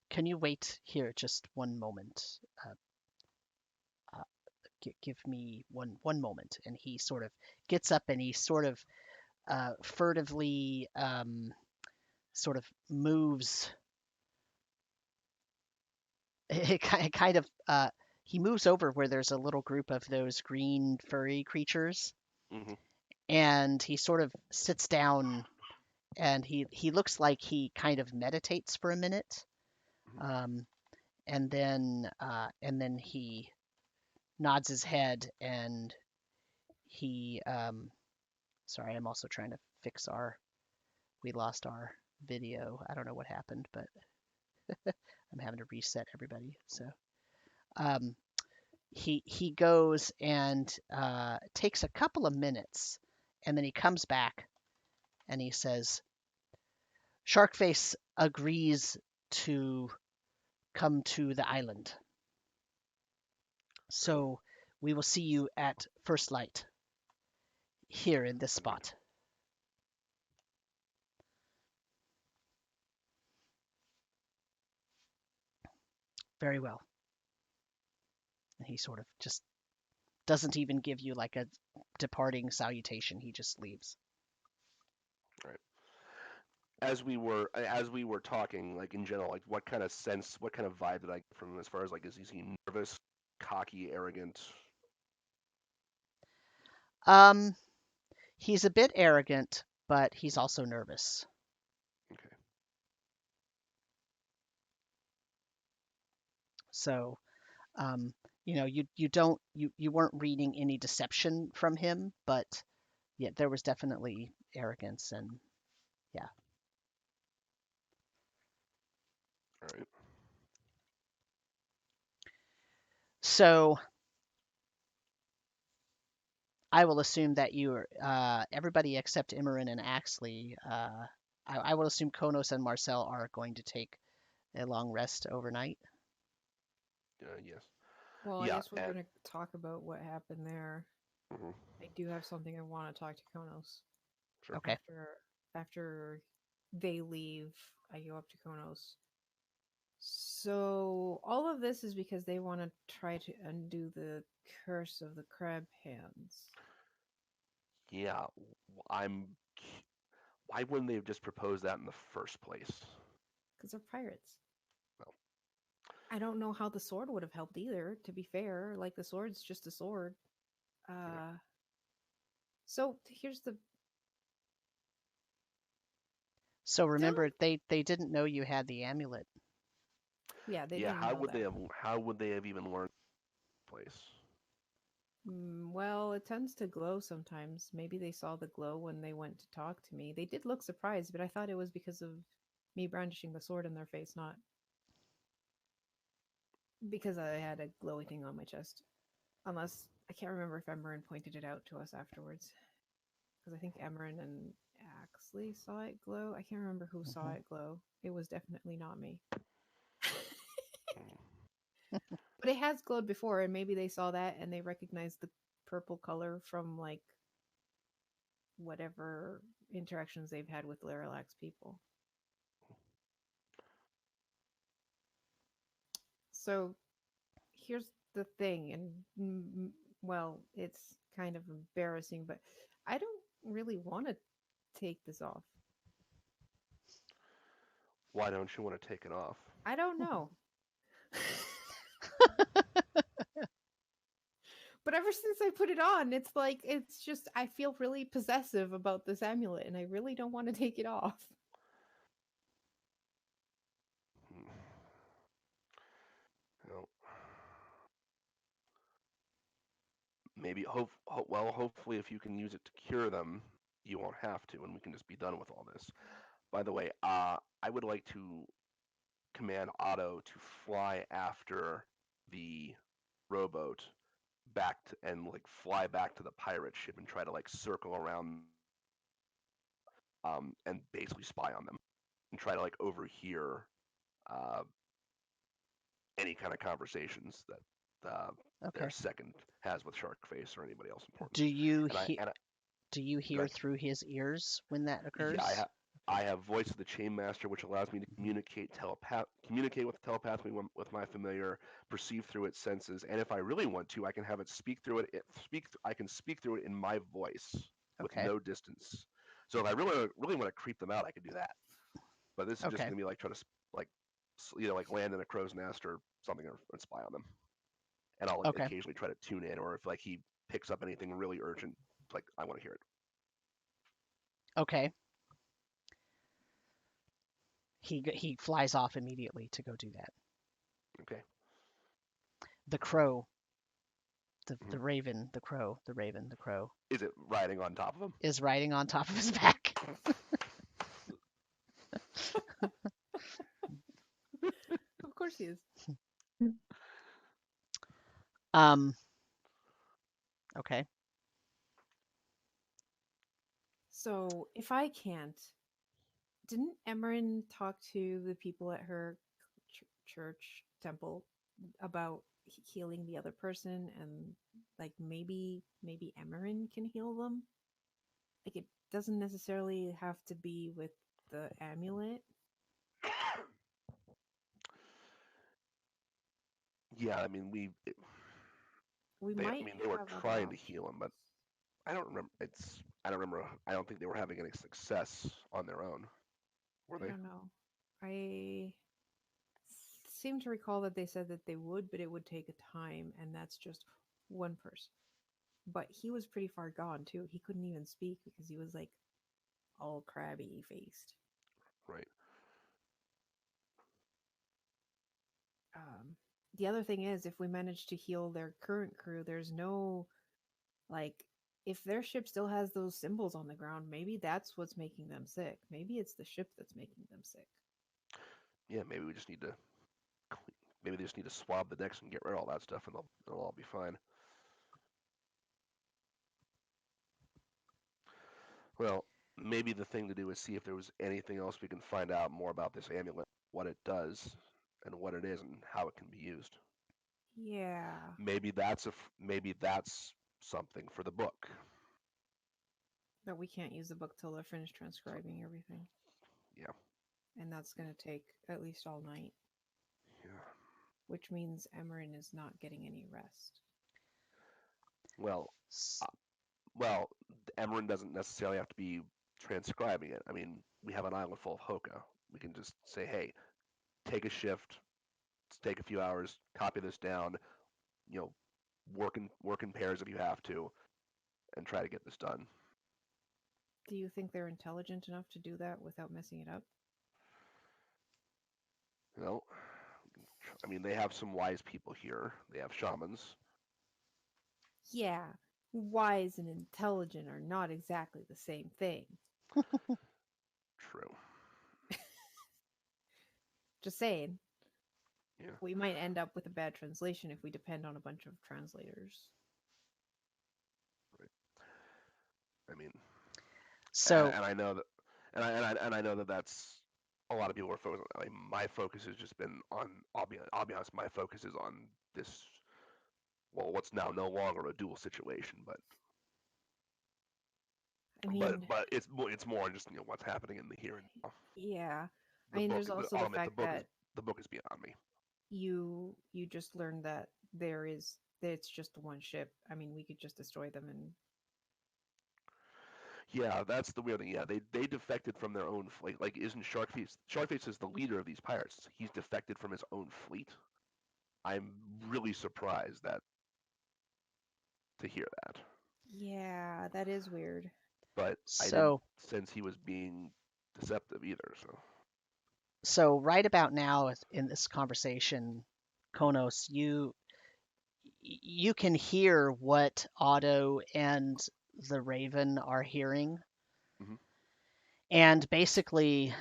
Can you wait here just one moment? Give me one moment. And he sort of gets up and he sort of furtively sort of moves. It kind of he moves over where there's a little group of those green furry creatures, and he sort of sits down, and he looks like he kind of meditates for a minute, and then he nods his head, and he sorry, I'm also trying to fix we lost our video. I don't know what happened, but I'm having to reset everybody. So um, he goes and takes a couple of minutes, and then he comes back and he says, Sharkface agrees to come to the island. So we will see you at first light here in this spot. Very well. And he sort of just doesn't even give you like a departing salutation. He just leaves. Right. As we were talking, like in general, like what kind of vibe did I get from him as far as like is he nervous, cocky, arrogant? He's a bit arrogant, but he's also nervous. Okay. So, you weren't reading any deception from him, but yeah, there was definitely arrogance and yeah. All right. So I will assume that everybody except Emmeryn and Axley, I will assume Khonnos and Marcel are going to take a long rest overnight. Yes. Well, I Yeah, guess we're going to talk about what happened there. Mm-hmm. I do have something I want to talk to Khonnos. Sure. Okay. After they leave, I go up to Khonnos. So all of this is because they want to try to undo the curse of the crab hands. Yeah, why wouldn't they have just proposed that in the first place? Because they're pirates. Well, I don't know how the sword would have helped either, to be fair. Like, the sword's just a sword. yeah. So here's the... So remember, they didn't know you had the amulet. Yeah, they Yeah, didn't how know would that. how would they have even learned the place? Well, it tends to glow sometimes. Maybe they saw the glow when they went to talk to me. They did look surprised, but I thought it was because of me brandishing the sword in their face, not because I had a glowy thing on my chest. Unless, I can't remember if Emmeryn pointed it out to us afterwards. Because I think Emmeryn and Axley saw it glow. I can't remember who saw it glow. It was definitely not me. But it has glowed before, and maybe they saw that and they recognized the purple color from, like, whatever interactions they've had with Laralax people. So here's the thing, and well, it's kind of embarrassing, but I don't really want to take this off. Why don't you want to take it off? I don't know. But ever since I put it on, it's like, it's just, I feel really possessive about this amulet, and I really don't want to take it off. Well, maybe hopefully if you can use it to cure them, you won't have to, and we can just be done with all this. By the way, I would like to command Otto to fly after the rowboat and like fly back to the pirate ship and try to like circle around and basically spy on them and try to like overhear uh, any kind of conversations that their Okay. second has with Sharkface or anybody else important. Do you And do you hear through his ears when that occurs? Yeah, I have voice of the Chainmaster, which allows me to communicate telepathically with my familiar, perceive through its senses, and if I really want to, I can have it speak through it. I can speak through it in my voice with Okay. no distance. So if I really want to creep them out, I can do that. But this is just Okay. going to be like trying to like land in a crow's nest or something and spy on them. And I'll Okay. occasionally try to tune in, or if like he picks up anything really urgent, like I want to hear it. Okay. He flies off immediately to go do that. Okay. The crow, the raven, the crow, the raven, the crow Is it riding on top of him? is riding on top of his back. Of course he is. Okay. So if I can't, didn't Emmeryn talk to the people at her church temple about healing the other person, and like maybe Emmeryn can heal them? Like it doesn't necessarily have to be with the amulet. Yeah, I mean We they might they were have other trying to options. heal him, but I don't remember. I don't remember. I don't think they were having any success on their own. Were I they? don't know. I seem to recall that they said that they would, but it would take a time, and that's just one person. But he was pretty far gone too. He couldn't even speak because he was like all crabby faced. Right. Um, the other thing is, if we manage to heal their current crew, there's no like if their ship still has those symbols on the ground, maybe that's what's making them sick. Maybe it's the ship that's making them sick. Yeah, maybe we just need to. Maybe they just need to swab the decks and get rid of all that stuff, and it'll all be fine. Well, maybe the thing to do is see if there was anything else we can find out more about this amulet, what it does, and what it is, and how it can be used. Yeah. Maybe that's something for the book. But we can't use the book till they're finished transcribing everything. Yeah. And that's going to take at least all night. Yeah. Which means Emmeryn is not getting any rest. Well, uh, well, Emmeryn doesn't necessarily have to be transcribing it. I mean, we have an island full of Hoka. We can just say, hey, take a shift, take a few hours, copy this down, you know, work in pairs if you have to, and try to get this done. Do you think they're intelligent enough to do that without messing it up? You know, I mean, they have some wise people here. They have shamans. Yeah, wise and intelligent are not exactly the same thing. True. Just saying. Yeah. We might end up with a bad translation if we depend on a bunch of translators. Right. I mean, So and I know that, and I know that that's a lot of people are focused on. Like, my focus has just been on. I'll be honest. My focus is on this. Well, what's now no longer a dual situation, I mean, but it's more just what's happening in the here and now. yeah. I The mean, book. there's also I'll the admit fact that the book is beyond me. you just learned that that it's just one ship. I mean, we could just destroy them and Yeah, that's the weird thing. Yeah, they defected from their own fleet. Like, isn't Sharkface? Sharkface is the leader of these pirates. He's defected from his own fleet. I'm really surprised that to hear that. yeah, that is weird. But I didn't so sense he was being deceptive either. So so right about now in this conversation, Khonnos, you can hear what Otto and the Raven are hearing, hmm and basically,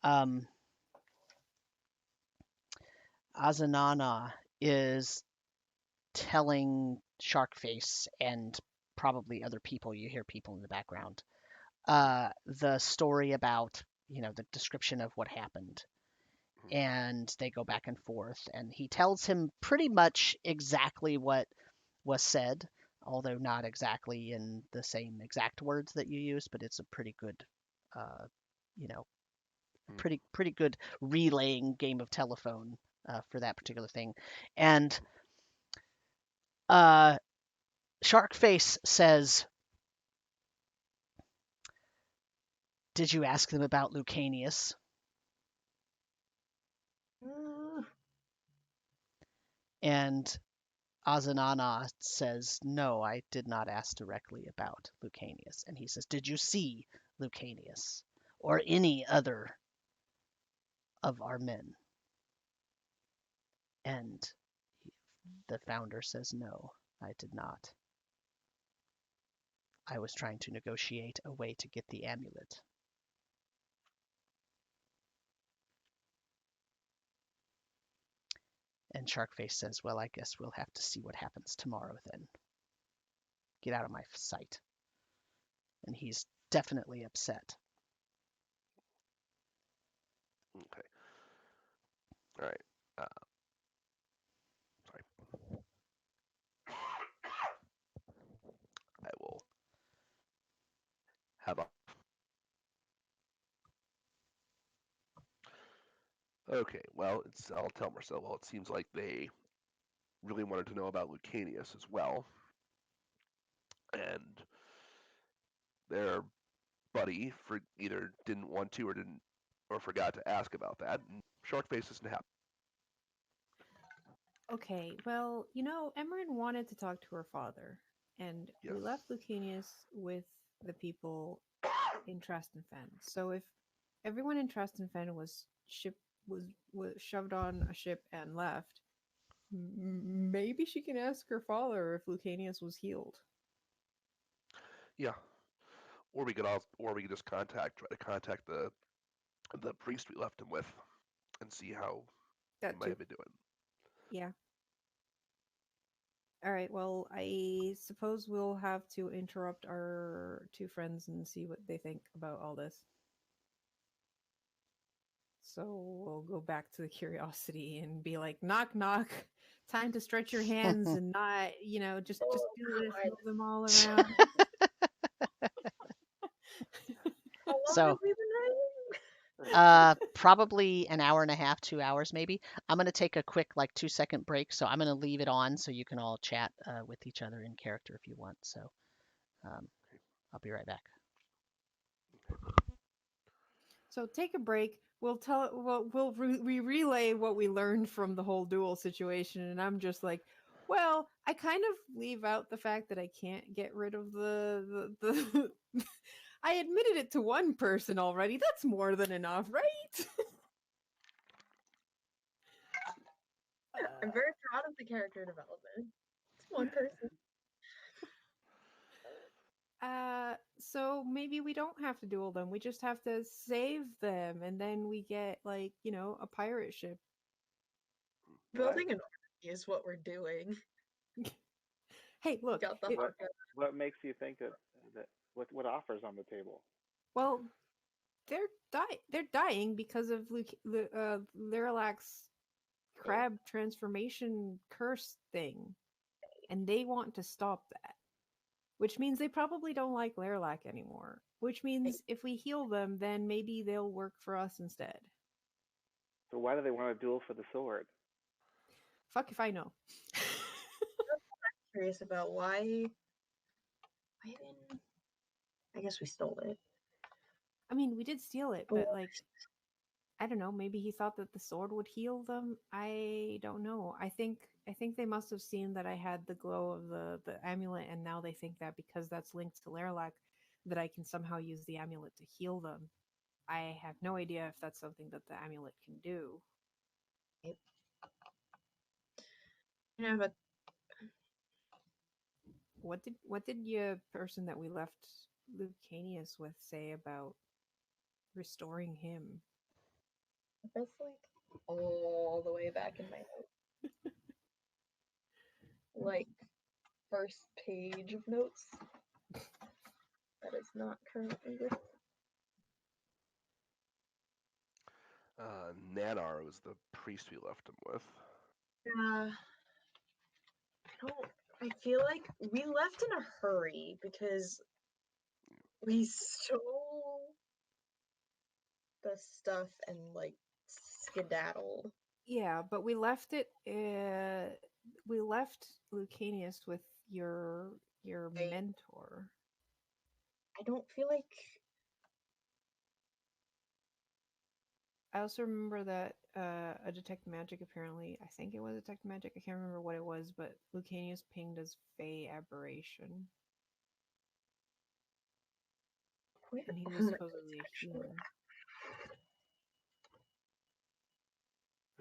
um, Azenahnah is telling Sharkface and probably other people. You hear people in the background. The story about the description of what happened, and they go back and forth, and he tells him pretty much exactly what was said, although not exactly in the same exact words that you use, but it's a pretty good, uh, you know, pretty good relaying game of telephone for that particular thing. And uh, Sharkface says, "Did you ask them about Lucanius?" And Azenahnah says, "No, I did not ask directly about Lucanius." And he says, "Did you see Lucanius or any other of our men?" And the founder says, "No, I did not. I was trying to negotiate a way to get the amulet." And Sharkface says, well, I guess we'll have to see what happens tomorrow then. Get out of my sight. And he's definitely upset. Okay. All right. Sorry. I will have a. Okay. Well, I'll tell Marcel. Well, it seems like they really wanted to know about Lucanius as well, and their buddy either didn't want to or forgot to ask about that. And Sharkface isn't happy. Okay, well, Emmeryn wanted to talk to her father, and we Yes. left Lucanius with the people in Trastenfen. So if everyone in Trastenfen was shoved on a ship and left, maybe she can ask her father if Lucanius was healed. Yeah. Or we could just try to contact the priest we left him with, and see how he That might too. have been doing. Yeah. All right. Well, I suppose we'll have to interrupt our two friends and see what they think about all this. So we'll go back to the curiosity and be like, knock, knock. Time to stretch your hands and not, just do this, move them all around. How long So- have we been writing? Probably an hour and a half, 2 hours maybe. I'm going to take a quick 2-second break, so I'm going to leave it on so you can all chat with each other in character if you want. So I'll be right back. So take a break. We'll relay what we learned from the whole duel situation, and I'm just like, well, I kind of leave out the fact that I can't get rid of the I admitted it to one person already. That's more than enough, right? I'm very proud of the character development. It's one person. So maybe we don't have to duel them. We just have to save them, and then we get a pirate ship. Building an army is what we're doing. Hey, look. Got the What makes you think that what offers on the table? Well, they're dying because of Lirelac's crab transformation curse thing, and they want to stop that. Which means they probably don't like Lirelac anymore. Which means if we heal them, then maybe they'll work for us instead. So why do they want to duel for the sword? Fuck if I know. I'm curious about why I guess we stole it. I mean, we did steal it, but I don't know, maybe he thought that the sword would heal them. I don't know. I think they must have seen that I had the glow of the amulet, and now they think that because that's linked to Lirelac, that I can somehow use the amulet to heal them. I have no idea if that's something that the amulet can do. Yeah, but What did your person that we left Lucanius with say about restoring him? that's all the way back in my notes. First page of notes. That is not currently with. Nanar was the priest we left him with. Yeah. I feel like we left in a hurry because we stole the stuff and skedaddled. Yeah, but we left it. We left Lucanius with your mentor. I don't feel like. I also remember that a detect magic, apparently, I think it was detect magic, I can't remember what it was, but Lucanius pinged as Fey Aberration. And he was supposedly a human.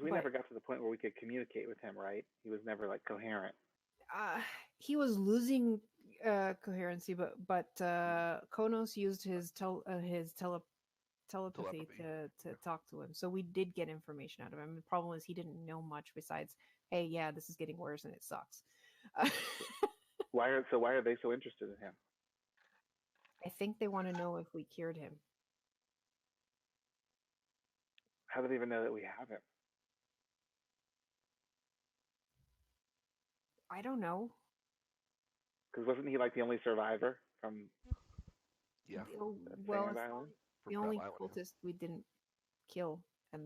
We never got to the point where we could communicate with him, right? He was never coherent. He was losing coherency, but Khonnos used his telepathy to talk to him, so we did get information out of him. The problem is he didn't know much besides, hey, yeah, this is getting worse and it sucks. Why are they so interested in him? I think they want to know if we cured him. How do they even know that we have him? I don't know. Because wasn't he like the only survivor from Yeah. Well, Sand Island? the only cultist we didn't kill, and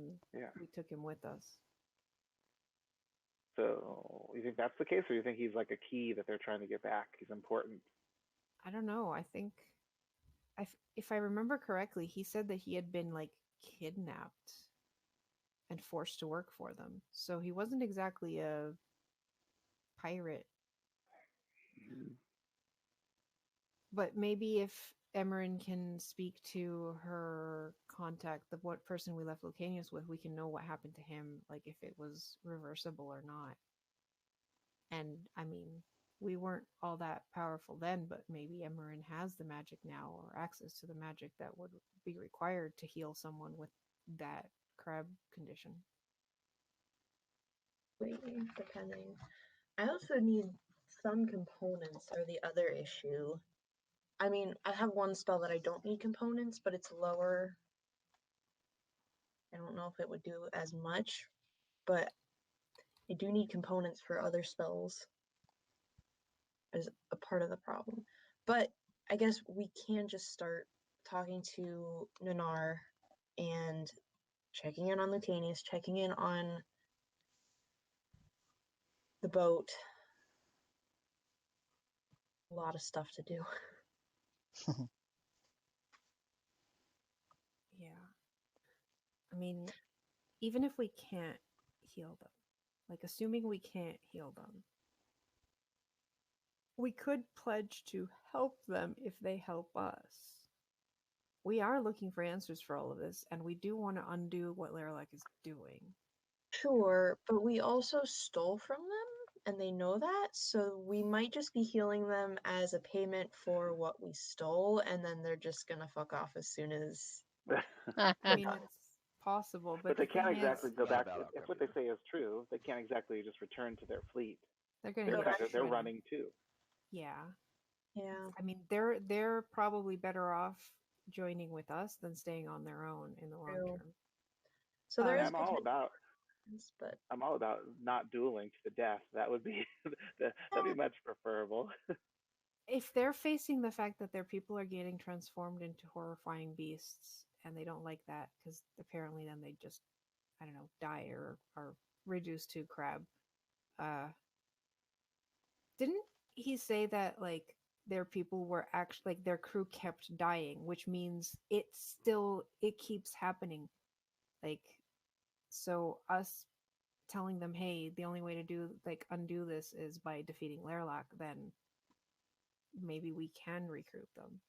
we took him with us. So you think that's the case, or you think he's like a key that they're trying to get back? He's important. I don't know. I think, if I remember correctly, he said that he had been like kidnapped and forced to work for them. So he wasn't exactly a pirate. But maybe if Emmeryn can speak to her contact, the what person we left Lucanius with, we can know what happened to him, like if it was reversible or not. And I mean, we weren't all that powerful then, but maybe Emmeryn has the magic now, or access to the magic that would be required to heal someone with that crab condition. Depending. I also need some components, or the other issue. I mean, I have one spell that I don't need components, but it's lower. I don't know if it would do as much, but I do need components for other spells as a part of the problem. But I guess we can just start talking to Nanar and checking in on Lucanius, checking in on the boat. A lot of stuff to do. Yeah. I mean, even if we can't heal them, like assuming we can't heal them, we could pledge to help them if they help us. We are looking for answers for all of this, and we do want to undo what Lerlac is doing. Sure, but we also stole from them, and they know that, so we might just be healing them as a payment for what we stole, and then they're just gonna fuck off as soon as... I mean, it's possible, but they can't exactly go back. If what they say is true, they can't exactly just return to their fleet. They're running too. Yeah. Yeah. I mean, they're probably better off joining with us than staying on their own in the long term. So there is. I'm all about not dueling to the death. That would be that'd be much preferable. If they're facing the fact that their people are getting transformed into horrifying beasts, and they don't like that because apparently then they just, I don't know, die or are reduced to crab. Didn't he say that like their people were actually, like their crew kept dying, which means it keeps happening. Like, so us telling them, hey, the only way to undo this is by defeating Lerlac, then maybe we can recruit them.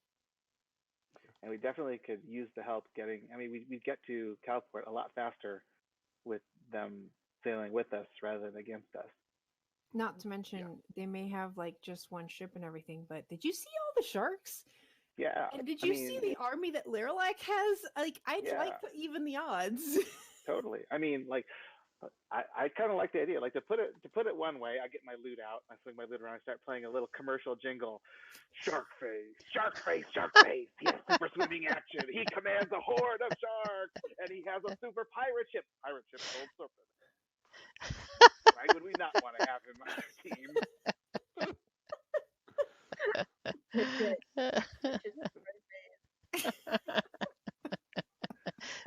And we definitely could use the help getting. I mean, we'd get to Calport a lot faster with them sailing with us rather than against us. Not to mention, they may have like just one ship and everything, but did you see all the sharks? Yeah. And did you see the army that Lerlac has? Like, I'd like to even the odds. Totally. I mean, like, I kind of like the idea. Like, to put it one way, I get my lute out, I swing my lute around, I start playing a little commercial jingle. Sharkface, Sharkface, Sharkface. He has super swimming action. He commands a horde of sharks, and he has a super pirate ship. Pirate ship, Gold Serpent. Why would we not want to have him on our team?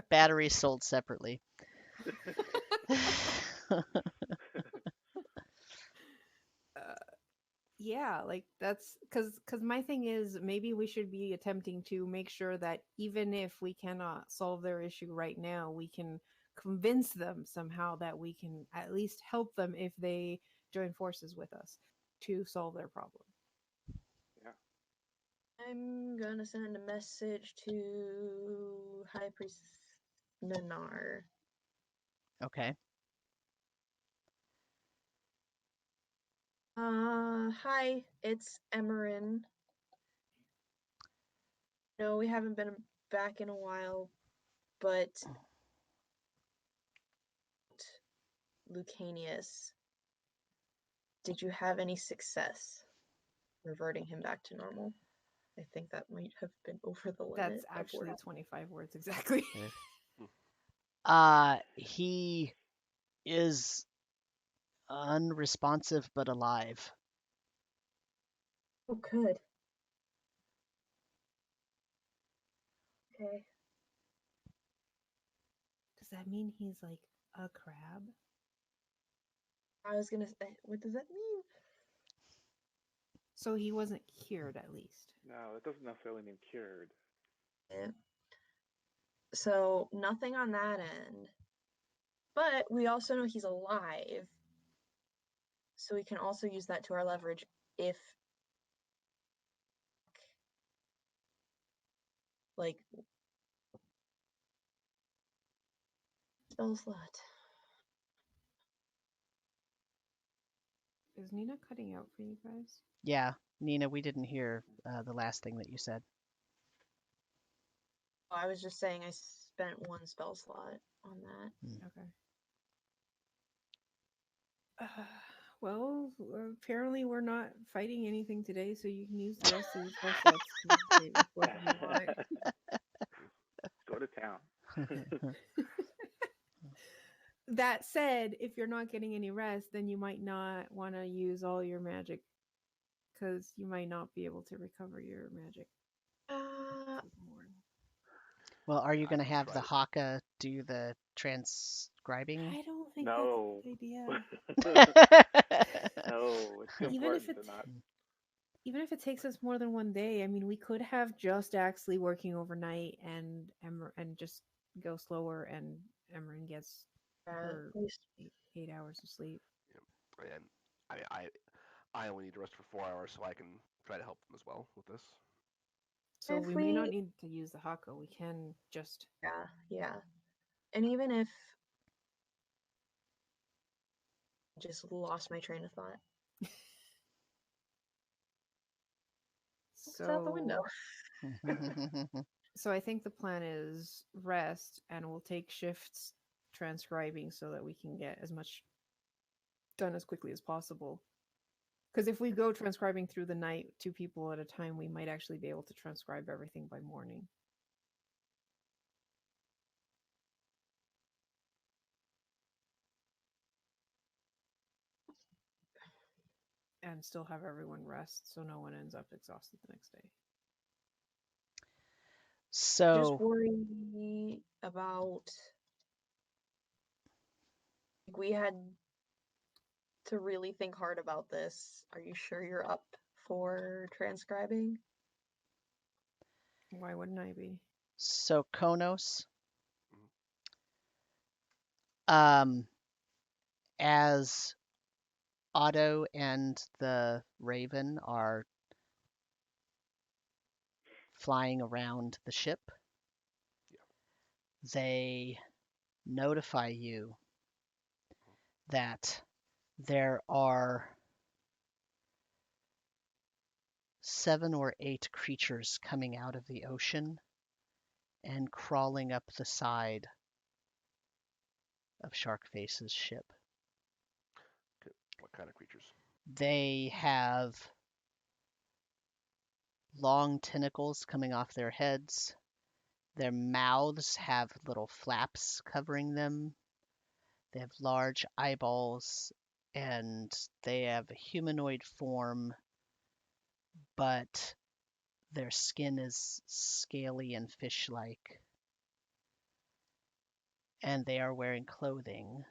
Batteries sold separately. Yeah, like that's because my thing is maybe we should be attempting to make sure that even if we cannot solve their issue right now, we can convince them somehow that we can at least help them if they join forces with us to solve their problem. Yeah. I'm gonna send a message to High Priest Nanar. Okay. Hi, it's Emmeryn. No, we haven't been back in a while, but Lucanius, Did you have any success reverting him back to normal? I think that might have been over the limit. That's actually 25 words exactly. He is unresponsive but alive. Oh, good. Okay. Does that mean he's like a crab? I was gonna say, what does that mean? So he wasn't cured, at least. No, that doesn't necessarily mean cured. Yeah. So nothing on that end. But we also know he's alive. So we can also use that to our leverage if like spell slot. Is Nina cutting out for you guys? Yeah, Nina, we didn't hear the last thing that you said. I was just saying I spent one spell slot on that. Okay. Well, apparently we're not fighting anything today, so you can use the rest of your spell slots to create with whatever you want. Go to town. That said, if you're not getting any rest, then you might not want to use all your magic, because you might not be able to recover your magic. Well, are you going to I have the tried Haka do the transcribing? I don't think No. that's a good idea. No, it's Even important if to not. Even if it takes us more than one day, I mean, we could have just Axley working overnight and just go slower, and Emmeryn gets her 8 hours of sleep. And I only need to rest for 4 hours, so I can try to help them as well with this. So we may not need to use the Haka. We can just... Yeah. And even if... I just lost my train of thought. It's out the window. So I think the plan is rest, and we'll take shifts transcribing so that we can get as much done as quickly as possible. Because if we go transcribing through the night, 2 people at a time, we might actually be able to transcribe everything by morning. And still have everyone rest, so no one ends up exhausted the next day. So just worry about... We had to really think hard about this. Are you sure you're up for transcribing? Why wouldn't I be? So Khonnos, as Otto and the Raven are flying around the ship, they notify you that there are 7 or 8 creatures coming out of the ocean and crawling up the side of Sharkface's ship. Okay. What kind of creatures? They have long tentacles coming off their heads. Their mouths have little flaps covering them. They have large eyeballs, and they have a humanoid form, but their skin is scaly and fish-like. And they are wearing clothing.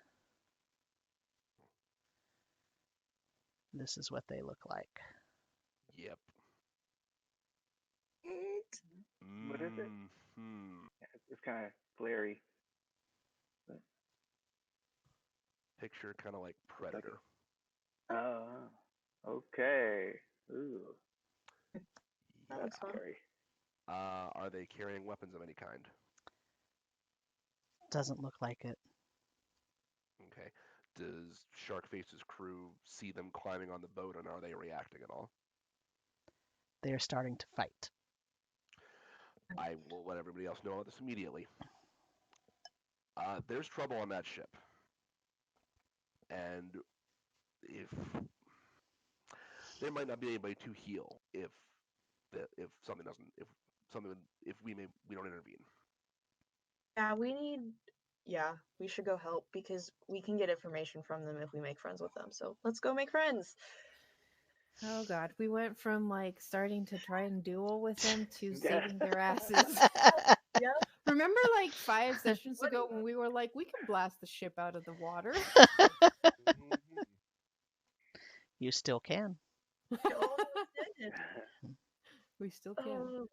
This is what they look like. Yep. What is it? It's kind of glary. Picture kind of like Predator. Oh, okay. Ooh. That's scary. Are they carrying weapons of any kind? Doesn't look like it. Okay. Does Sharkface's crew see them climbing on the boat, and are they reacting at all? They are starting to fight. I will let everybody else know this immediately. There's trouble on that ship. And if there might not be anybody to heal if we don't intervene. Yeah, we should go help because we can get information from them if we make friends with them. So let's go make friends. Oh god, we went from like starting to try and duel with them to saving their asses. Yeah. Remember like 5 sessions ago when we were like, we can blast the ship out of the water? You still can. We still can. Oh, Lord.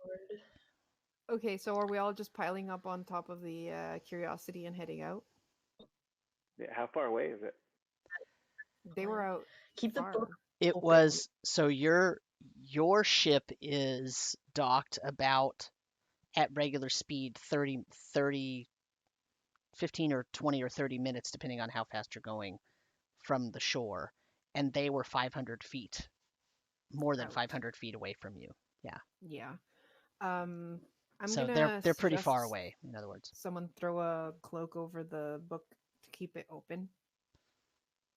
Okay, so are we all just piling up on top of the Curiosity and heading out? Yeah, how far away is it? They were out. Keep the far. book. It open. was so your ship is docked about at regular speed 15 or 20 or 30 minutes depending on how fast you're going from the shore, and they were 500 feet, more than Out. 500 feet away from you. Yeah. I'm So gonna they're pretty far suggest away, in other words. someone throw a cloak over the book to keep it open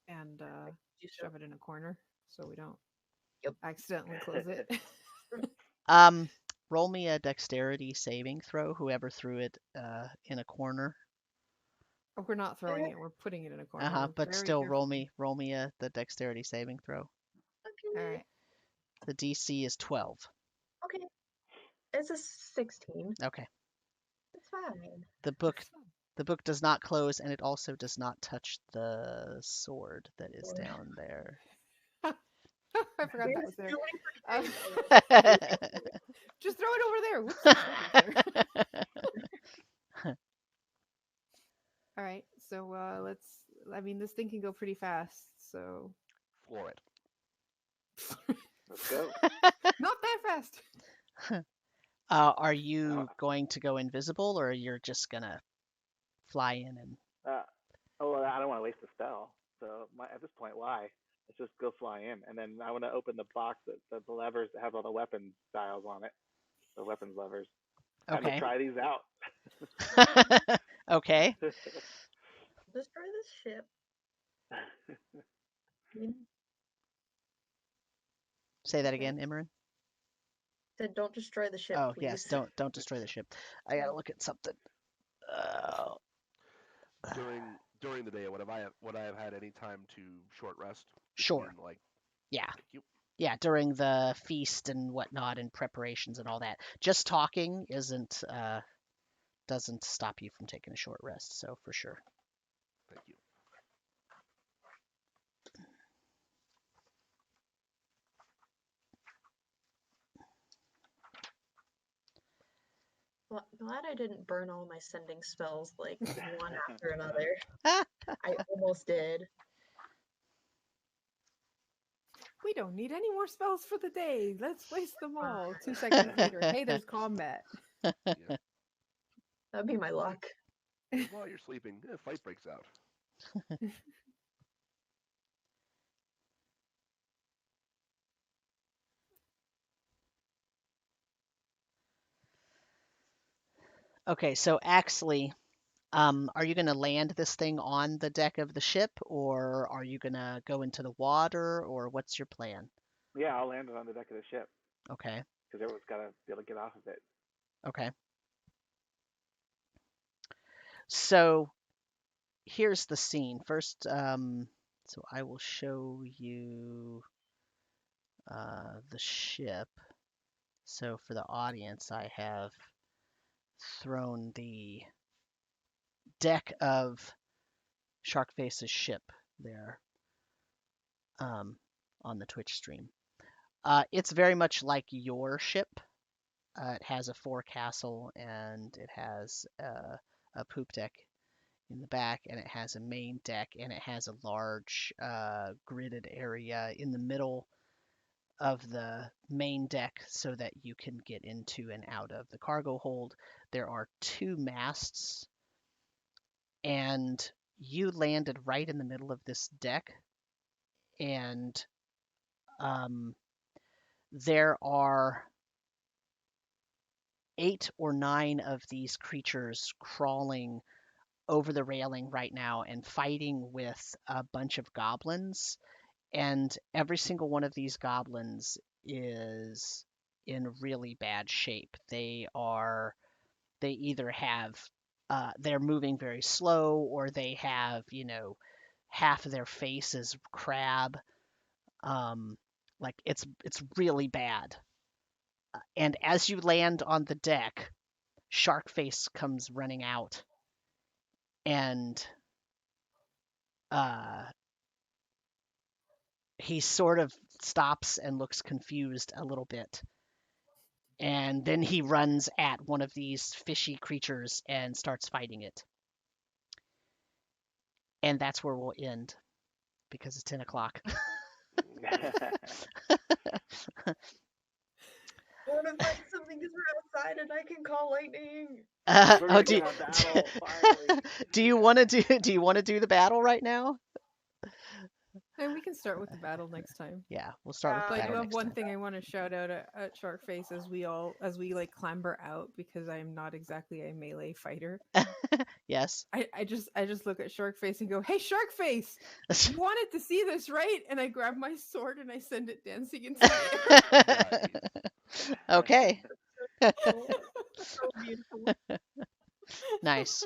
and shove it in a corner so we don't accidentally close it. Roll me a dexterity saving throw, whoever threw it in a corner. We're not throwing it, we're putting it in a corner. We're But very still careful. roll me the dexterity saving throw. Okay. All right. The DC is 12. Okay. It's a 16. Okay. It's fine. The book does not close, and it also does not touch the sword that is down there. I forgot that was there. Just throw it over there. Whoops, all right, so this thing can go pretty fast, so Floor it. Let's go. not that fast. Are you going to go invisible, or you're just gonna fly in and? I don't want to waste the spell. So at this point, why? Let's just go fly in, and then I want to open the box the levers that have all the weapon dials on it, the weapons levers. Time to try these out. Okay. Destroy this ship. Say that again, Emmeryn. Said don't destroy the ship. Oh please. yes, don't destroy the ship. I gotta look at something. During the day, would I have had any time to short rest? Sure. Yeah. Yeah, during the feast and whatnot and preparations and all that. Just talking doesn't stop you from taking a short rest, so for sure. Thank you. Glad I didn't burn all my sending spells like one after another. I almost did. We don't need any more spells for the day. Let's waste them all. 2 seconds later, hey, there's combat. Yeah. That'd be my luck. While you're sleeping, a fight breaks out. Okay, so Axley, are you going to land this thing on the deck of the ship, or are you going to go into the water, or what's your plan? Yeah, I'll land it on the deck of the ship. Okay. Because everyone's got to be able to get off of it. Okay. So here's the scene. First, so I will show you the ship. So for the audience, I have thrown the deck of Sharkface's ship there on the Twitch stream. It's very much like your ship. It has a forecastle, and it has a poop deck in the back, and it has a main deck, and it has a large gridded area in the middle of the main deck so that you can get into and out of the cargo hold. There are 2 masts, and you landed right in the middle of this deck, and there are 8 or 9 of these creatures crawling over the railing right now and fighting with a bunch of goblins And every single one of these goblins is in really bad shape. They either have, they're moving very slow, or they have, half of their face is crab. Like it's really bad. And as you land on the deck, Sharkface comes running out, and he sort of stops and looks confused a little bit. And then he runs at one of these fishy creatures and starts fighting it. And that's where we'll end, because it's 10 o'clock. What if like something is outside and I can call lightning? Do you want to do the battle right now? And we can start with the battle next time. Yeah, we'll start with the But I battle do have next one time. thing I want to shout out at Sharkface as we like clamber out, because I am not exactly a melee fighter. Yes. I just look at Sharkface and go, "Hey, Sharkface, you wanted to see this, right?" And I grab my sword and I send it dancing into the air. Okay. So beautiful. Nice.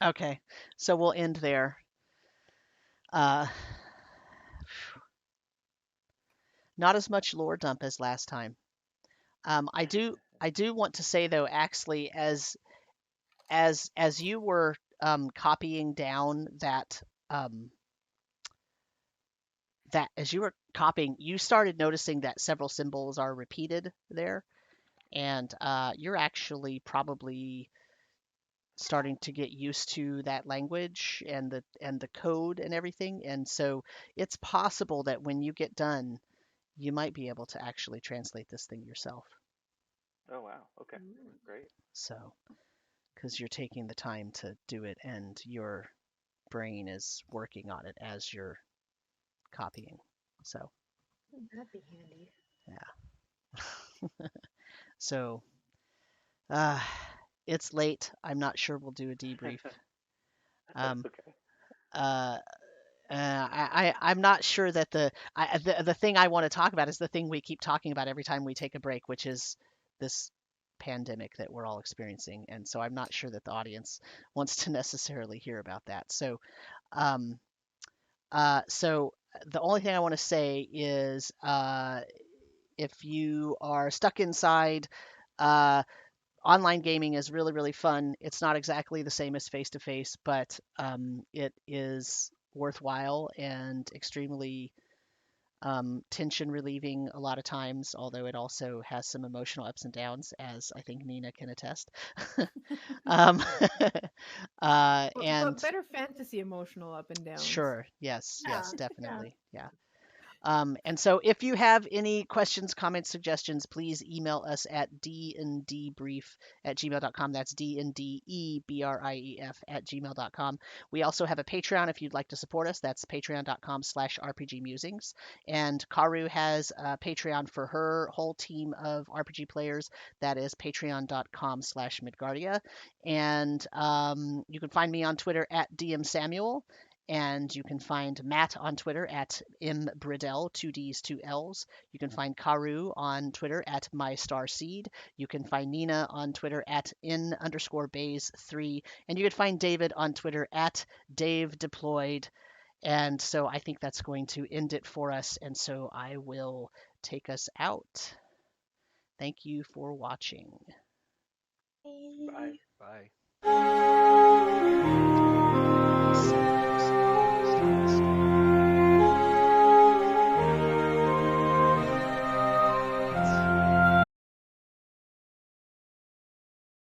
Okay, so we'll end there. Not as much lore dump as last time. I do want to say though, Axley, as you were copying down that as you were copying, you started noticing that several symbols are repeated there, and you're actually probably starting to get used to that language and the code and everything. And so it's possible that when you get done, you might be able to actually translate this thing yourself. Oh wow. Okay. Great. So, because you're taking the time to do it and your brain is working on it as you're copying. So, That'd be handy. yeah. So, it's late. I'm not sure we'll do a debrief. Okay. I'm not sure that the thing I want to talk about is the thing we keep talking about every time we take a break, which is this pandemic that we're all experiencing. And so I'm not sure that the audience wants to necessarily hear about that. So, so the only thing I want to say is, if you are stuck inside, online gaming is really, really fun. It's not exactly the same as face-to-face, but it is worthwhile and extremely tension relieving a lot of times, although it also has some emotional ups and downs, as I think Nina can attest. um, and but better fantasy emotional up and downs. sure, yes, Yeah, definitely, yeah. And so if you have any questions, comments, suggestions, please email us at DnDeBrief@gmail.com. That's DnDeBrief@gmail.com. We also have a Patreon if you'd like to support us. That's patreon.com/RPGmusings. And Karu has a Patreon for her whole team of RPG players. That is patreon.com/Midgardia. And you can find me on Twitter at DMSamuel. And you can find Matt on Twitter at mbridell, 2Ds, 2Ls. You can find Karu on Twitter at mystarseed. You can find Nina on Twitter at in_bays3. And you can find David on Twitter at davedeployed. And so I think that's going to end it for us. And so I will take us out. Thank you for watching. Bye. Bye.